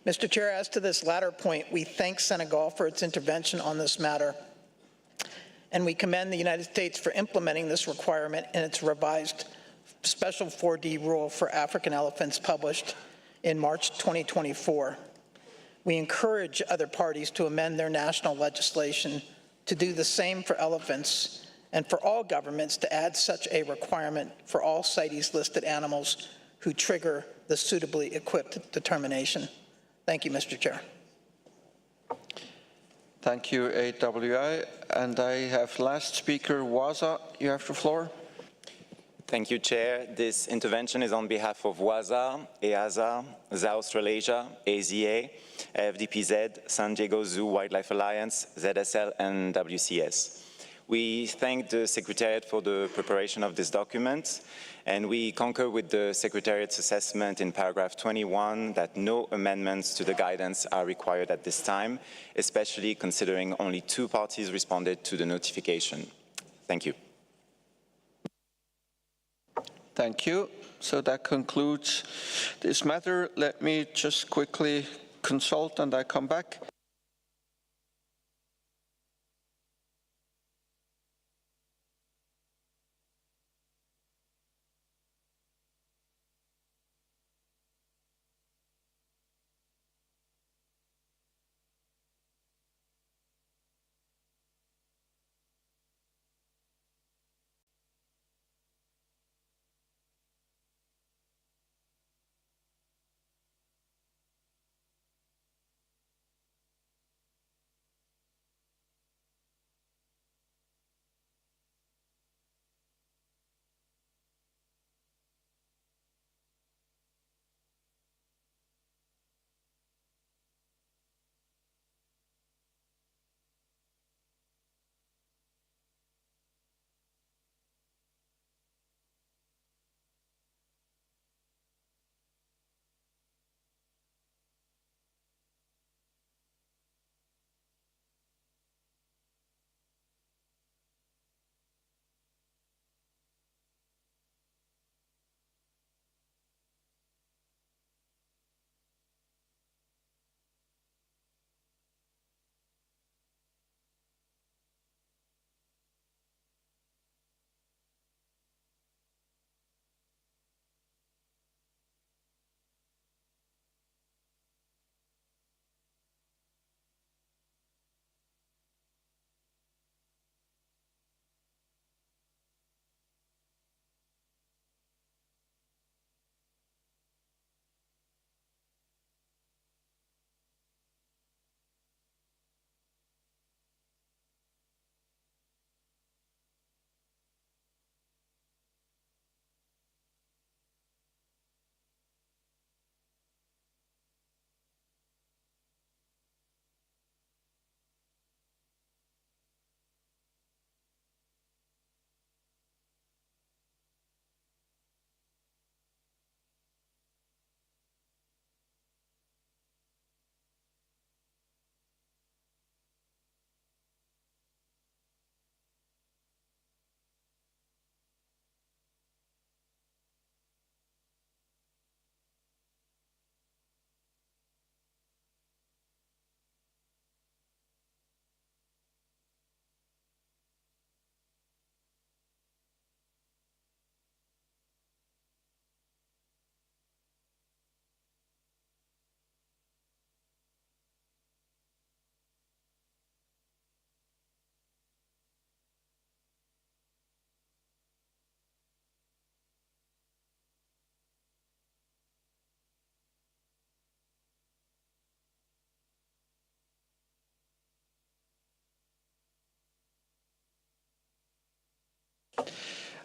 Mr. Chair, as to this latter point, we thank Senegal for its intervention on this matter, and we commend the United States for implementing this requirement in its revised Special 4D rule for African elephants published in March 2024. We encourage other parties to amend their national legislation to do the same for elephants, and for all governments to add such a requirement for all CITES-listed animals who trigger the suitably equipped determination. Thank you, Mr. Chair. Thank you, AWI. And I have last speaker, WASA. You have the floor. Thank you, Chair. This intervention is on behalf of WASA, EASA, ZA Australasia, AZA, FDPZ, San Diego Zoo Wildlife Alliance, ZSL, and WCS. We thank the Secretariat for the preparation of this document, and we concur with the Secretariat's assessment in paragraph 21 that no amendments to the guidance are required at this time, especially considering only 2 parties responded to the notification. Thank you. Thank you. So that concludes this matter. Let me just quickly consult and I come back.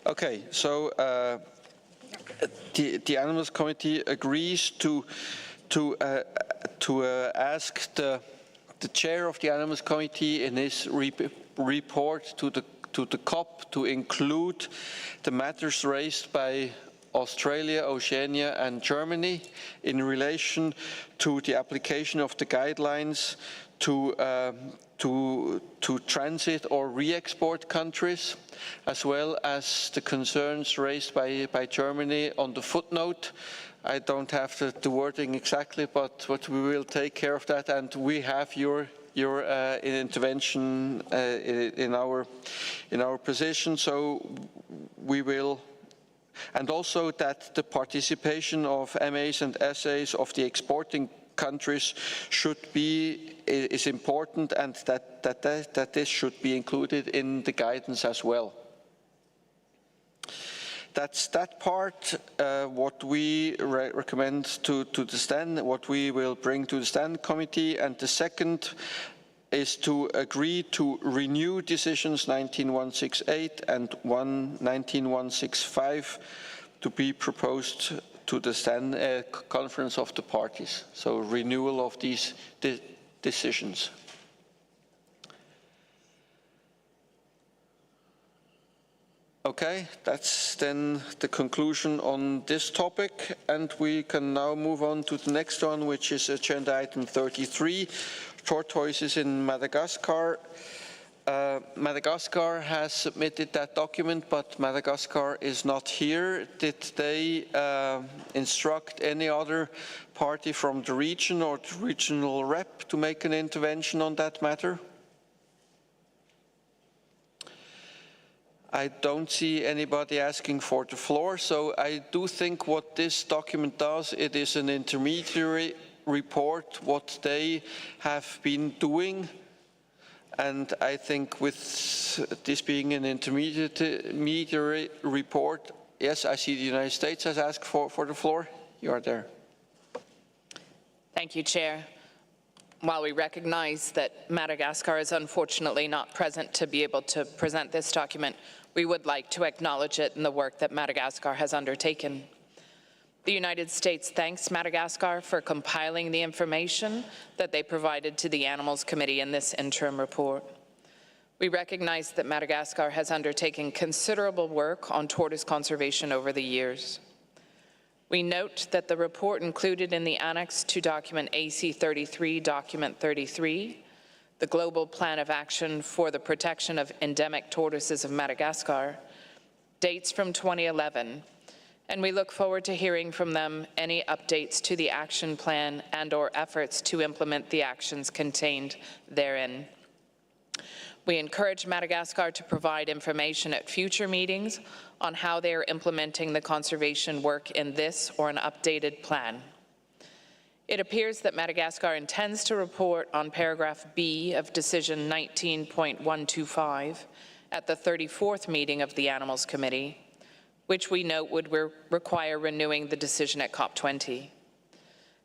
Okay, so the Animals Committee agrees to ask the chair of the Animals Committee in his report to the COP to include the matters raised by Australia, Oceania, and Germany in relation to the application of the guidelines to transit or re-export countries, as well as the concerns raised by Germany on the footnote. I don't have the wording exactly, but we will take care of that, and we have your intervention in our position. So we will. And also that the participation of MAs and SAs of the exporting countries is important, and that this should be included in the guidance as well. That's that part, what we recommend to the stand, what we will bring to the stand committee. And the second is to agree to renew decisions 19168 and 19165 to be proposed to the conference of the parties. So renewal of these decisions. Okay, that's then the conclusion on this topic, and we can now move on to the next one, which is agenda item 33, tortoises in Madagascar. Madagascar has submitted that document, but Madagascar is not here. Did they instruct any other party from the region or the regional rep to make an intervention on that matter? I don't see anybody asking for the floor, so I do think what this document does, it is an intermediary report, what they have been doing. And I think with this being an intermediary report, yes, I see the United States has asked for the floor. You are there. Thank you, Chair. While we recognize that Madagascar is unfortunately not present to be able to present this document, we would like to acknowledge it and the work that Madagascar has undertaken. The United States thanks Madagascar for compiling the information that they provided to the Animals Committee in this interim report. We recognize that Madagascar has undertaken considerable work on tortoise conservation over the years. We note that the report included in the annex to document AC33, document 33, the Global Plan of Action for the Protection of Endemic Tortoises of Madagascar, dates from 2011, and we look forward to hearing from them any updates to the action plan and/or efforts to implement the actions contained therein. We encourage Madagascar to provide information at future meetings on how they are implementing the conservation work in this or an updated plan. It appears that Madagascar intends to report on paragraph B of decision 19.125 at the 34th meeting of the Animals Committee, which we note would require renewing the decision at COP20.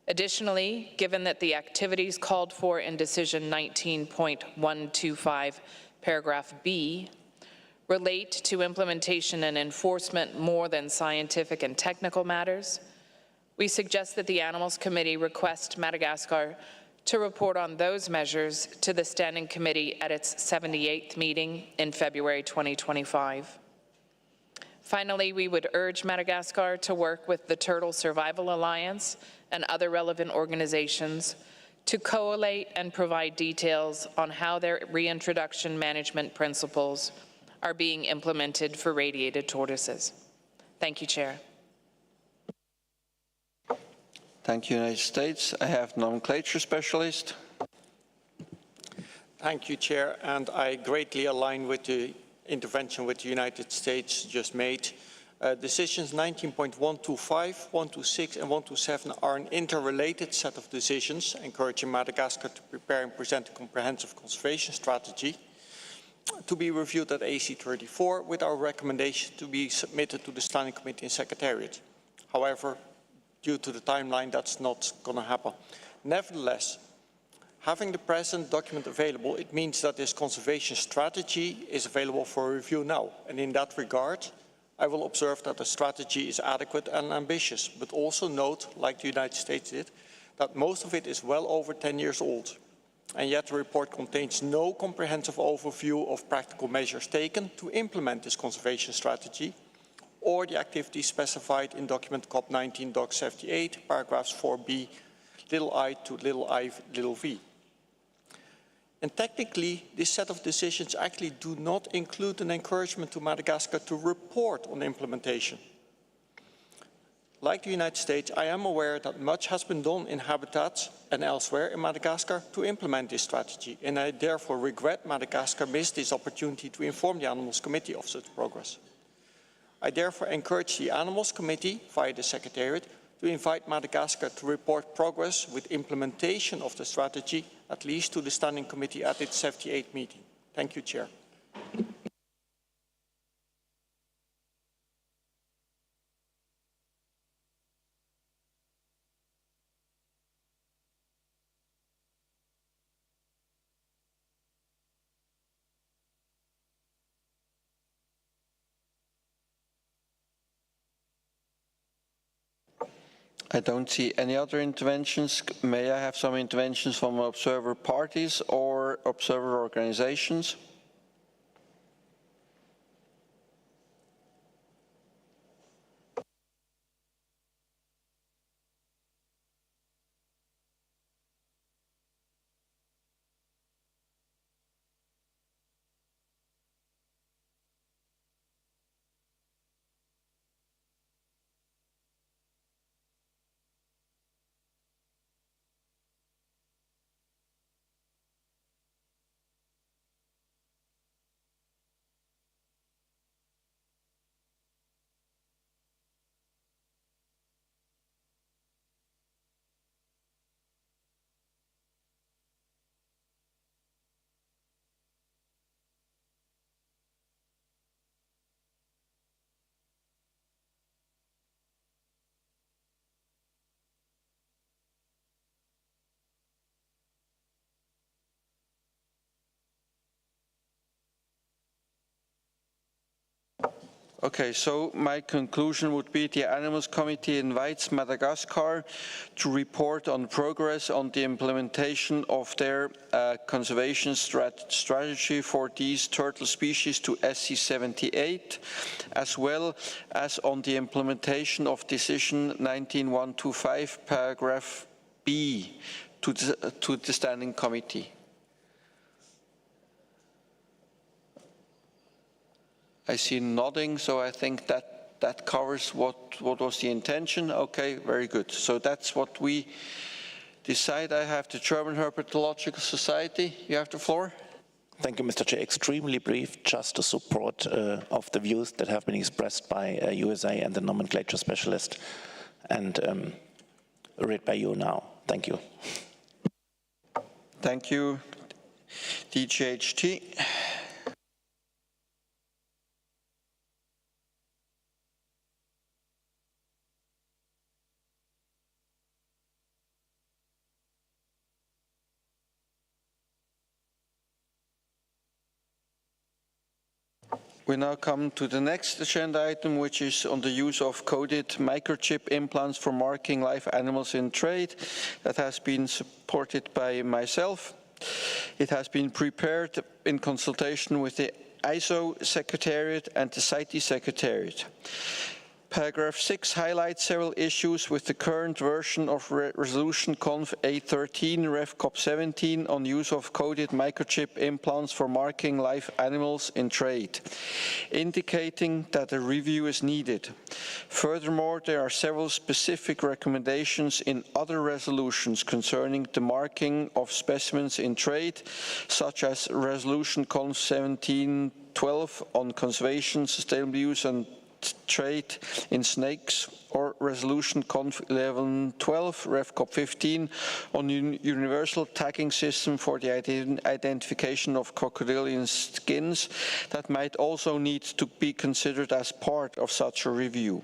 Additionally, given that the activities called for in decision 19.125 paragraph B relate to implementation and enforcement more than scientific and technical matters, we suggest that the Animals Committee request Madagascar to report on those measures to the Standing Committee at its 78th meeting in February 2025. Finally, we would urge Madagascar to work with the Turtle Survival Alliance and other relevant organizations to collate and provide details on how their reintroduction management principles are being implemented for radiated tortoises. Thank you, Chair. Thank you, United States. I have nomenclature specialist. Thank you, Chair, and I greatly align with the intervention with the United States just made. Decisions 19.125, 126 and 127 are an interrelated set of decisions encouraging Madagascar to prepare and present a comprehensive conservation strategy to be reviewed at AC34 with our recommendation to be submitted to the Standing Committee and Secretariat. However, due to the timeline, that's not going to happen. Nevertheless, having the present document available, it means that this conservation strategy is available for review now. And in that regard, I will observe that the strategy is adequate and ambitious, but also note, like the United States did, that most of it is well over 10 years old. And yet the report contains no comprehensive overview of practical measures taken to implement this conservation strategy, or the activities specified in document COP19 Doc 78, paragraphs 4b, little I to little I, little v. And technically, this set of decisions actually do not include an encouragement to Madagascar to report on implementation. Like the United States, I am aware that much has been done in habitats and elsewhere in Madagascar to implement this strategy, and I therefore regret Madagascar missed this opportunity to inform the Animals Committee of such progress. I therefore encourage the Animals Committee, via the Secretariat, to invite Madagascar to report progress with implementation of the strategy, at least to the Standing Committee at its 78th meeting. Thank you, Chair. I don't see any other interventions. May I have some interventions from observer parties or observer organizations? Okay, so my conclusion would be the Animals Committee invites Madagascar to report on progress on the implementation of their conservation strategy for these turtle species to SC78, as well as on the implementation of Decision 19125, paragraph B, to the Standing Committee. I see nodding, so I think that covers what was the intention. Okay, very good. So that's what we decide. I have the German Herpetological Society. You have the floor. Thank you, Mr. Chair. Extremely brief, just to support of the views that have been expressed by USA and the nomenclature specialist, and read by you now. Thank you. Thank you, DGHT. We now come to the next agenda item, which is on the use of coded microchip implants for marking live animals in trade. That has been supported by myself. It has been prepared in consultation with the ISO Secretariat and the CITES Secretariat. Paragraph 6 highlights several issues with the current version of Resolution Conf A13 Ref COP 17 on use of coded microchip implants for marking live animals in trade, indicating that a review is needed. Furthermore, there are several specific recommendations in other resolutions concerning the marking of specimens in trade, such as Resolution Conf 1712 on conservation, sustainable use and trade in snakes, or Resolution Conf 1112 Ref COP 15 on universal tagging system for the identification of crocodilian skins that might also need to be considered as part of such a review.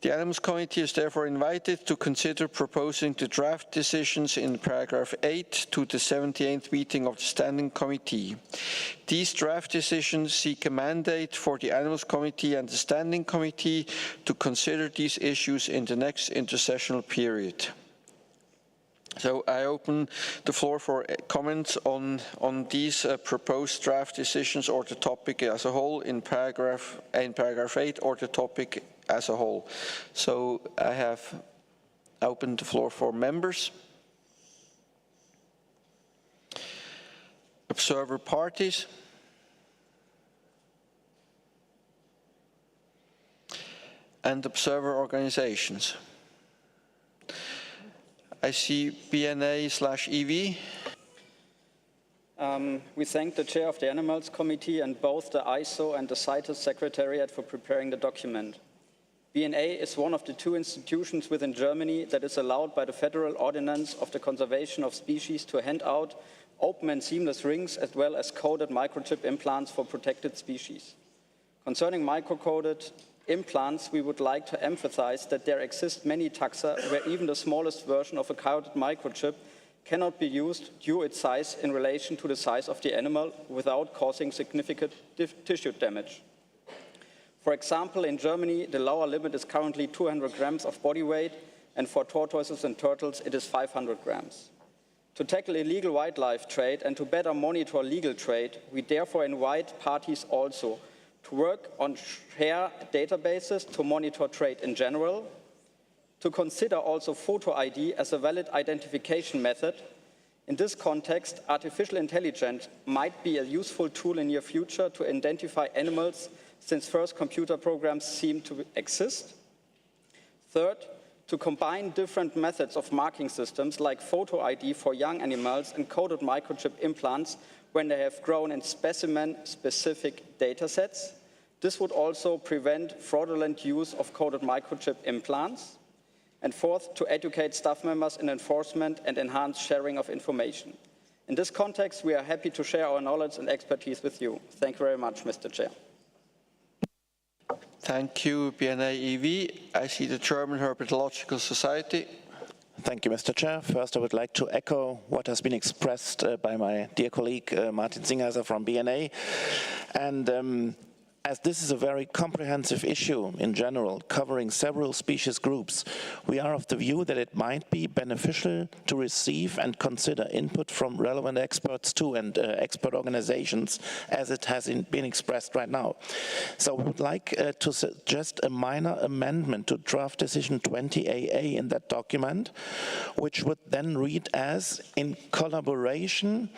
The Animals Committee is therefore invited to consider proposing the draft decisions in paragraph 8 to the 78th meeting of the Standing Committee. These draft decisions seek a mandate for the Animals Committee and the Standing Committee to consider these issues in the next intersessional period. So I open the floor for comments on these proposed draft decisions or the topic as a whole in paragraph 8 or the topic as a whole. So I have opened the floor for members. Observer parties. And observer organizations. I see BNA/EV. We thank the chair of the Animals Committee and both the ISO and the CITES Secretariat for preparing the document. BNA is one of the two institutions within Germany that is allowed by the Federal Ordinance of the Conservation of Species to hand out open and seamless rings as well as coded microchip implants for protected species. Concerning microcoded implants, we would like to emphasize that there exist many taxa where even the smallest version of a coded microchip cannot be used due to its size in relation to the size of the animal without causing significant tissue damage. For example, in Germany, the lower limit is currently 200 grams of body weight, and for tortoises and turtles, it is 500 grams. To tackle illegal wildlife trade and to better monitor legal trade, we therefore invite parties also to work on shared databases to monitor trade in general, to consider also photo ID as a valid identification method. In this context, artificial intelligence might be a useful tool in the near future to identify animals, since first computer programs seem to exist. Third, to combine different methods of marking systems like photo ID for young animals and coded microchip implants when they have grown in specimen-specific datasets. This would also prevent fraudulent use of coded microchip implants. And fourth, to educate staff members in enforcement and enhance sharing of information. In this context, we are happy to share our knowledge and expertise with you. Thank you very much, Mr. Chair. Thank you, BNA-EV. I see the German Herpetological Society. Thank you, Mr. Chair. First, I would like to echo what has been expressed by my dear colleague, Martin Singheiser from BNA. And as this is a very comprehensive issue in general, covering several species groups, we are of the view that it might be beneficial to receive and consider input from relevant experts too, and expert organizations, as it has been expressed right now. So we would like to suggest a minor amendment to draft decision 20AA in that document, which would then read as, in collaboration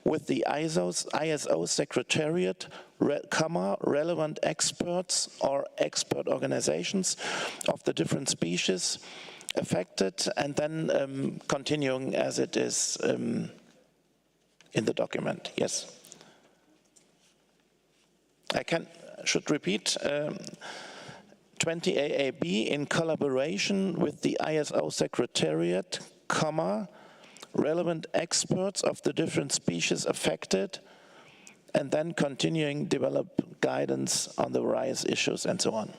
with the ISO Secretariat, relevant experts or expert organizations of the different species affected, and then continuing as it is in the document. Yes. Should repeat, 20AAB in collaboration with the ISO Secretariat, relevant experts of the different species affected, and then continuing develop guidance on the various issues and so on.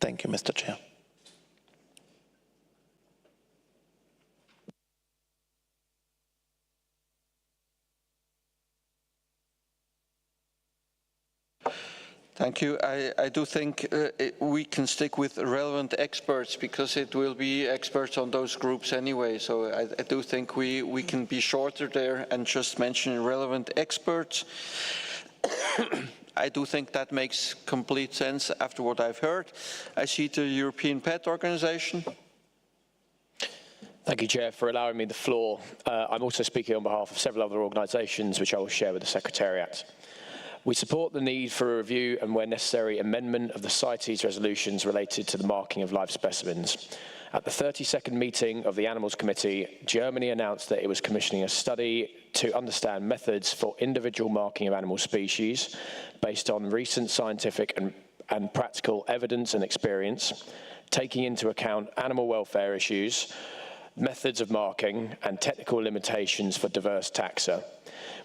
Thank you, Mr. Chair. Thank you. I do think we can stick with relevant experts because it will be experts on those groups anyway. So I do think we can be shorter there and just mention relevant experts. I do think that makes complete sense after what I've heard. I see the European Pet Organization. Thank you, Chair, for allowing me the floor. I'm also speaking on behalf of several other organisations, which I will share with the Secretariat. We support the need for a review and, where necessary, amendment of the CITES resolutions related to the marking of live specimens. At the 32nd meeting of the Animals Committee, Germany announced that it was commissioning a study to understand methods for individual marking of animal species based on recent scientific and practical evidence and experience, taking into account animal welfare issues, methods of marking, and technical limitations for diverse taxa.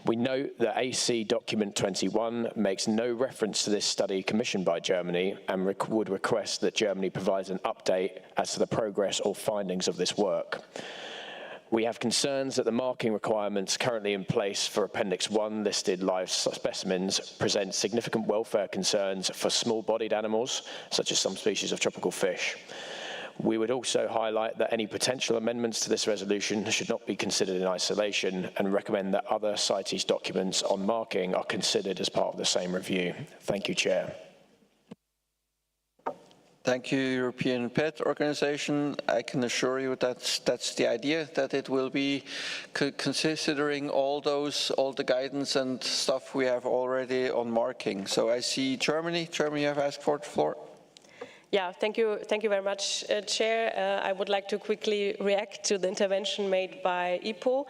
We note that AC Document 21 makes no reference to this study commissioned by Germany and would request that Germany provides an update as to the progress or findings of this work. We have concerns that the marking requirements currently in place for Appendix 1 listed live specimens present significant welfare concerns for small-bodied animals, such as some species of tropical fish. We would also highlight that any potential amendments to this resolution should not be considered in isolation and recommend that other CITES documents on marking are considered as part of the same review. Thank you, Chair. Thank you, European Pet Organization. I can assure you that that's the idea, that it will be considering all the guidance and stuff we have already on marking. So I see Germany. Germany, you have asked for the floor. Yeah, thank you very much, Chair. I would like to quickly react to the intervention made by IPO.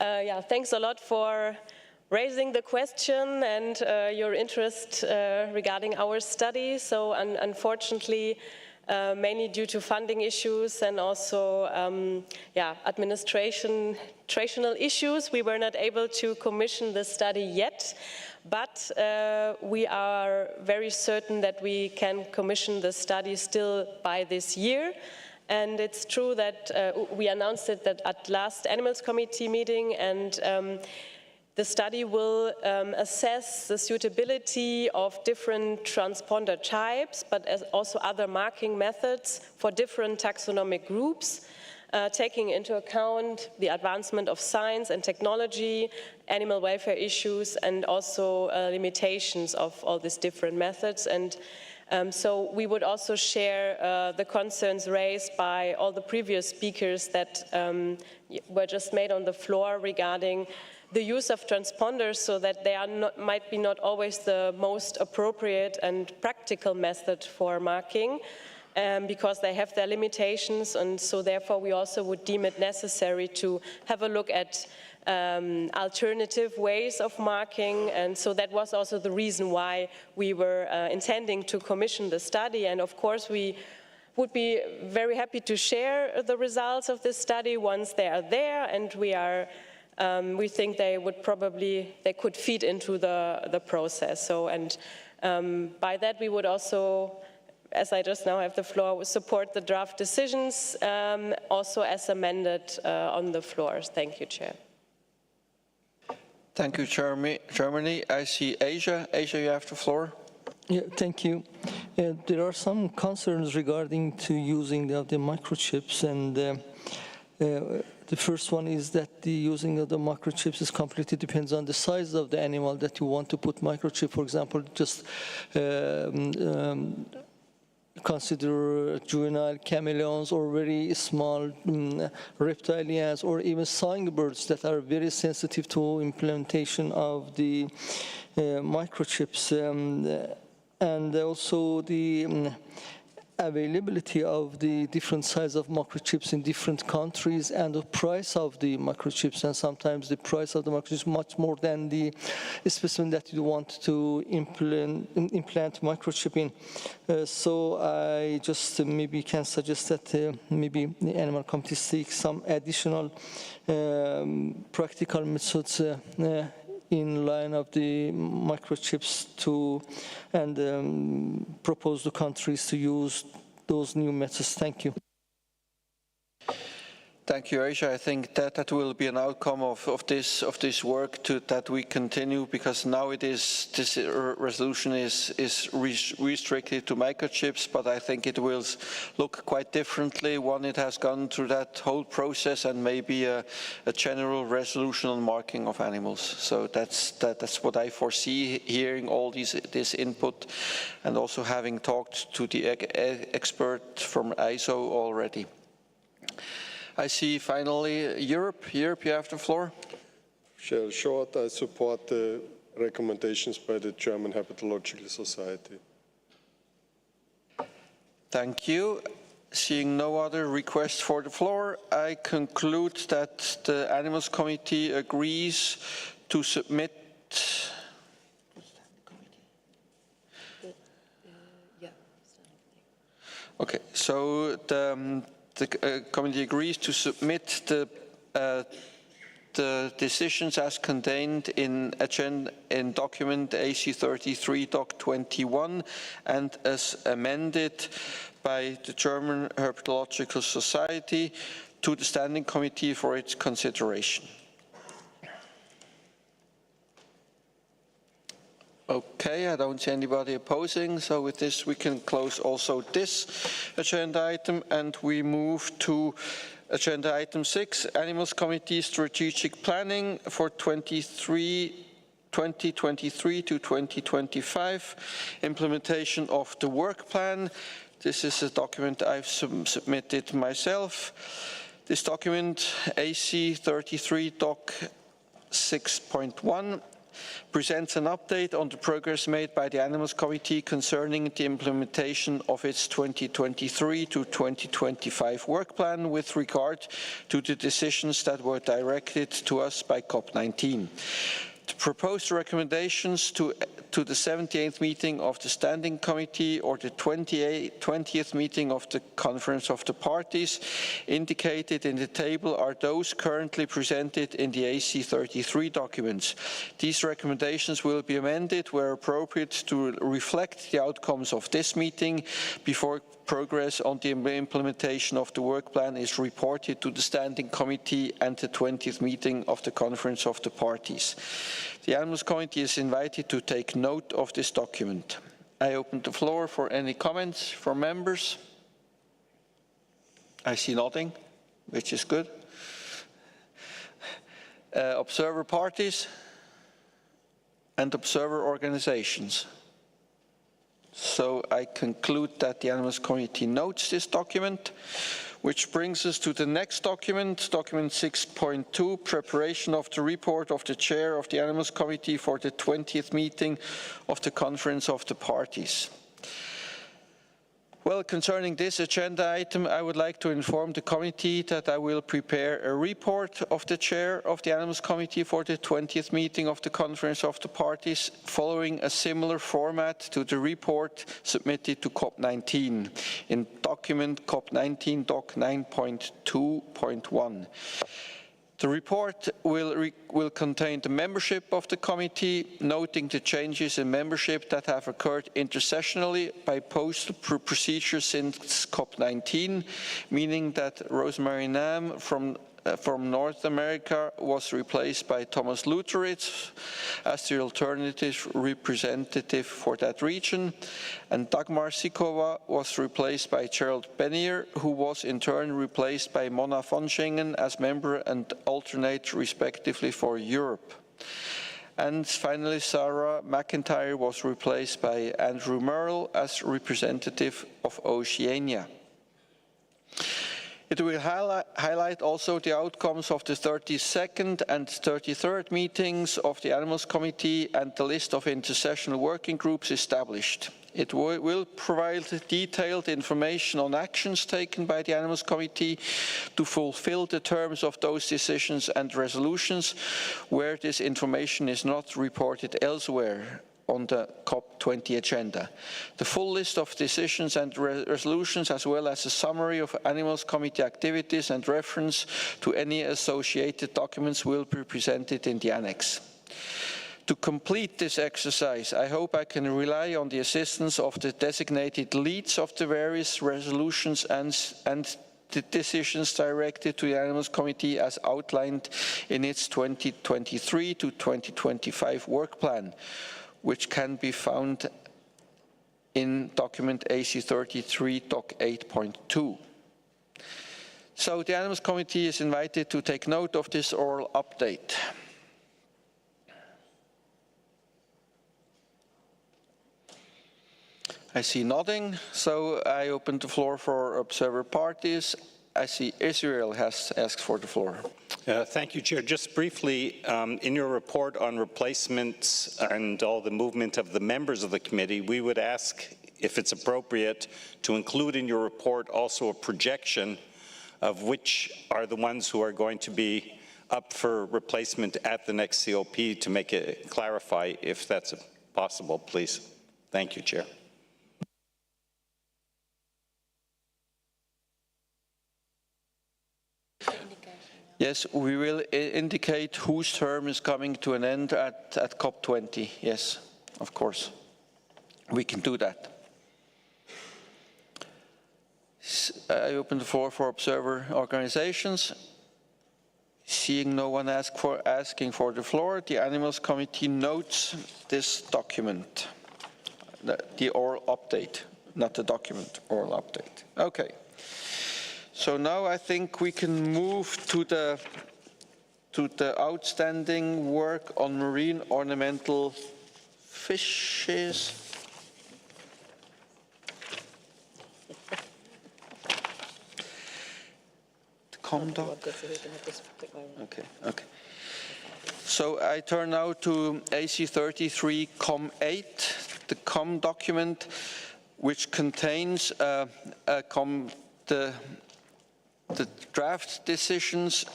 Yeah, thanks a lot for raising the question and your interest regarding our study. So unfortunately, mainly due to funding issues and also administrational issues, we were not able to commission the study yet. But we are very certain that we can commission the study still by this year. And it's true that we announced it at last Animals Committee meeting, and The study will assess the suitability of different transponder types, but also other marking methods for different taxonomic groups, taking into account the advancement of science and technology, animal welfare issues, and also limitations of all these different methods. And so we would also share the concerns raised by all the previous speakers that were just made on the floor regarding the use of transponders, so that they are might be not always the most appropriate and practical method for marking, because they have their limitations, and so therefore we also would deem it necessary to have a look at alternative ways of marking. And so that was also the reason why we were intending to commission the study. And of course we would be very happy to share the results of this study once they are there, and we think they could feed into the process. So, and by that we would also, as I just now have the floor, support the draft decisions, also as amended on the floor. Thank you, Chair. Thank you, Germany. I see Asia. Asia, you have the floor. Yeah, thank you. There are some concerns regarding to using the microchips, and the first one is that the using of the microchips is completely depends on the size of the animal that you want to put microchip. For example, just consider juvenile chameleons or very small reptilians or even songbirds that are very sensitive to implementation of the microchips, and also the availability of the different size of microchips in different countries, and the price of the microchips, and sometimes the price of the microchips much more than the specimen that you want to implant microchip in. So I just maybe can suggest that maybe the animal committee seek some additional practical methods in line of the microchips and propose the countries to use those new methods. Thank you. Thank you, Aisha. I think that will be an outcome of this work that we continue, because now this resolution is restricted to microchips, but I think it will look quite differently when it has gone through that whole process, and maybe a general resolution on marking of animals. So that's what I foresee, hearing all this input, and also having talked to the expert from ISO already. I see finally Europe. Europe, you have the floor. Short, I support the recommendations by the German Herpetological Society. Thank you. Seeing no other requests for the floor, I conclude that the Animals Committee agrees to submit okay, so the committee agrees to submit the decisions as contained in document AC33 Doc 21 and as amended by the German Herpetological Society to the Standing Committee for its consideration. Okay, I don't see anybody opposing, so with this we can close also this agenda item, and we move to agenda item 6, Animals Committee Strategic Planning for 2023 to 2025, implementation of the work plan. This is a document I've submitted myself. This document, AC33 Doc 6.1, presents an update on the progress made by the Animals Committee concerning the implementation of its 2023 to 2025 work plan with regard to the decisions that were directed to us by COP19. The proposed recommendations to the 78th meeting of the Standing Committee or the 20th meeting of the Conference of the Parties indicated in the table are those currently presented in the AC33 documents. These recommendations will be amended where appropriate to reflect the outcomes of this meeting before progress on the implementation of the work plan is reported to the Standing Committee and the 20th meeting of the Conference of the Parties. The Animals Committee is invited to take note of this document. I open the floor for any comments from members. I see nothing, which is good. Observer parties and observer organizations. So I conclude that the Animals Committee notes this document, which brings us to the next document, document 6.2, preparation of the report of the chair of the Animals Committee for the 20th meeting of the Conference of the Parties. Well, concerning this agenda item, I would like to inform the committee that I will prepare a report of the chair of the Animals Committee for the 20th meeting of the Conference of the Parties, following a similar format to the report submitted to COP19 in document COP19 Doc 9.2.1. The report will contain the membership of the committee, noting the changes in membership that have occurred intersessionally by post-procedure since COP19, meaning that Rosemary Nam from North America was replaced by Thomas Luteritz as the alternative representative for that region, and Dagmar Sikova was replaced by Gerald Bennier, who was in turn replaced by Mona von Schengen as member and alternate respectively for Europe. And finally, Sarah McIntyre was replaced by Andrew Merle as representative of Oceania. It will highlight also the outcomes of the 32nd and 33rd meetings of the Animals Committee and the list of intersessional working groups established. It will provide detailed information on actions taken by the Animals Committee to fulfill the terms of those decisions and resolutions where this information is not reported elsewhere on the COP20 agenda. The full list of decisions and resolutions, as well as a summary of Animals Committee activities and reference to any associated documents, will be presented in the annex. To complete this exercise, I hope I can rely on the assistance of the designated leads of the various resolutions and the decisions directed to the Animals Committee as outlined in its 2023 to 2025 work plan, which can be found in document AC33 Doc 8.2. So the Animals Committee is invited to take note of this oral update. I see nodding, so I open the floor for observer parties. I see Israel has asked for the floor. Thank you, Chair. Just briefly, in your report on replacements and all the movement of the members of the committee, we would ask if it's appropriate to include in your report also a projection of which are the ones who are going to be up for replacement at the next COP, to make it clarify if that's possible, please. Thank you, Chair. Yes, we will indicate whose term is coming to an end at COP20. Yes, of course. We can do that. I open the floor for observer organizations. Seeing no one asking for the floor, the Animals Committee notes this document, the oral update, not the document, oral update. Okay. So now I think we can move to the outstanding work on marine ornamental fishes. The COMDOC. Okay. So I turn now to AC33 COM8, the COM document, which contains the draft decisions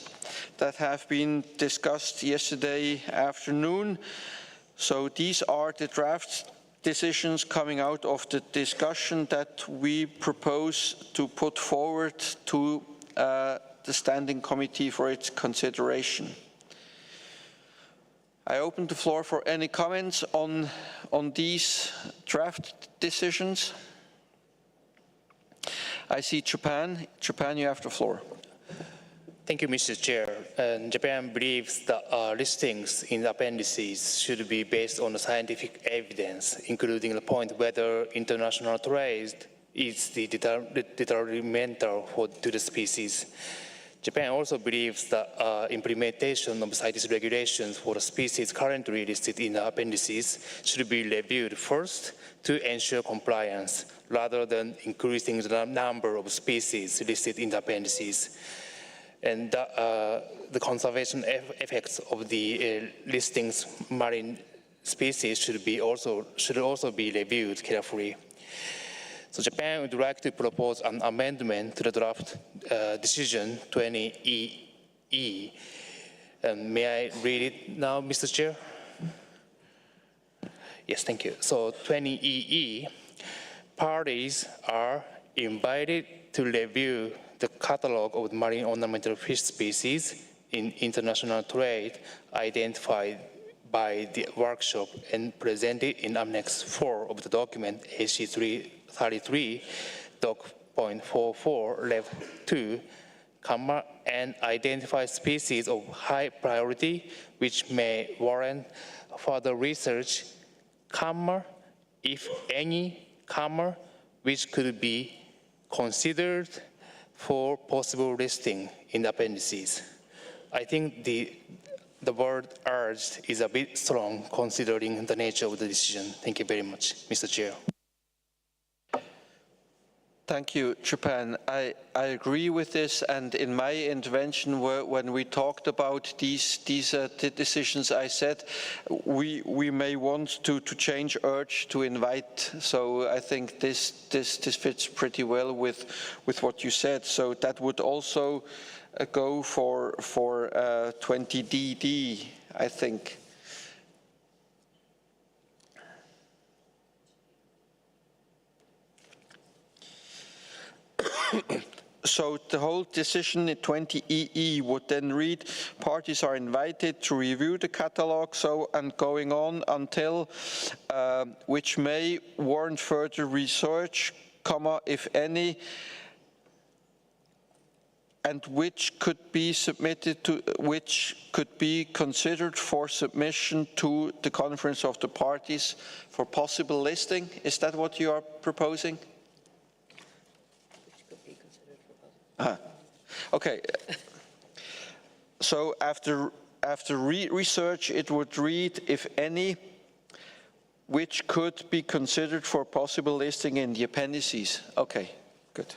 that have been discussed yesterday afternoon. So these are the draft decisions coming out of the discussion that we propose to put forward to the Standing Committee for its consideration. I open the floor for any comments on these draft decisions. I see Japan. Japan, you have the floor. Thank you, Mr. Chair. Japan believes that listings in the appendices should be based on scientific evidence, including the point whether international trade is the detrimental to the species. Japan also believes that implementation of CITES regulations for the species currently listed in the appendices should be reviewed first to ensure compliance, rather than increasing the number of species listed in the appendices. And the conservation effects of the listings marine species should also be reviewed carefully. So Japan would like to propose an amendment to the draft decision 20EE. May I read it now, Mr. Chair? Yes, thank you. So 20EE, parties are invited to review the catalog of marine ornamental fish species in international trade identified by the workshop and presented in Annex 4 of the document AC 33, Doc.44, Rev 2, and identify species of high priority which may warrant further research, if any, which could be considered for possible listing in the appendices. I think the word urged is a bit strong considering the nature of the decision. Thank you very much, Mr. Chair. Thank you, Japan. I agree with this, and in my intervention, when we talked about these decisions, I said we may want to change urge to invite. So I think this fits pretty well with what you said. So that would also go for 20DD, I think. So the whole decision in 20EE would then read, parties are invited to review the catalogue, and going on until which may warrant further research, if any, and which could be considered for submission to the Conference of the Parties for possible listing. Is that what you are proposing? Okay. So after research, it would read, if any, which could be considered for possible listing in the appendices. Okay, good.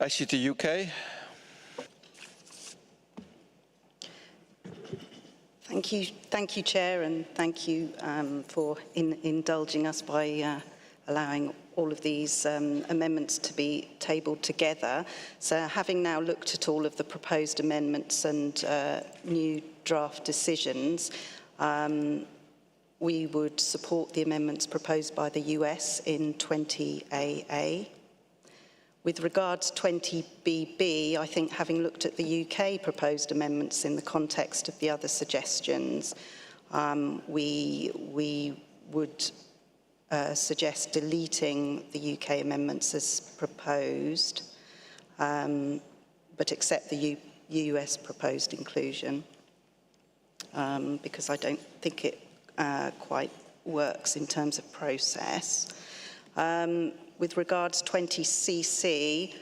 I see the UK. Thank you, Chair, and thank you for indulging us by allowing all of these amendments to be tabled together. So having now looked at all of the proposed amendments and new draft decisions, we would support the amendments proposed by the US in 20AA. With regards to 20BB, I think having looked at the UK proposed amendments in the context of the other suggestions, we would suggest deleting the UK amendments as proposed, but accept the US proposed inclusion, because I don't think it quite works in terms of process. With regards to 20CC,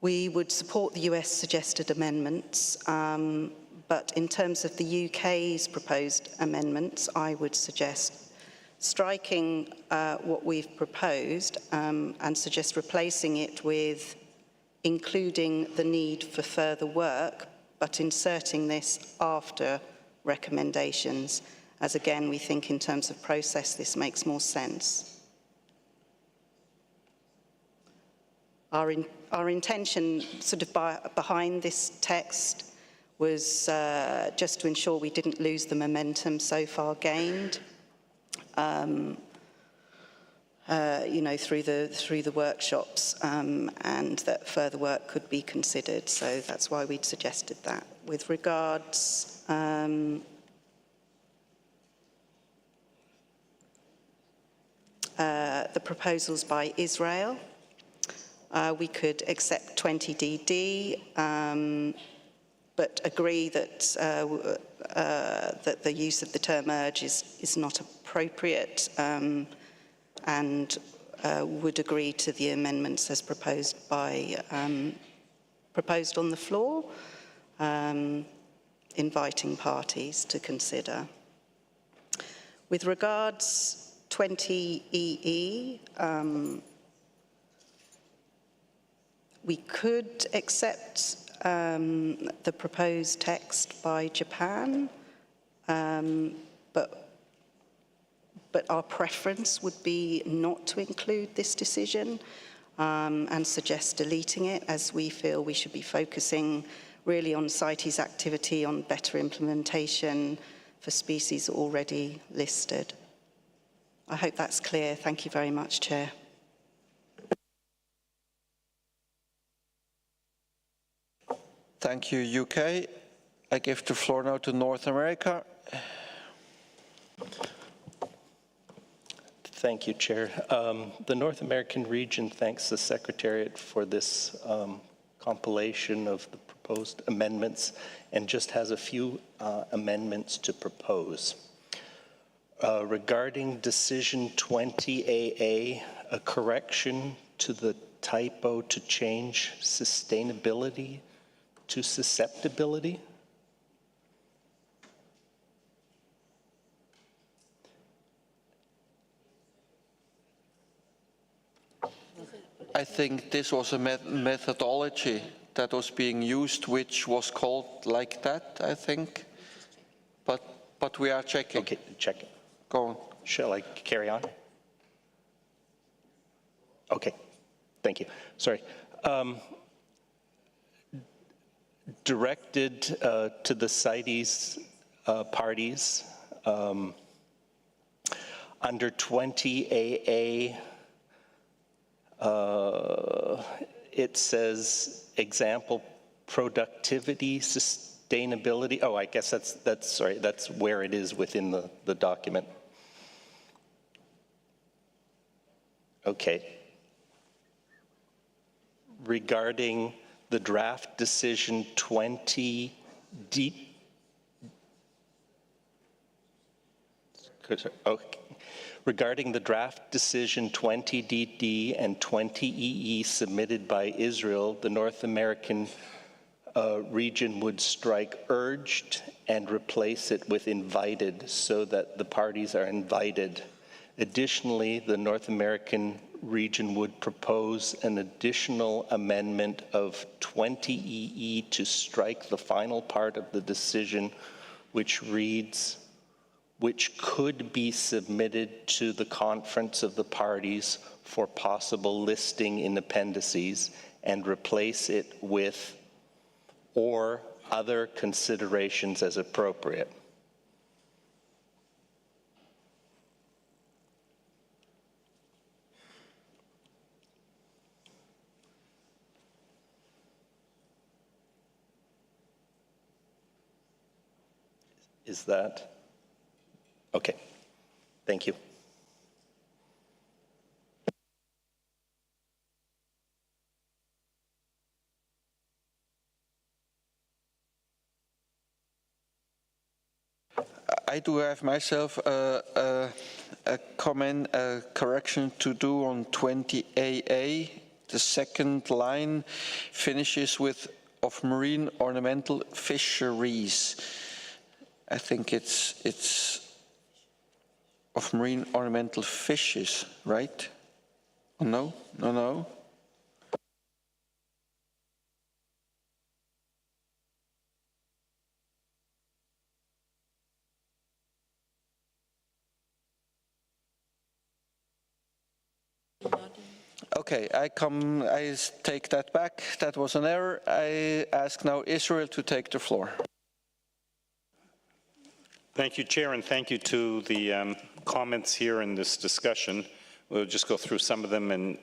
we would support the US suggested amendments, but in terms of the UK's proposed amendments, I would suggest striking what we've proposed and suggest replacing it with including the need for further work, but inserting this after recommendations, as again, we think in terms of process, this makes more sense. Our intention sort of behind this text was just to ensure we didn't lose the momentum so far gained. through the workshops, and that further work could be considered. So that's why we'd suggested that. With regards the proposals by Israel, we could accept 20DD, but agree that that the use of the term urge is not appropriate, and would agree to the amendments as proposed on the floor, inviting parties to consider. With regards 20EE, we could accept the proposed text by Japan, but our preference would be not to include this decision, and suggest deleting it, as we feel we should be focusing really on CITES activity on better implementation for species already listed. I hope that's clear. Thank you very much, Chair. Thank you, UK. I give the floor now to North America. Thank you, Chair. The North American region thanks the Secretariat for this compilation of the proposed amendments, and just has a few amendments to propose. Regarding Decision 20AA, a correction to the typo to change sustainability to susceptibility. I think this was a methodology that was being used, which was called like that, I think. But we are checking. Okay, checking. Go on. Shall I carry on? Okay, thank you. Sorry. Directed to the CITES parties, under 20AA, it says example productivity, sustainability. Oh, I guess that's where it is within the document. Okay. Regarding the draft decision 20D. Okay. Regarding the draft decision 20DD and 20EE submitted by Israel, the North American region would strike urged and replace it with invited, so that the parties are invited. Additionally, the North American region would propose an additional amendment of 20EE to strike the final part of the decision, which reads, which could be submitted to the conference of the parties for possible listing in appendices, and replace it with or other considerations as appropriate. Is that okay? Thank you. I do have myself a comment, a correction to do on 20AA. The second line finishes with of marine ornamental fisheries. I think it's of marine ornamental fishes, right? Oh, no, no, no. Okay, I take that back. That was an error. I ask now Israel to take the floor. Thank you, Chair, and thank you to the comments here in this discussion. we'll just go through some of them.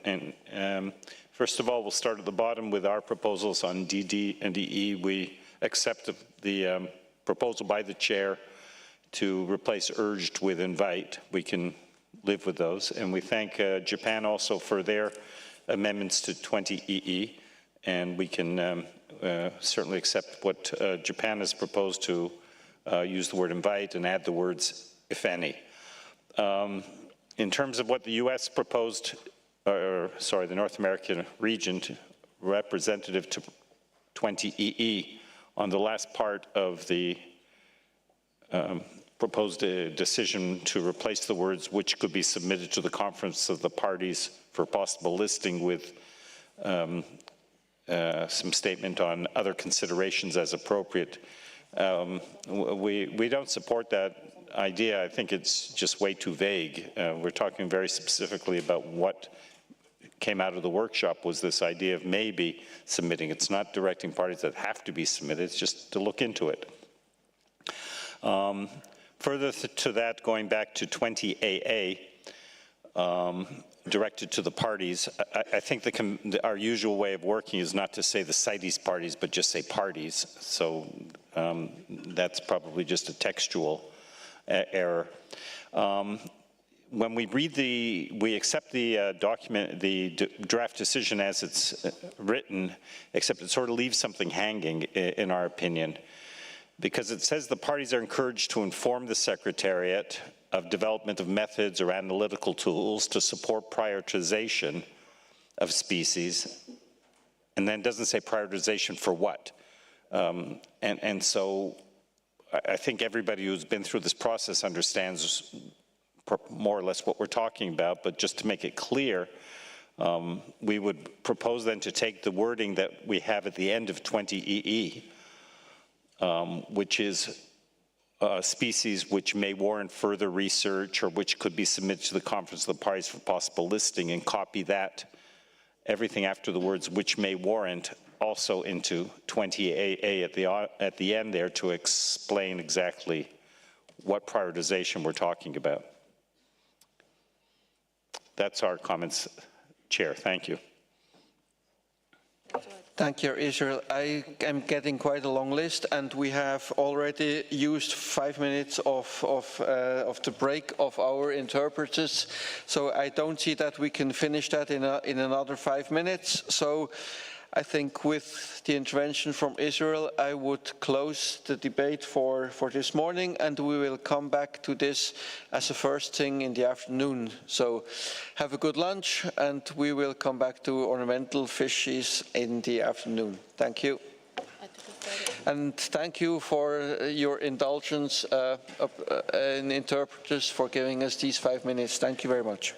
First of all, we'll start at the bottom with our proposals on DD and EE. We accept the proposal by the chair to replace urged with invite. We can live with those. And we thank Japan also for their amendments to 20EE. And we can certainly accept what Japan has proposed to use the word invite and add the words, if any. In terms of what the US proposed, the North American region representative to 20EE, on the last part of the proposed decision to replace the words which could be submitted to the conference of the parties for possible listing with some statement on other considerations as appropriate. We don't support that idea. I think it's just way too vague. We're talking very specifically about what came out of the workshop was this idea of maybe submitting. It's not directing parties that have to be submitted, it's just to look into it. Further to that, going back to 20AA, directed to the parties, I think our usual way of working is not to say the CITES parties, but just say parties. So that's probably just a textual error. When we read we accept the document, the draft decision as it's written, except it sort of leaves something hanging, in our opinion, because it says the parties are encouraged to inform the Secretariat of development of methods or analytical tools to support prioritization of species, and then doesn't say prioritization for what. And so I think everybody who's been through this process understands more or less what we're talking about, but just to make it clear, we would propose then to take the wording that we have at the end of 20EE, which is species which may warrant further research or which could be submitted to the conference of the parties for possible listing, and copy that, everything after the words which may warrant, also into 20AA at the end there to explain exactly what prioritization we're talking about. That's our comments, Chair. Thank you. Thank you, Israel. I am getting quite a long list, and we have already used 5 minutes of the break of our interpreters. So I don't see that we can finish that in another 5 minutes. So I think with the intervention from Israel, I would close the debate for this morning, and we will come back to this as a first thing in the afternoon. So have a good lunch, and we will come back to ornamental fishes in the afternoon. Thank you. And thank you for your indulgence in interpreters for giving us these 5 minutes. Thank you very much.